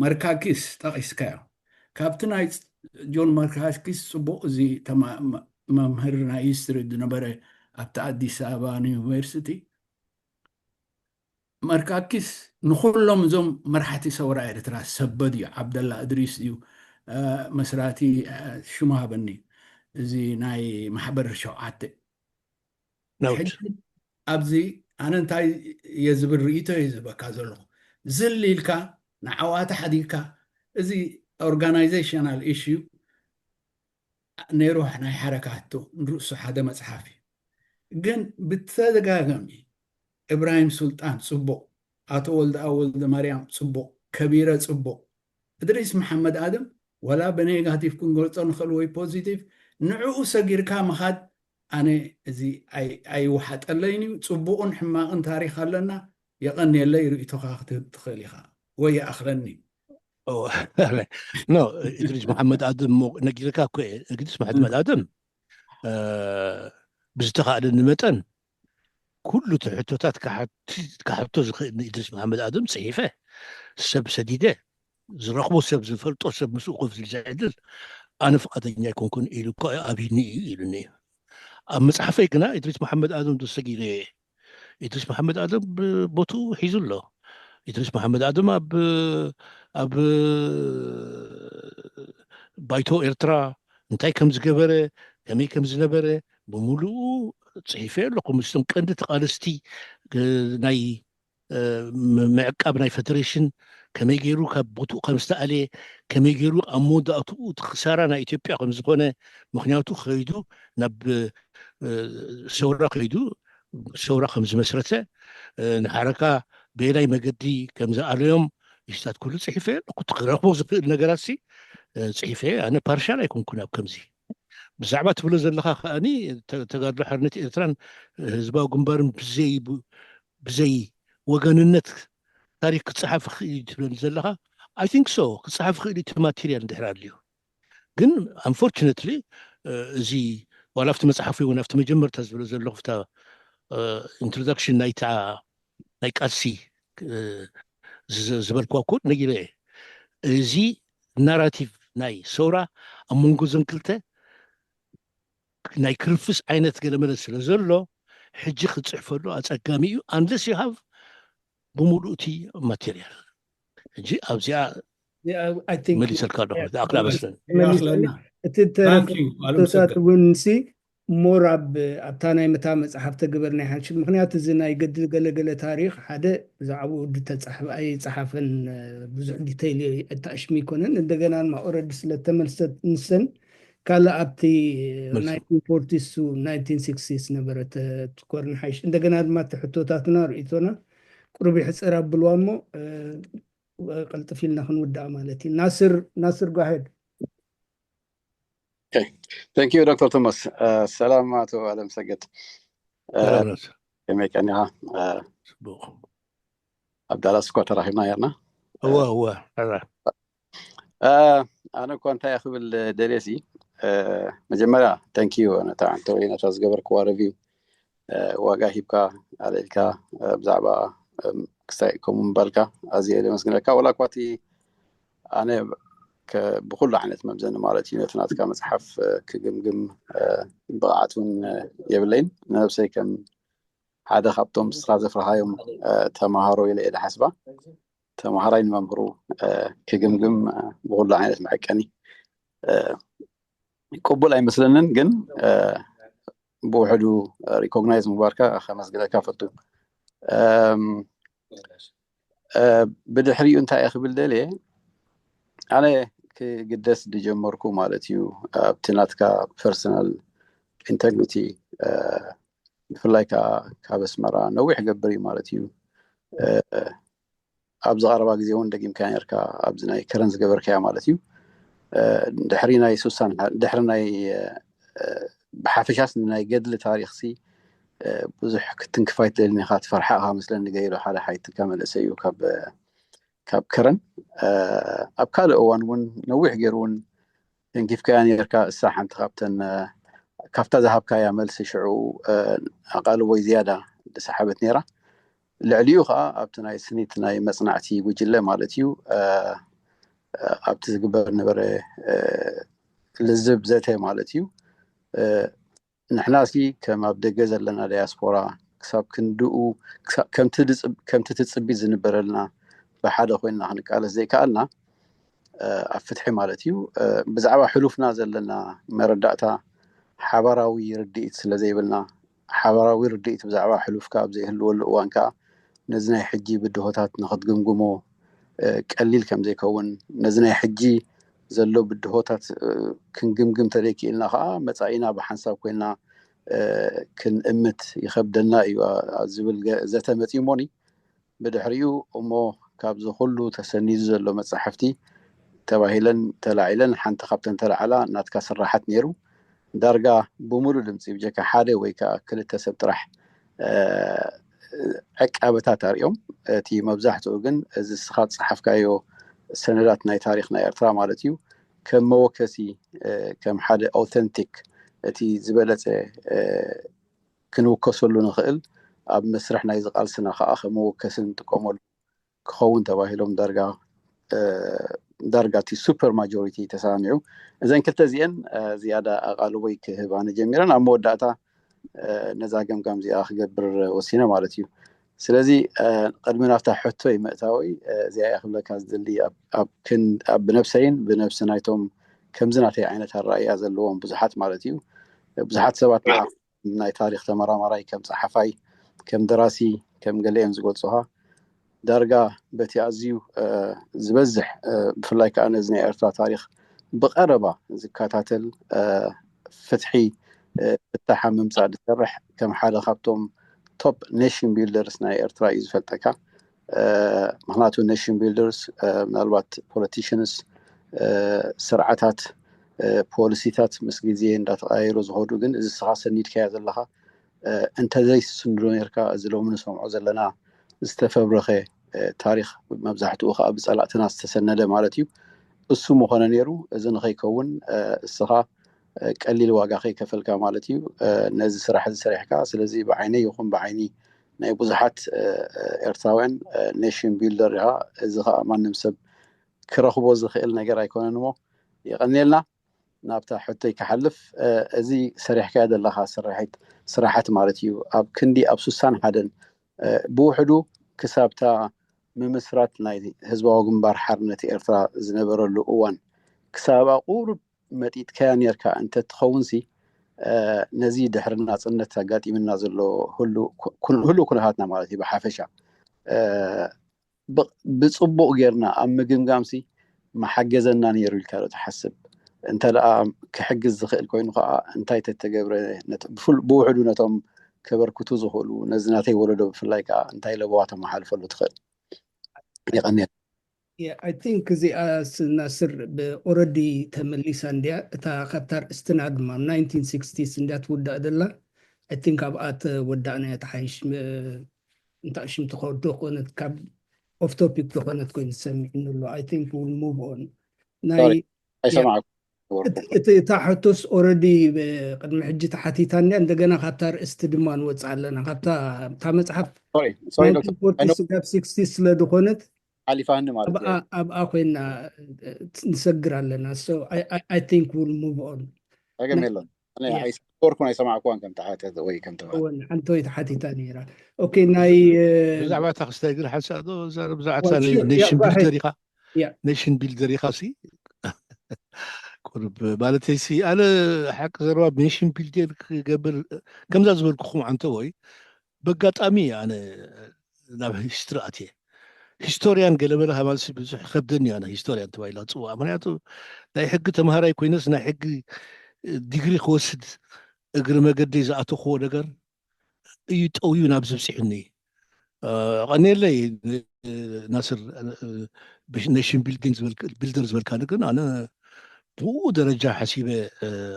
መርካኪስ ጠቂስካዮ ካብቲ ናይ ጆን መርካኪስ ፅቡቅ እዚ መምህር ናይ ሂስትሪ ዝነበረ ኣብቲ ኣዲስ ኣበባ ዩኒቨርሲቲ መርካኪስ ንኩሎም እዞም መራሕቲ ሰውራ ኤርትራ ሰበድ እዩ ዓብደላ እድሪስ እዩ መስራቲ ሽሙ ሃበኒ እዚ ናይ ማሕበር 7 ኣብዚ ኣነ እንታይ እየ ዝብል ርእቶ እዩ ዝበካ ዘለኹ ዝል ኢልካ ንዓዋታ ሓዲግካ እዚ ኦርጋናይዜሽናል ኢሽዩ ነይሩ ናይ ሓረካቶ ንርእሱ ሓደ መፅሓፍ እዩ ግን ብተደጋጋሚ ኢብራሂም ሱልጣን ፅቡቅ ኣቶ ወልደ ኣብ ወልደ ማርያም ፅቡቅ ከቢረ ፅቡቅ እድሪስ መሓመድ ኣድም ወላ ብኔጋቲቭ ክንገልፆ ንኽእል ወይ ፖዚቲቭ ንዕኡ ሰጊርካ ምኻድ ኣነ እዚ ኣይወሓጠለይን እዩ ፅቡቕን ሕማቕን ታሪክ ኣለና የቐኒየለይ ርእቶካ ክትህብ ትኽእል ኢኻ ወይ ይኣኽለኒ ኖ እድሪስ መሓመድ ኣድም ነጊርካ እኮ እድሪስ መሓመድ ኣድም ብዝተኻእለኒ መጠን ኩሉ ትሕቶታት ካሕቶ ዝኽእል ንእድሪስ መሓመድ ኣድም ፅሒፈ ሰብ ሰዲደ ዝረኽቦ ሰብ ዝፈልጦ ሰብ ምስኡ ኮፍ ዝብል ዝዕድል ኣነ ፍቃደኛ ኣይኮንኩን ኢሉ እኮ ኣብይኒ እዩ ኢሉኒ እዩ ኣብ መፅሓፈይ ግና እድሪስ መሓመድ ኣድም ተሰጊረ እድሪስ መሓመድ ኣድም ቦቱ ሒዙ ኣሎ እድሪስ መሓመድ ኣድም ኣብ ባይቶ ኤርትራ እንታይ ከም ዝገበረ ከመይ ከም ዝነበረ ብምሉእ ፅሒፈ ኣለኹ ምስቶም ቀንዲ ተቃለስቲ ናይ ምዕቃብ ናይ ፌደሬሽን ከመይ ገይሩ ካብ ቦትኡ ከም ዝተኣለየ ከመይ ገይሩ ኣብ መወዳእትኡ እቲ ክሳራ ናይ ኢትዮጵያ ከም ዝኾነ ምክንያቱ ከይዱ ናብ ሰውራ ከይዱ ሰውራ ከም ዝመስረተ ንሓረካ ብናይ መገዲ ከም ዝኣለዮም ይስታት ኩሉ ፅሒፈ ኣለኩ ትረክቦ ዝክእል ነገራት ፅሒፈ ኣነ ፓርሻል ኣይኮንኩን ኣብ ከምዚ ብዛዕባ ትብሎ ዘለካ ከዓኒ ተጋድሎ ሓርነት ኤርትራን ህዝባዊ ግንባርን ብዘይ ወገንነት ታሪክ ክፅሓፍ ክእል ትብል ዘለካ ኣይ ቲንክ ሶ ክፅሓፍ ክእል እቲ ማቴርያል እንድሕር ኣድልዩ ግን አንፎርቹነትሊ እዚ ዋላ ኣብቲ መፅሓፍ እውን ኣብቲ መጀመርታ ዝብሎ ዘለኹ ፍታ ኢንትሮዳክሽን ናይ ቃልሲ ዝበልክዋ ኮ ነጊለ እዚ ናራቲቭ ናይ ሰውራ ኣብ መንጎ ዘን ክልተ ናይ ክርፍስ ዓይነት ገለመለ ስለ ዘሎ ሕጂ ክፅሕፈሉ ኣፀጋሚ እዩ አንለስ ዩ ሃቭ ብምሉእ እቲ ማቴርያል ሕጂ ኣብዚኣ መሊሰልካ ኣለኹ ኣክላ መስለን እቲ ተረፈታት እውን ሞር ኣብታ ናይ መታ መፅሓፍ ተግበር ናይ ሓንሽ ምክንያት እዚ ናይ ገድል ገለገለ ታሪክ ሓደ ብዛዕባ ውድ ኣይፀሓፈን ብዙሕ ዲቴይል ኣታእሽሚ ይኮነን እንደገና ድማ ኦረዲ ስለተመልሰት ንሰን ካልእ ኣብቲ 1940 1960 ነበረ ትኮርን ሓይሽ እንደገና ድማ እቲ ሕቶታትና ርእቶና ቁርቢ ሕፅር ኣብልዋ እሞ ቀልጥፍ ኢልና ክንውዳእ ማለት እዩ ናስር ጓሄድ Thank you, Dr. Thomas. Salam to Adam Saget. كميك أنا Abdallah Scott رحمنا يرنا. هو أنا كنت أخذ الدراسي مجمرة thank you أنا طبعا توينا تاز قبر كوا ريفيو واجاهبك عليك بزعبة كستايكم بالك أزيد مسكنك ولا كواتي أنا بكل عينت مبزن مالتي نتنات كان مصحف كجمجم بقعتون يبلين نفسي كم هذا خبطهم سلازف رهايم تمهارو إلى حسبة تمهارين ممهرو كجمجم بكل عينت معكني قبول أي مثلاً جن بوحدو recognize مباركة خمس قدر كافتو بدحري أنت أخي بالدليل أنا كقدس دي جمركو مالتيو بتناتكا personal integrity فلايكا كابس مرة نويح قبري مالتيو أبز غربا قزيون دقي مكان يركا أبزناي كرنز قبركا مالتيو دحريناي سوسان دحريناي بحافشاس ناي قدل تاريخسي بزح كتنكفايت للني خات فرحاها مثلا نقايلو حالة حيث كامل أسيو كاب كرن أبكال أوان ون نويح جيرون كيف كان يركا الساحة انتخابتن كافتا ذهب كايا ملس شعو أقالوا زيادة سحبت نيرة العليوها أبتناي سنيتناي مصنعتي وجلة مالتيو أبتزقبر نبرة للزب ذاتي مالتيو نحناسي كما بدأ جزر لنا دياسبورا كساب كندقو كم تتصبي زنبر لنا بحاجة خوينا هنقال زي كأننا أفتحي مالتيو بزعوا حلوف نازل لنا مرداتا حبراوي رديت سلزي بلنا حبراوي رديت بزعوا حلوف كاب زي هلو الوانكا نزنا حجي بدهوتات ناخد قمقمو قليل كم زي كون نزنا حجي زلو بدهوتات كن قمقم تريكي إلنا متعينا بحنساب كوينا كن أمت يخبدلنا إيوا زبل زتا متيموني بدحريو أمو كابزو خلو تسنيز زلو متصحفتي تواهيلن تلاعيلن حانت خبتن تلعلا ناتكاسر راحت نيرو درجة بمولو دمسي بجاكا حالي ويكا كل التسب ترح أكابتا تاريوم تي مبزاحتو أغن از السخات صحف كايو سندات ناي تاريخ ناي ارترا مالتيو كم موكسي كم حالي أوثنتيك تي زبالة كنوكسولو نخيل أب مسرح ناي زقال سنة خاخ موكسن تقومول كخون تواهيلهم درجة سوبر ماجوريتي تسامعوا إذن كنت زين زيادة أقالوي كهبان جميرا عمو داتا نزاقم قام زي آخ قبر وسينة مالتيو سلازي قد من أفتح حتوي مأتاوي زي آخ لك هزدلي أب بنفسين بنفس نايتهم ከምዝናተይ ዓይነት ኣረኣእያ ዘለዎም ብዙሓት ማለት እዩ ብዙሓት ሰባት ናይ ታሪክ ተመራማራይ ከም ጸሓፋይ ከም ደራሲ ከም ገሊኦም ዝገልጹها ዳርጋ በቲ ኣዝዩ ዝበዝሕ ብፍላይ ከዓ ነዚ ናይ ኤርትራ ታሪክ ብቐረባ ዝከታተል ፍትሒ ፍታሕ ምምጻእ ዝሰርሕ ከም ሓደ ካብቶም ቶፕ ኔሽን ቢልደርስ ናይ ኤርትራ እዩ ዝፈልጠካ ምክንያቱ ኔሽን ቢልደርስ ምናልባት ፖለቲሽንስ ስርዓታት ፖሊሲታት ምስ ግዜ እንዳተቀያየሩ ዝኸዱ ግን እዚ ስኻ ሰኒድካያ ዘለኻ እንተዘይስንዶ ነርካ እዚ ሎሚ ንሰምዖ ዘለና ዝተፈብረኸ ታሪክ መብዛሕትኡ ከዓ ብጸላእትና ዝተሰነደ ማለት እዩ እሱ ምኾነ ነይሩ እዚ ንኸይከውን እስኻ ቀሊል ዋጋ ከይከፈልካ ማለት እዩ ነዚ ስራሕ ዝሰሪሕካ ስለዚ ብዓይነይ ይኹን ብዓይኒ ናይ ብዙሓት ኤርትራውያን ኔሽን ቢልደር ኢኻ እዚ ከዓ ማንም ሰብ ክረኽቦ ዝኽእል ነገር ኣይኮነን እሞ ይቐኒልና ናብታ ሕቶይ ክሓልፍ እዚ ሰሪሕካ ዘለኻ ስራሓት ማለት እዩ ኣብ ክንዲ ኣብ 61 ብውሕዱ ክሳብታ ምምስራት ናይ ህዝባዊ ግንባር ሓርነት ኤርትራ ዝነበረሉ እዋን ክሳብ ቁሩብ መጢጥካያ ነርካ እንተ ትኸውንሲ ነዚ ድሕሪ ናጽነት ኣጋጢምና ዘሎ ሁሉ ኩነታትና ማለት እዩ ብሓፈሻ ብጽቡቕ ጌርና ኣብ ምግምጋምሲ ማሓገዘና ነይሩ ኢልካ ዶ ትሓስብ እንተ ደኣ ክሕግዝ ዝኽእል ኮይኑ ከዓ እንታይ ተተገብረ ብውሕዱ ነቶም ከበርክቱ ዝኽእሉ ነዚ ናተይ ወለዶ ብፍላይ ከዓ እንታይ ለቦዋቶም መሓልፈሉ ትኽእል ይቐኒል I think እዚኣ ናስር ኦረዲ ተመሊሳ እንድያ እታ ካብታ ርእስትና ድማ 1960s እንድያ ትውዳእ ዘላ I think ኣብኣ ተወዳእና ተሓይሽ እንታሽም ትኸዶ ኮነት ካብ ኦፍ ቶፒክ ተኾነት ኮይኑ ሰሚዕንሎ I think we'll move on ናይ እታ ሕቶስ ኦረዲ ቅድሚ ሕጂ ተሓቲታ እንድያ እንደገና ካብታ ርእስቲ ድማ ንወፅእ ኣለና ካብታ መፅሓፍ 1960 ስለ ድኾነት ሓሊፋኒ ማለት እዩ ኣብኣ ኮይና ንሰግር ኣለና so I think we'll move on ኣገሜሎን እኔ ኣይስኮርኩን ኣይሰማዕኩን ከም ተሓተተ ወይ ከም ተባለ ሓንቲ ወይ ተሓቲታ ነይራ ኦኬ ናይ ብዛዕባ እታ ክስታይ ግን ሓንሳእ ዶ ብዛዕባ ኔሽን ቢልደር ኢኻ ኔሽን ቢልደር ኢኻ ሲ ቁርብ ማለተይ ሲ ኣነ ሓቂ ዘረባ ኔሽን ቢልደር ክገብር ከምዛ ዝበልኩኹም አንተ ወይ በጋጣሚ ኣነ ናብ ሂስትሪ ኣትየ ሂስቶሪያን ገለበለ ሃማልሲ ብዙሕ ከብደኒ ኣነ ሂስቶሪያን ተባሂላ ፅዋዕ ምክንያቱ ናይ ሕጊ ተምሃራይ ኮይነስ ናይ ሕጊ ዲግሪ ክወስድ እግሪ መገደይ ዝኣተኽዎ ነገር እዩ ጠውዩ ናብ ዝብፅሕኒ ቀኒየለይ ናስር ኔሽን ቢልደር ዝበልካ ግን ኣነ ብኡ ደረጃ ሓሲበ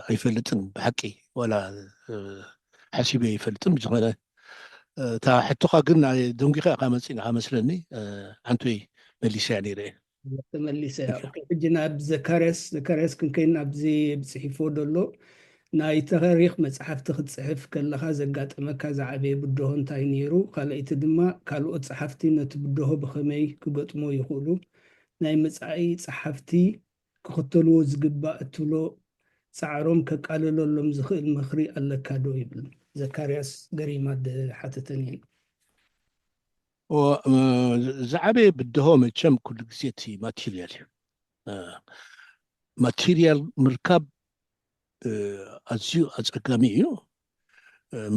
ኣይፈልጥን ብሓቂ ወላ ሓሲበ ኣይፈልጥን ብዝኾነ እታ ሕቶኻ ግን ደንጊኻ ኢኻ መፂና መስለኒ ሓንቶይ መሊሰያ ነይረ ተመሊሰያ ሕጂ ናብ ዘካርያስ ክንከይና ኣብዚ ብፅሒፎ ደሎ ናይ ታሪክ መፅሓፍቲ ክትፅሕፍ ከለኻ ዘጋጠመካ ዝዓበየ ብድሆ እንታይ ነይሩ ካልአይቲ ድማ ካልኦት ፀሓፍቲ ነቲ ብድሆ ብኸመይ ክገጥሞ ይኽእሉ ናይ መጻኢ ፀሓፍቲ ክኽተልዎ ዝግባእ እትብሎ ፃዕሮም ከቃልለሎም ዝኽእል ምኽሪ ኣለካ ዶ ይብል ዘካርያስ ገሪማ ሓተተኒ ዝዓበየ ብድሆ መቸም ኩሉ ግዜ እቲ ማቴርያል እዩ ማቴርያል ምርካብ ኣዝዩ ኣፀጋሚ እዩ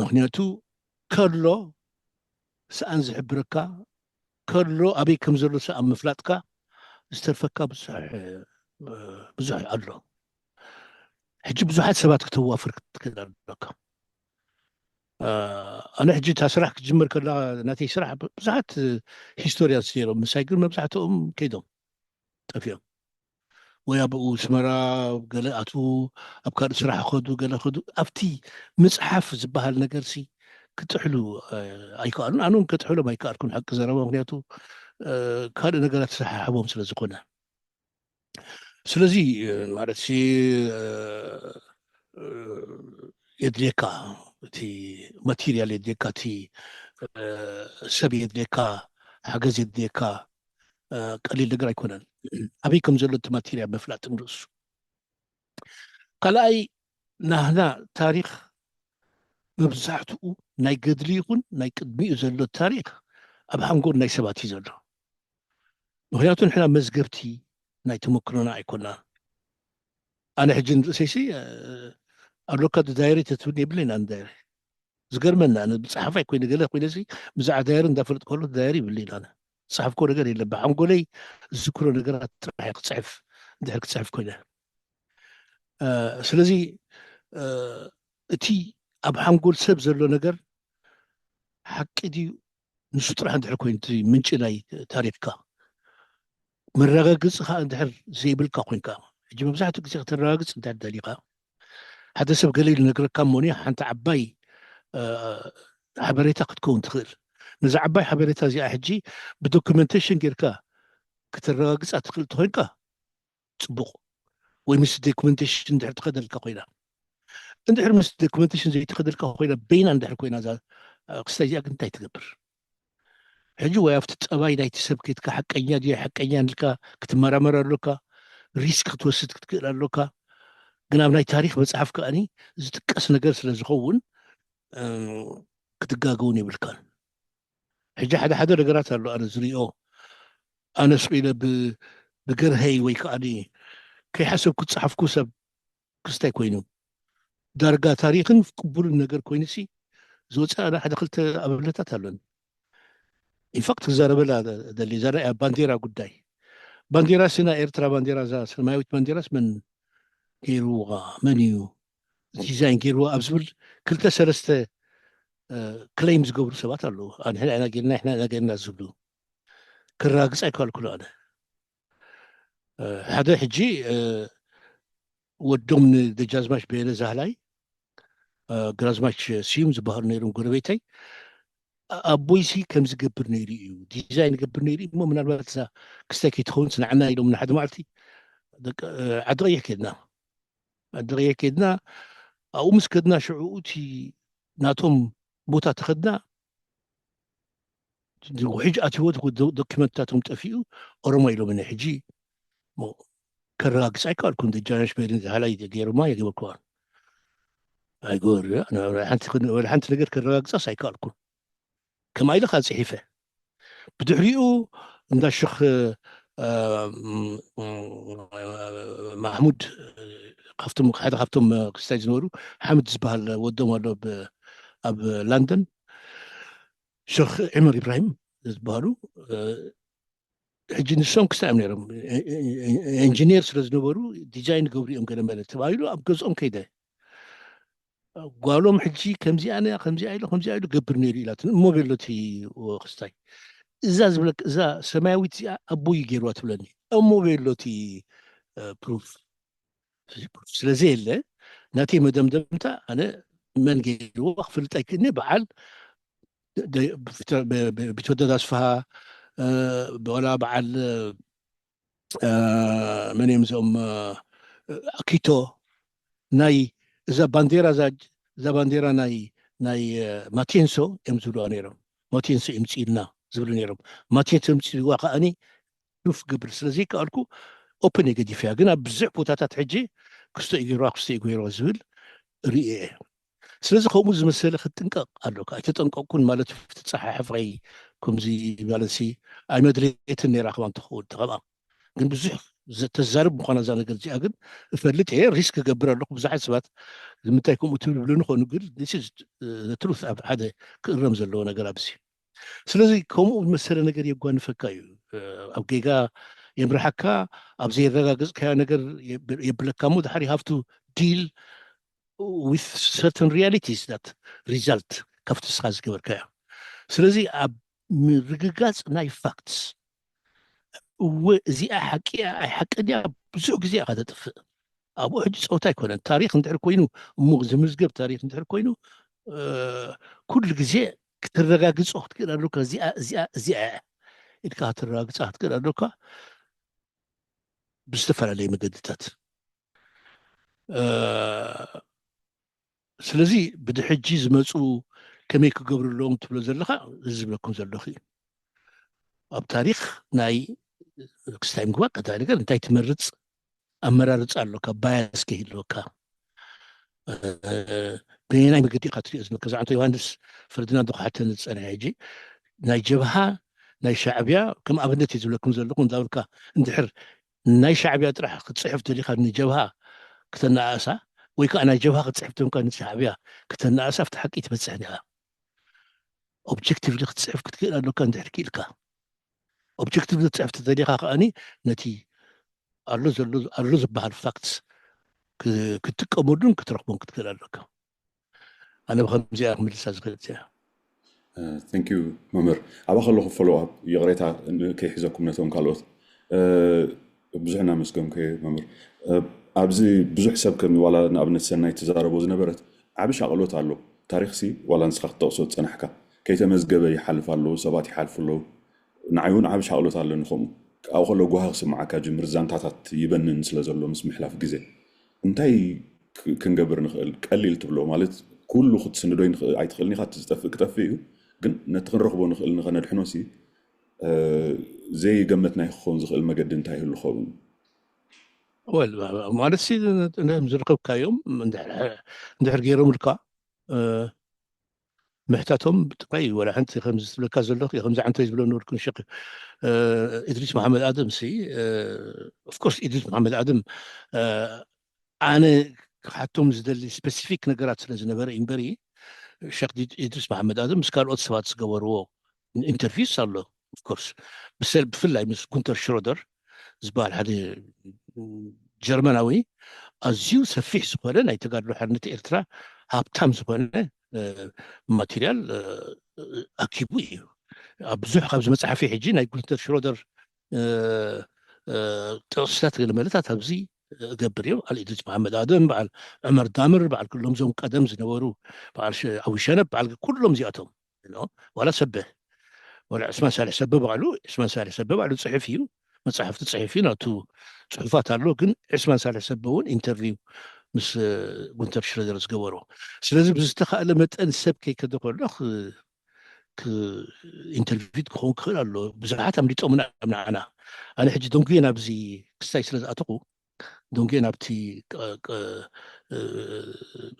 ምክንያቱ ከሎ ሰኣን ዝሕብረካ ከሎ ኣበይ ከም ዘሎ ሰኣን ምፍላጥካ ዝተርፈካ ብዙሕ ኣሎ ሕጂ ብዙሓት ሰባት ክተዋፍር ክትክእል ኣለካ ኣነ ሕጂ እታ ስራሕ ክጅመር ከላ ናተይ ስራሕ ብዙሓት ሂስቶሪያንስ ነይሮም ምሳይ ግን መብዛሕትኦም ከይዶም ጠፊኦም ወይ ኣብኡ ስመራ ገለ ኣትዉ ኣብ ካልእ ስራሕ ከዱ ገለ ከዱ ኣብቲ ምፅሓፍ ዝበሃል ነገርሲ ክጥሕሉ ኣይከኣሉን ኣነ እውን ከጥሕሎም ኣይከኣልኩን ሓቂ ዘረባ ምክንያቱ ካልእ ነገራት ተሰሓሕቦም ስለ ዝኾነ ስለዚ ማለት የድልየካ እቲ ማቴርያል የድልየካ እቲ ሰብ የድልየካ ሓገዝ የድልየካ ቀሊል ነገር ኣይኮነን ኣበይ ከም ዘሎ እቲ ማቴርያል መፍላጥ ንርእሱ ካልኣይ ናህና ታሪክ መብዛሕትኡ ናይ ገድሊ ይኹን ናይ ቅድሚኡ ዘሎ ታሪክ ኣብ ሓንጎን ናይ ሰባት እዩ ዘሎ ምክንያቱ ንሕና መዝገብቲ ናይ ተመክሮና ኣይኮና أنا حجن رئيسي أروكا دايري تتوني بلين عن دايري زقرمنا أنا بصحفي كوين قال كوين سي مزع داير ندافر كله دايري بلين أنا صحف كورة قال اللي بحم قولي الذكر نقرأ راح يقصعف دحك تصحف كوينه سلازي أتي أبحم قول سب زلو نقر حق دي نسطر عند حكوين تي منش لاي تاريخك من رغاقص خا اندحر زي بالكا خوينكا اجي مبزحت كسي تراغص انت دليقه حتى سب قليل نقرا كموني حنت عباي حبريتا تكون تخيل نزع عباي حبريتا زي حجي بدوكيومنتيشن غيركا كتراغص اتخيل توينكا صبوق وي مس دوكيومنتيشن اندحر تقدر كوينا اندحر مس دوكيومنتيشن زي تقدر كوينا بين اندحر كوينا زال قستاجي انت تقبر حجي ويافت تصباي نايت سبكيتك حقيا دي حقيا لك كتمرمر لك ريسك توسد كتقرا لك ግን ኣብ ናይ ታሪክ መፅሓፍ ከኣኒ ዝጥቀስ ነገር ስለ ዝኸውን ክትጋገውን የብልካን ሕጂ ሓደ ሓደ ነገራት ኣሎ ኣነ ዝሪኦ ኣነ ስኢለ ብገርሀይ ወይ ከዓኒ ከይሓሰብኩ ዝፀሓፍኩ ሰብ ክስታይ ኮይኑ ዳርጋ ታሪክን ቅቡልን ነገር ኮይኑ ሲ ዝወፅእ ኣነ ሓደ ክልተ ኣብነታት ኣሎኒ ኢንፋክት ክዛረበላ ደሊ ዛና ባንዴራ ጉዳይ ባንዴራ ስና ኤርትራ ባንዴራ ዛ ሰማያዊት ባንዴራስ መን ገይሩዋ መን እዩ ዲዛይን ገይሩዋ ኣብ ዝብል ክልተ ሰለስተ ክሌም ዝገብሩ ሰባት ኣለዉ ኣንሕና ኢና ጌርና ዝብሉ ክራግፅ ኣይከኣልኩሎ ኣነ ሓደ ሕጂ ወዶም ንደጃዝማች በየነ ዛህላይ ግራዝማች ስዩም ዝበሃሉ ነይሮም ጎረቤተይ ኣቦይሲ ከም ዝገብር ነይሩ እዩ ዲዛይን ዝገብር ነይሩ እሞ ምናልባት እዛ ክስታይ ከይትኸውን ስንዓና ኢሎም ንሓደ መዓልቲ ዓዲ ቀይሕ ከድና ዓዲ ቀይሕ ከድና ኣብኡ ምስ ከድና ሽዑኡ እቲ ናቶም ቦታ ተኸድና ውሕጅ ኣትይዎ ዶኪመንታቶም ጠፊኡ ኦሮሞ ኢሎም ነ ሕጂ ከረጋግፅ ኣይከኣልኩም ደጃዝማች በየነ ዛህላይ ገይሮማ የገበርክዋን ኣይገበሩ ሓንቲ ነገር ከረጋግፃስ ኣይከኣልኩም كما إلى خالد صحيفة بدحريو عند الشيخ محمود خفتم هذا خفتم ستايز نورو حمد زبال ودوم له ب لندن شيخ عمر إبراهيم زبالو حجي نسون كستعمل نيرم انجينير سرز نورو ديزاين قبري أم كلام بلد تبايلو أبجز أم كيده قالوا محجي كمزي أنا كمزي عيلو قبرني ريلاتن مو بيلوتي وخستاي إذا زبلك إذا سماويتي أبوي جيروات بلني أو مو بيلوتي بروف سلازيل ناتي مدمدمتا أنا من جيرو أخفلت أكني بعل بتودد أسفها ولا بعل من يمزم أكيتو ناي إذا بانديرا ناي ماتينسو يمزلو نيرم ماتينسو يمصيلنا زبلو نيرم ماتينسو يمصيل واقعني شوف قبل سلازي قالكو اوبن يجي فيها غنا بزح بوتاتات حجي كستو يغيرو زبل رئي سلازي خمو زمسله خطنقق قالوك ايتطنققون مالت تصحح فري كمزي بالسي اي مدريت نيرا خوان تخول تقبا ግን ብዙሕ ተዛርብ ምዃና እዛ ነገር እዚኣ ግን እፈልጥ እየ ሪስክ ክገብር ኣለኹ ብዙሓት ሰባት ንምንታይ ከምኡ ትብል ብሉ ንኾኑ ግን ትሩት ኣብ ሓደ ክእረም ዘለዎ ነገር ኣብዚ ስለዚ ከምኡ መሰለ ነገር የጓንፈካ እዩ ኣብ ጌጋ የምርሓካ ኣብ ዘይረጋገፅካዮ ነገር የብለካ ሞ ድሓር you have to deal with certain realities that result ካብቲ ንስኻ ዝገበርካዮ ስለዚ ኣብ ርግጋፅ ናይ ፋክትስ እዚኣ ሓቂያ ኣይሓቅድያ ብዙሕ ግዜ ኢኻ ተጥፍእ ኣብኡ ሕጂ ፀወታ ኣይኮነን ታሪክ እንድሕር ኮይኑ እሞ ዝምዝገብ ታሪክ እንድሕር ኮይኑ ኩሉ ግዜ ክትረጋግፆ ክትክእል ኣለካ እዚኣ ኢልካ ክትረጋግፃ ክትክእል ኣለካ ብዝተፈላለየ መገድታት ስለዚ ብድሕጂ ዝመፁ ከመይ ክገብርሎም ትብሎ ዘለካ ዝብለኩም ዘለኹ እዩ ኣብ ታሪክ ናይ ክስታይ ምግባር ቀዳይ ነገር እንታይ ትመርፅ ኣመራርፃ ኣለካ ባያስ ከይህልወካ ብናይ መገዲ ኢኻ ትሪኦ ዘለካ ዛዕንቶ ዮሃንስ ፈርዲናንድ ኳሓተን ዝፀንሐ ሕጂ ናይ ጀብሃ ናይ ሻዕብያ ከም ኣብነት እዩ ዝብለኩም ዘለኹ እንዳብልካ እንድሕር ናይ ሻዕብያ ጥራሕ ክትፅሕፍ ደሊኻ ንጀብሃ كتناقصا ويكا أنا جبهة كتصحفتهم كانت شعبية كتناقصا في حقي تبصحنها اوبجكتيفلي كتصحف كتكيل أنه كان تحكي لك اوبجكتيفلي تصحف تاريخها أني نتي الرز بحال فاكتس كتقمرون كترقبون كتكيل لك أنا بخمزي أعمل لساز غيرتها ثانك يو ممر عبا خلوخ فولو اب يغريتا كي حزكم نتون كالوت بزحنا مسكم كي ممر ابزي بزح سب كم ولا نابنت سناي تزاربو زنبرت عبش عقلوت علو تاريخ سي ولا نسخ تقصد صنحكا كي تمزغبه يحلف علو سبات يحلف له نعيون عبش عقلوت علو نخم او خلو غوها سمعك جمر زانتاتات يبنن سلازلو مسمح لاف غزي انتي كنغبر نخل قليل تبلو مالت كل خد سندوين عيتخلني خات تستفيو ግን ነቲ ክንረኽቦ ንኽእል ንኸነድሕኖሲ ዘይገመትና ይኽኸውን ዝኽእል መገዲ እንታይ ይህሉ ኸውን ማለት ሲ ዝረኸብካዮም እንድሕር ገይሮም ልካ ምሕታቶም ብጥቃይ ወላ ሓንቲ ከምዚ ዝብለካ ዘለኹ ከምዚ ዓንተ ዝብሎ ንብልኩን ሸቕ ኢድሪስ መሓመድ ኣደም ሲ ኦፍኮርስ ኢድሪስ መሓመድ ኣደም ኣነ ሓቶም ዝደሊ ስፔሲፊክ ነገራት ስለ ዝነበረ እምበሪ الشيخ إدريس محمد آدم مسكال أوت سبات سجورو انترفيو صار له of course بس بفلا مس كونتر شرودر زبال هذا جرماناوي أزيو سفيح زبالة يتقال له حرنة إرترا هابتام زبالة ماتيريال أكيبوي أبزح خبز مسح في حجينا كونتر شرودر تأسيسات غير ملتات هبزي قبريو على إدريس محمد آدم بعد عمر دامر بعد كلهم زوم قدم زنورو بعد أو شنب بعد كلهم زياتهم ولا سبه ولا اسمه سالح سبب علو اسمه سالح سبب علو صحفيو ما صحفت صحفيين تو صحفات علو كن اسمه سالح سببون انترفيو مس كونتر شرودر زقورو سلازم بزتخا لما تنسب كي كدخل اخ ك انترفيو كون كلالو بزعات امليتو من انا حجي دونكينا بزي كستاي سلاز اتقو دونكينا بتي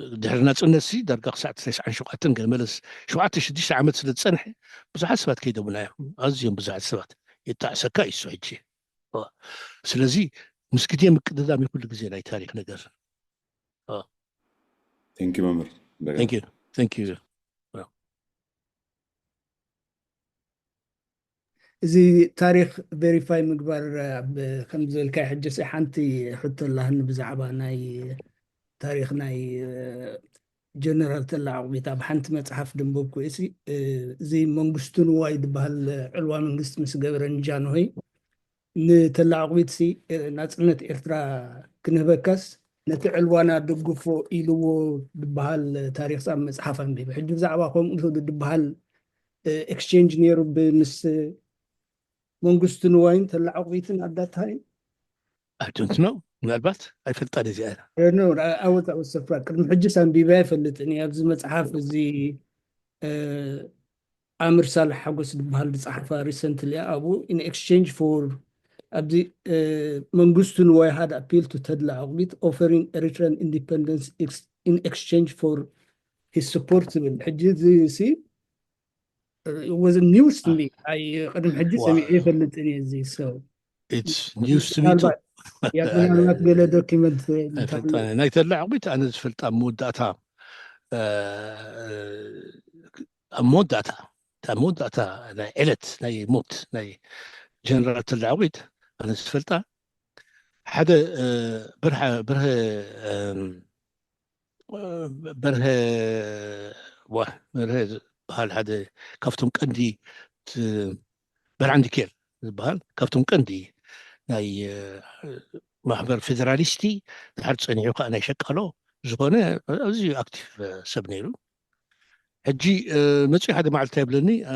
دحرنا تنسي درجة ساعة 9 شوقاتن قال شوعات 6 عامات سنة صنح بزحات سبات كيدو منايا ازيهم بزحات سبات يتاع سكاي سويتشي سلازي مسكتين مقدامي كل غزي لاي تاريخ نجر ثانك يو ممر ثانك يو እዚ ታሪክ ቬሪፋይ ምግባር ከም ዝበልካ ሕጅስ ሓንቲ ሕቶ ኣላህኒ ብዛዕባ ናይ ታሪክ ናይ ጀነራል ተላዕቁቢት ኣብ ሓንቲ መፅሓፍ ድንበብኩ እዚ መንግስቱ ንዋይ ዝበሃል ዕልዋ መንግስቲ ምስ ገበረን ጃንሆይ ንተላዕቁቢት ናፅነት ኤርትራ ክንህበካስ ነቲ ዕልዋና ደግፎ ኢልዎ ዝበሃል ታሪክ ሳብ መፅሓፍ ኣንቢበ ሕጂ ብዛዕባ ከምኡ ዝበሃል ኤክስቼንጅ ነይሩ ብምስ መንግስቱ ንዋይን ተላዕቁቢትን ኣዳታይን I don't know ምናልባት ኣይፈልጣን እዚኣ ኣወፃ ሰፍራ ቅድሚ ሕጂ ሳንቢባ ይፈልጥ እኒ ኣብዚ መፅሓፍ እዚ ኣምር ሳልሕ ሓጎስ ዝበሃል ዝፀሓፋ ሪሰንትሊ ኣብኡ ኢን ኤክስቼንጅ ፎር ኣብዚ መንግስቱ ንዋይ had appealed to ተላዕቁቢት offering Eritrean independence in exchange for his support ዝብል ሕጂ እዚ it was news to me. I قدم حجي سمعي فلتني زي so it's news to me too يا أنا تقول دوكيمنت أنا يتلعبيت أنا زفلت موداتها موداتها أنا إلت ناي موت ناي جنرال تلعبيت أنا زفلتها حدا برها بحال هذا كفتم قندي بر عندي كير بحال كفتم قندي ناي محبر فيدراليستي تحرت صنيعو أنا يشكلو زبونة أزي أكتيف سبنيرو هجي ماشي هذا مع التابلني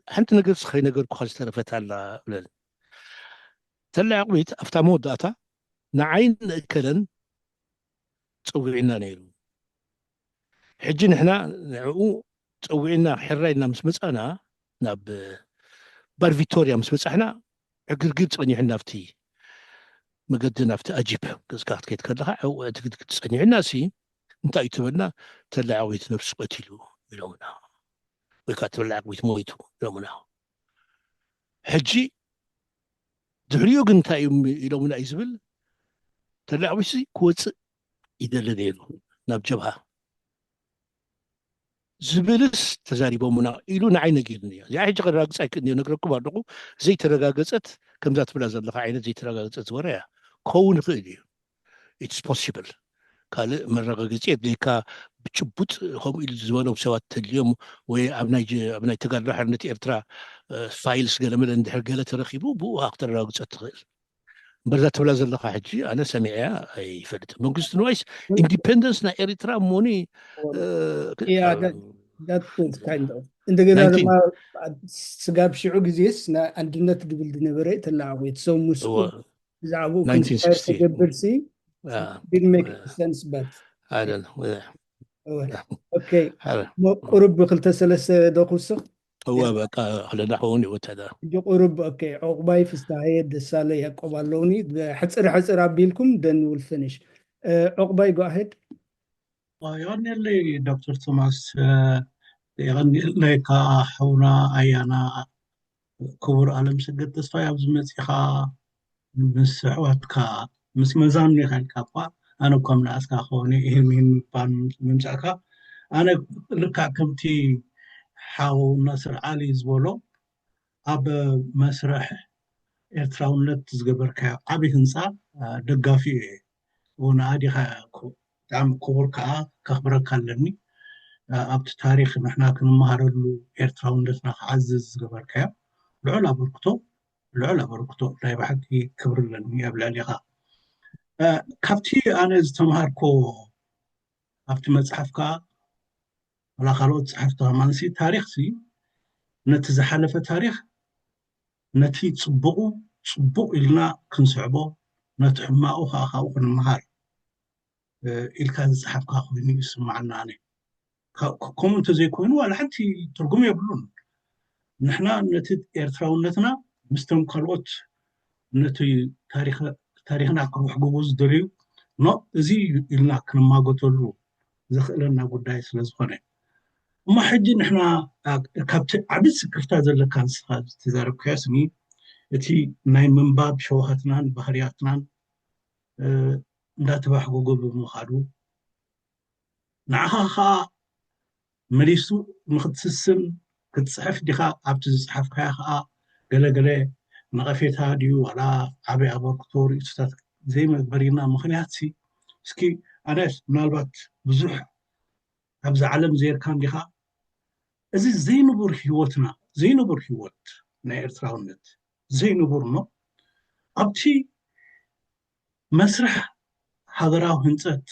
حنت نقص خي نقول كخاز ترفت على بلن تلا عقبيت أفتمو داتا نعين كلن تصويرنا نيرو حجي نحنا نعو تصويرنا حرينا مسمصنا ناب بار فيكتوريا مسمصحنا عقرقير تصنيعنا فتي مقدنا فتي أجيب قزقات كيت كلها أو تصنيعنا سي انت يتبنى تلعويت نفس قتلو يلومنا ويكاتب العقويت مويتو يلومنا حجي دحريو قنتا يلومنا يزبل تلعويسي كوت يدل نيرو ناب جبهة زبلس تزاريبومنا إلو نعين جيرني يا حاجة راقص أكني نقرأكم بعضكم زي تراقصت كم ذات بلازم لها عينة زي تراقصت ورايا كون خيلي it's possible قال مرة قصيت ديكا بتشبط هم الزوانهم سوات اليوم وابناي تقال راح نتي ارترا فايلز قال من عند قال ترخيبو بو اكثر راقص اتخيل برزات ولا زل حجي انا سمعها اي فلت من قصت نويس اندبندنس نا اريترا موني Yeah, that was kind of እንደገና 19 ድማ ስጋብ ሽዑ ጊዜስ አንድነት ድብል ድነበረ ተላዕዊ ሰው ምስኡ هو ብዛዕባኡ ክንስካየድ 1960 ተገብርሲ didn't make sense but I don't know okay هذا ቁርብ ብክልተ ሰለስተ ደኹሶ هو بقى خلينا حوني وتدا እጅ ቁርብ okay ዕቁባይ ፍስታየ ደሳለ ያዕቆብ ኣለውኒ ሕፅር ሕፅር ኣቢልኩም then we'll finish ዕቁባይ go ahead يغني لي دكتور توماس يغني لي كحونا أيانا كبر عالم سجد تصفى يبز مسيخا مسحوات كا مسمزاني خان كابا أنا كم ناس كخوني إهمين بان ممسكا أنا لك كمتي حاو نصر علي زبولو أب مسرح إرتراونت زجبر كا أبي هنسا دقافي ونادي خا عم كبر كا كخبرك كلمني أبت تاريخ نحنا كنا مهارلو إرتراونتنا عزز زجبر كا العلا بركتو لا يبحكي كبر لني قبل عليها كابتي أنا زتمهاركو أبت مصحفكا ولا خلوت صحفتها مانسي تاريخ سي نتزحلف تاريخ نتي تصبقو إلنا كنسعبو نتحماقو خاخاو كنمهار إلكا زحفكا خويني يسمعنا عني كوم انتو زي كوينو ولا حتى ترقم يبلون نحنا نتي إرتراونتنا مستم كالوت نتي تاريخنا كروح قبوز دريو نو زي إلنا كنما قتلو زخلنا قداي سلزخوني وما حجي نحنا كابت عبد سكرتا زل كان تزارب كاسمي اتي ناي منباب شوهتنا بحرياتنا لا تباح قوقو بمخادو نعها مريسو مختصن كتصحف ديخا عبد تصحف كاخا قلا نغفيتها ديو ولا عبي أبوكتور يستاذ زي ما برينا مخنياتي سكي أنا نالبات بزوح أبز عالم زير كان ديخا إذا زي نبور هيوتنا زي نبور هيوت ناير تراونت زي نبور نو أبتي مسرح حضراو هنسات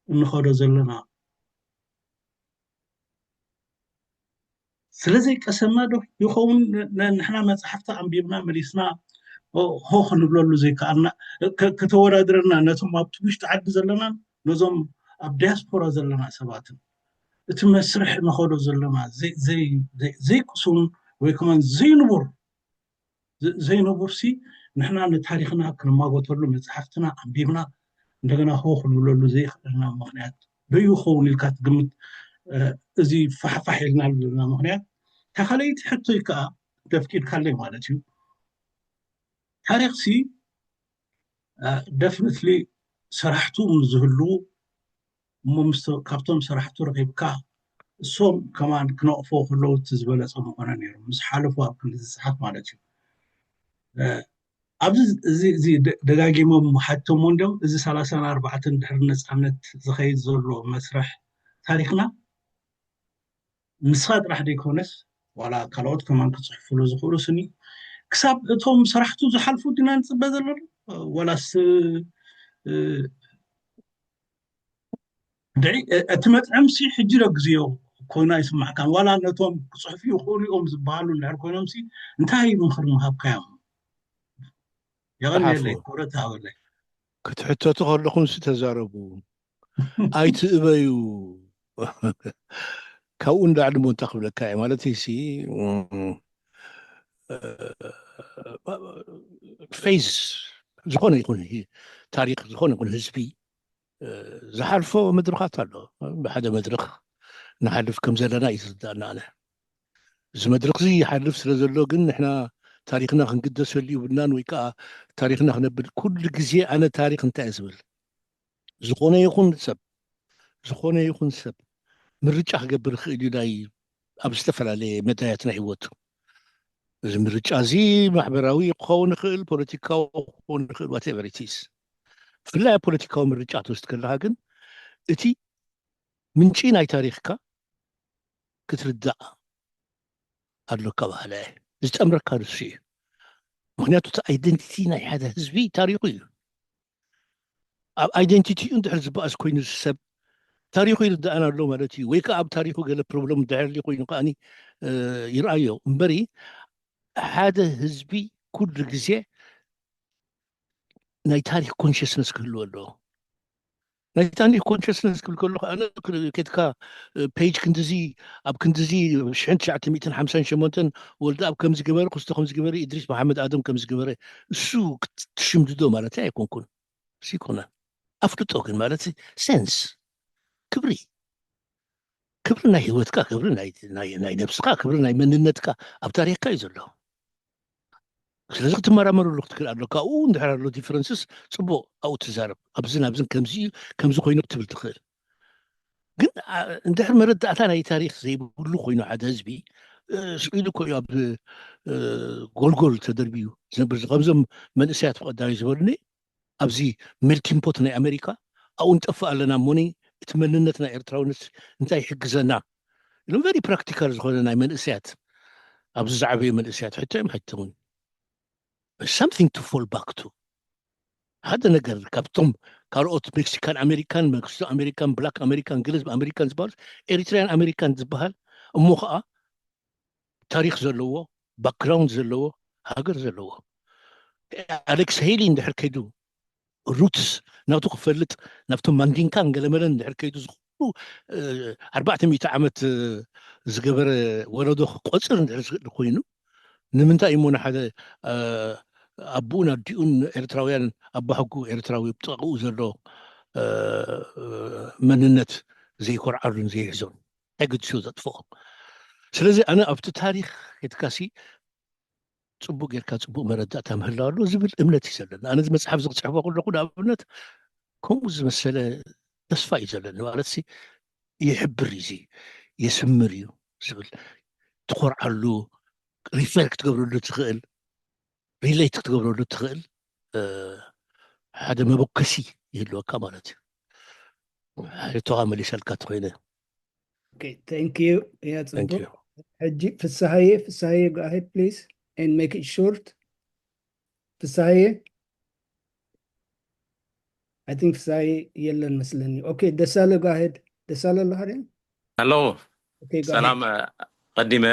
نخوضو زلنا سلازي كسمادو يخون نحنا مصحفتا أنبيبنا مليسنا هو خنبلولو زي كأننا كتورادرنا نتم أبتوش تعد زلنا نظام أبدياسبورا زلنا سباتن تمسرح نخوضو زلنا زي كسون ويكمان زي نبور سي نحنا نتاريخنا كنما قتلو مصحفتنا أنبيبنا እንደገና هو خنبلولو زي خلنا مخنيات بيو خون الكات قمت زي فحلنا لنا مخنيات تخليت حتى يكا تفكير كالي مالتيو تاريخ سي definitely سرحتو مزهلو كابتوم سرحتو رقيبكا الصوم كمان كنقفو خلو تزبلة صمقنا نيرو مس حالفو أبكن تزحف مالتيو أبز زي دقاقيمو محاتو موندو زي 34 دحرنس عمنت زخيد زولو مسرح تاريخنا نسخات راح يكونس ولا كلاود كمان كتصحفوا له زخورو سني كساب توم سرحتو زحلفو دينا نصبزل ولا س دعي اتمت امسي حجره غزيو كونا يسمع كان ولا نتوم صحفي يخوليهم زبالو نهر كونمسي انتهي من خرم هابكاهم يغني لي كورتها ولا كتحتى تخلقون ستزاربو اي تبيو كون دعم المنتخب لك مالتي سي فيز زخون يكون تاريخ زخون يكون حزبي زحلفو مدرخات له بحدا مدرخ نحلف كم زلنا يصدقنا انا زي مدرخ زي حلف سلازلو قلنا احنا تاريخنا خنقدس اللي وبنان ويكا تاريخنا خنبل كل جزء انا تاريخ انت ازبل ዝኾነ ይኹን ሰብ ምርጫ ክገብር ክእል እዩ ናይ ኣብ ዝተፈላለየ መዳያት ናይ ሂወቱ እዚ ምርጫ እዚ ማሕበራዊ ክኸውን ይኽእል ፖለቲካዊ ክኸውን ይኽእል ዋትኤቨር ኢት ኢዝ ብፍላይ ኣብ ፖለቲካዊ ምርጫ ትወስድ ከለካ ግን እቲ ምንጪ ናይ ታሪክካ ክትርዳእ ኣለካ ባህለ ዝጠምረካ ንሱ እዩ ምክንያቱ እቲ ኣይደንቲቲ ናይ ሓደ ህዝቢ ታሪኩ እዩ ኣብ ኣይደንቲቲኡ እንድሕር ዝበኣስ ኮይኑ ሰብ ታሪኩ ይርዳእና ኣሎ ማለት እዩ ወይ ከዓ ኣብ ታሪኩ ገለ ፕሮብለም ድሕር ኮይኑ ከዓኒ ይርአዮ እምበሪ ሓደ ህዝቢ ኩሉ ግዜ ናይ ታሪክ ኮንሽስነስ ክህልዎ ኣለዎ ናይ ታሪክ ኮንሽስነስ ክብል ከለኹ ኣነ ከድካ ፔጅ ክንዲዚ ኣብ ክንዲዚ 1958 ወልዲ ኣብ ከምዚ ገበረ ክስቶ ከምዚ ገበረ ኢድሪስ መሓመድ ኣደም ከምዚ ገበረ እሱ ክትሽምድዶ ማለት ኣይኮንኩን እሱ ይኮነን ኣፍልጦ ግን ማለት ሴንስ ክብሪ ናይ ሂወትካ ክብሪ ናይ ነብስካ ክብሪ ናይ መንነትካ ኣብ ታሪክካ እዩ ዘሎ ስለዚ ክትመራመረሉ ክትክእል ኣለካ ካብኡ እንድሕር ኣሎ ዲፈረንስስ ፅቡቅ ኣብኡ ትዛረብ ኣብዝን ከምዚ ኮይኑ ክትብል ትኽእል ግን እንድሕር መረዳእታ ናይ ታሪክ ዘይብሉ ኮይኑ ሓደ ህዝቢ ስኢሉ ኮ ኣብ ጎልጎል ተደርቢዩ ዝነብር ከምዞም መንእሰያት ፍቀዳዊ ዝበሉኒ ኣብዚ ሜልቲንግ ፖት ናይ ኣሜሪካ ኣብኡ ንጠፍእ ኣለና ሞኒ እቲ መንነት ናይ ኤርትራውነት እንታይ ይሕግዘና ኢሎም ቨሪ ፕራክቲካል ዝኾነ ናይ መንእሰያት ኣብዚ ዝዓበዩ መንእሰያት ሕቶ እዮም ሕቶውን something to fall back to هذا ነገር ካብቶም ካልኦት ሜክሲካን ኣሜሪካን መክሲኮ ኣሜሪካን ብላክ ኣሜሪካን ግልዝ ኣሜሪካን ዝበሃሉ ኤሪትራያን ኣሜሪካን ዝበሃል እሞ ከዓ ታሪክ ዘለዎ ባክግራውንድ ዘለዎ ሃገር ዘለዎ ኣሌክስ ሄሊ እንድሕር ከይዱ ሩትስ ናብቱ ክፈልጥ ናብቶም ማንዲንካን ገለመለን እንድሕር ከይዱ ዝኩሉ 400 ዓመት ዝገበረ ወለዶ ቆፅር እንድሕር ዝኽእል ኮይኑ ንምንታይ እዩ ሞና ሓደ ኣቦኡን ኣዲኡን ኤርትራውያን ኣባሕጉ ኤርትራዊ ብጥቕኡ ዘሎ መንነት ዘይኮርዓሉን ዘይሕዞን ኣይግድሹ ዘጥፍኦ ስለዚ ኣነ ኣብቲ ታሪክ ከትካሲ ፅቡቅ ጌርካ ፅቡቅ መረዳእታ ምህላው ኣሎ ዝብል እምነት እዩ ዘለና ኣነ እዚ መፅሓፍ ዝክፅሕፎ ከለኹ ንኣብነት ከምኡ ዝመሰለ ተስፋ እዩ ዘለና ማለት ይሕብር እዩ የስምር እዩ ዝብል ትኮርዓሉ ሪፍሌክት ክትገብረሉ ትኽእል ሪሌት ክትገብረሉ ትኽእል ሓደ መበከሲ ይህልወካ ማለት እዩ ሕቶኻ መሊሰልካ ትኮይነ ቴንክ ዩ ያ ፅቡቅ ሕጂ ፍሳሃየ go ahead please and make it short ፍሳሃየ I think ፍሳሃየ የለን መስለኒ okay ደሳለ go ahead ደሳለ ኣለሃ hello okay go ሰላም قديمة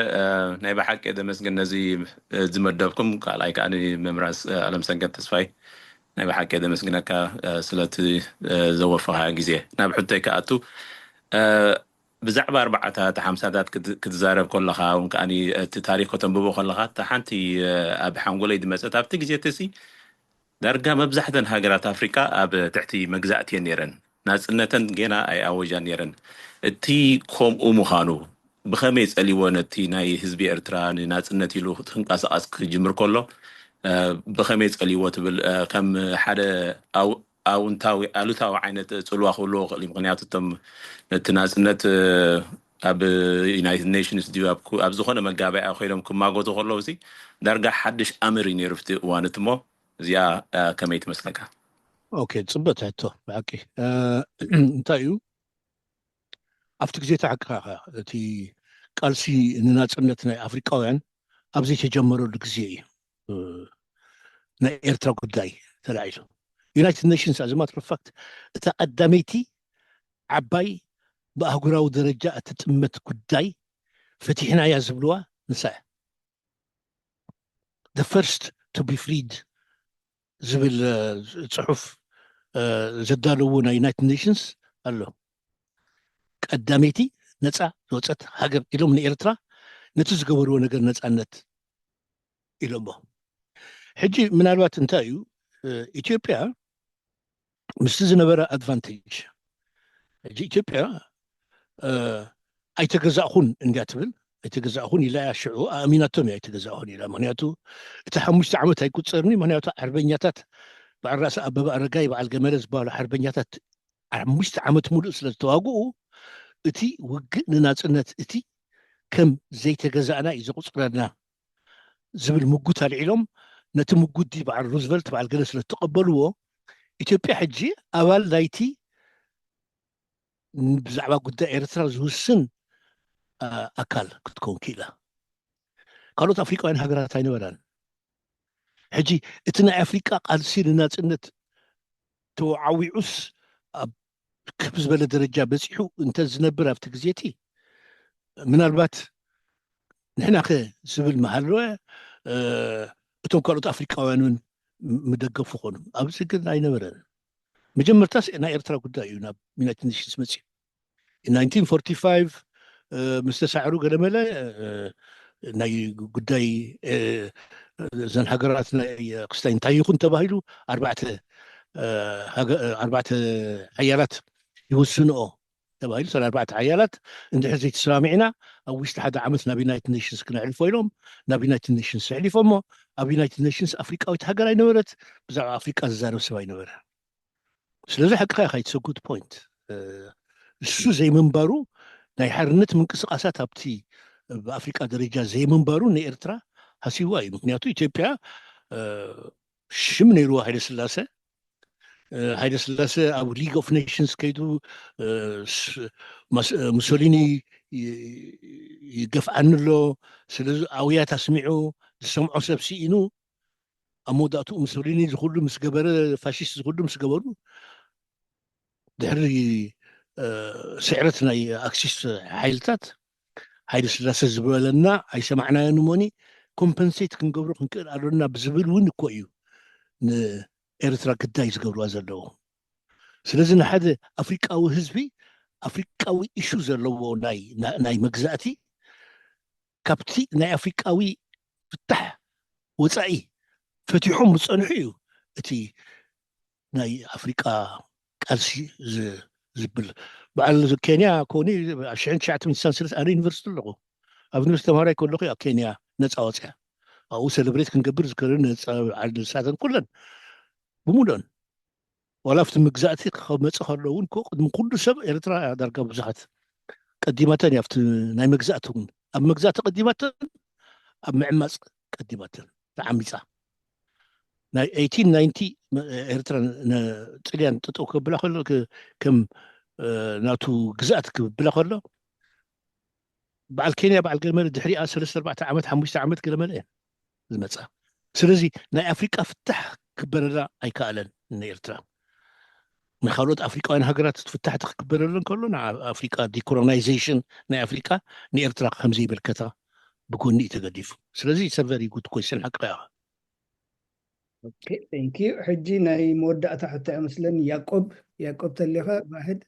نايبة حق إذا مسجن نزي زمردكم قال أي كأني ممراس على مسجن تصفي نايبة حق إذا مسجن كا سلة زوفها جزية نايبة حتى كأتو بزعبة 4 تحمسات كتزارب كلها وكأني تاريخ وتنبوه كلها تحنتي أبحنقولي دمسات أبتجي تسي درجة مبزحة هاجرات أفريقيا أب تحتي مجزأتي نيرن ناس إنتن جينا أي أوجان نيرن تي كوم أمخانو بخميس اللي ونتي ناي حزب إرترا ناصنتي له تنقاص كجمر كله بخميس اللي وتبل كم حدا او انتاوي الوتاو عينت صلوا خلو اللي مغنيات تم تناصنت اب يونايتد نيشنز ديو اب زخونه مغابع اخيرم كما غوتو خلو سي درجه حدش امر ينرفت وانتمو زيا كميت مسلكا اوكي صبت حتى باقي انتايو ኣብቲ ግዜ ተዓቅኻ እቲ ቃልሲ ንናፅነት ናይ ኣፍሪቃውያን ኣብዚ ተጀመረሉ ግዜ እዩ ናይ ኤርትራ ጉዳይ ተላዒሉ ዩናይትድ ኔሽንስ as a matter of fact እታ ቀዳመይቲ ዓባይ ብኣህጉራዊ ደረጃ እትጥመት ጉዳይ ፈቲሕና እያ ዝብልዋ ንሳ the first to be freed ዝብል ፅሑፍ ዘዳለዎ ናይ ዩናይትድ ኔሽንስ ኣሎ ቀዳመይቲ ነፃ ዝወፀት ሃገር ኢሎም ንኤርትራ ነቲ ዝገበርዎ ነገር ነፃነት ኢሎሞ ሕጂ ምናልባት እንታይ እዩ ኢትዮጵያ ምስቲ ዝነበረ ኣድቫንቴጅ ሕጂ ኢትዮጵያ ኣይተገዛእኹን እንዲያ ትብል ኣይተገዛእኹን ኢላ ሽዑ ኣሚናቶም እያ ኣይተገዛእኹን ኢላ ምክንያቱ እቲ 5 ዓመት ኣይቁፀርኒ ምክንያቱ ሓርበኛታት በዓል ራስ ኣበበ ኣረጋይ በዓል ገመለ ዝበሃሉ ሓርበኛታት 5 ዓመት ሙሉእ ስለ ዝተዋግኡ እቲ ውግእ ንናፅነት እቲ ከም ዘይተገዛእና እዩ ዘቁፅረና ዝብል ምጉት አልዒሎም ነቲ ምጉዲ በዓል ሩዝቨልት በዓል ገለ ስለ ተቀበልዎ ኢትዮጵያ ሕጂ ኣባል ናይቲ ብዛዕባ ጉዳይ ኤርትራ ዝውስን ኣካል ክትከውን ክኢላ ካልኦት ኣፍሪቃውያን ሃገራት ኣይነበራን ሕጂ እቲ ናይ ኣፍሪቃ ቃልሲ ንናፅነት ተዓዊዑስ ኣብ ከፍ ዝበለ ደረጃ በፂሑ እንተዝነብር ኣብቲ ግዜ እቲ ምናልባት ንሕና ኸ ዝብል መሃለወ እቶም ካልኦት ኣፍሪቃውያን እውን ምደገፉ ኮኑ ኣብዚ ግን ኣይነበረን መጀመርታስ ናይ ኤርትራ ጉዳይ እዩ ናብ ዩናይትድ ኔሽንስ መፅኡ 1945 ምስ ተሳዕሩ ገለመለ ናይ ጉዳይ እዘን ሃገራት ናይ ክስታይ እንታይ ይኹን ተባሂሉ ኣርባዕተ ሓያላት ይውስንኦ ተባሂሉ 4 ሓያላት እንድሕር ዘይተሰማሚዕና ኣብ ውሽጢ ሓደ ዓመት ናብ ዩናይትድ ኔሽንስ ክነዕልፎ ኢሎም ናብ ዩናይትድ ኔሽንስ ኣሕሊፎሞ ኣብ ዩናይትድ ኔሽንስ ኣፍሪቃዊት ሃገር ኣይነበረት ብዛዕባ ኣፍሪቃ ዝዛረብ ሰብ ኣይነበረ ስለዚ ሓቂኻ ኢኻ ኢትስ ጉድ ፖይንት እሱ ዘይምንባሩ ናይ ሓርነት ምንቅስቃሳት ኣብቲ ብኣፍሪቃ ደረጃ ዘይምንባሩ ንኤርትራ ሃሲብዋ እዩ ምክንያቱ ኢትዮጵያ ሽም ነይሩዋ ሃይለ ስላሴ ኣብ ሊግ ኦፍ ኔሽንስ ከይዱ ሙሶሊኒ ይገፍዓኒ ኣሎ ስለዚ ኣውያት ኣስሚዑ ዝሰምዖ ሰብ ሲኢኑ ኣብ መውዳእትኡ ሙሶሊኒ ዝኩሉ ምስ ገበረ ፋሽስት ዝኩሉ ምስ ገበሩ ድሕሪ ስዕረት ናይ ኣክሲስ ሓይልታት ሃይለ ስላሴ ዝበለና ኣይሰማዕናዮን እሞኒ ኮምፐንሴት ክንገብሮ ክንክእል ኣለና ብዝብል እውን እኮ እዩ ንኤርትራ ግዳይ ዝገብርዋ ዘለዎ ስለዚ ንሓደ ኣፍሪቃዊ ህዝቢ ኣፍሪቃዊ ኢሹ ዘለዎ ናይ መግዛእቲ ካብቲ ናይ ኣፍሪቃዊ ፍታሕ ወፃኢ ፈቲሖም ዝፀንሑ እዩ እቲ ናይ ኣፍሪቃ ቃልሲ ዝብል በዓል ኬንያ ኮኒ 1963 ኣነ ዩኒቨርሲቲ ኣለኹ ኣብ ዩኒቨርሲቲ ተምሃራይ ከለኹ ኣብ ኬንያ ነፃ ወፅያ ኣብኡ ሰለብሬት ክንገብር ዝከረን ነፃ ዓዲ ሳተን ኩለን ብሙሉን ዋላ ኣብቲ ምግዛእቲ ክመፅእ ከሎ እውን ቅድሚ ኩሉ ሰብ ኤርትራ ዳርጋ ብዙሓት ቀዲማተን ኣብቲ ናይ መግዛእቲ እውን ኣብ መግዛእቲ ቀዲማተን ኣብ ምዕማፅ ቀዲማተን ተዓሚፃ ናይ 1890 ኤርትራ ጥልያን ጠጠው ከብላ ከሎ ከም ናቱ ግዛእት ክብላ ከሎ በዓል ኬንያ በዓል ገለመለ ድሕሪኣ 3-4 ዓመት 5 ዓመት ገለመለ እየን ዝመፃ ስለዚ ናይ ኣፍሪቃ ፍታሕ ክበረላ ኣይከኣለን ንኤርትራ ንካልኦት ኣፍሪቃውያን ሃገራት ትፍታሕ ክክበረለን ከሎ ንኣፍሪቃ ዲኮሎናይዜሽን ናይ ኣፍሪቃ ንኤርትራ ከምዘይበልከታ ብጎኒ እዩ ተገዲፉ ስለዚ ሰቨሪ ጉድ ኮስን ሓቂኻ ኦኬ ቴንክ ዩ ሕጂ ናይ መወዳእታ ሕቶ ይመስለኒ ያዕቆብ ተሊኻ ባሕድ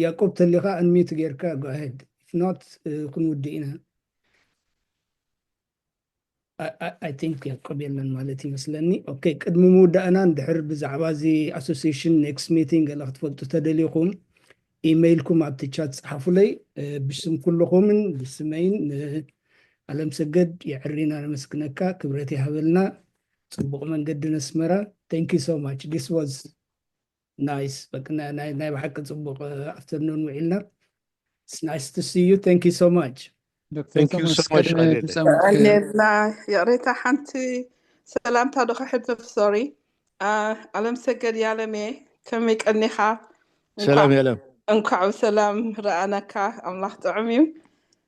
ያዕቆብ ተሊኻ እንሚት ጌርካ ጎሄድ ኢፍኖት ክንውዲ ኢና I think ያዕቆብ የለን ማለት ይመስለኒ ኦኬ ቅድሚ ምውዳእና እንድሕር ብዛዕባ እዚ ኣሶሲዬሽን ኔክስት ሚቲንግ ገለ ክትፈልጡ ተደሊኹም ኢሜይልኩም ኣብቲ ቻት ፅሓፉለይ ብስም ኩልኹምን ብስመይን ኣለም ሰገድ የዕሪና ነመስግነካ ክብረት ይሃበልና ፅቡቕ መንገዲ ነስመራ ቴንክ ዩ ሶ ማች ዲስ ዋዝ ናይስ ናይ ብሓቂ ፅቡቕ ኣፍተርኑን ውዒልና It's nice to see you. Thank you so much. Thank you so much. لا يا ريت حنتي سلام تادو حبيب سوري ألم سجد يا لمي كميك أنيخا سلام يا لم انكعو سلام رأناك الله تعميم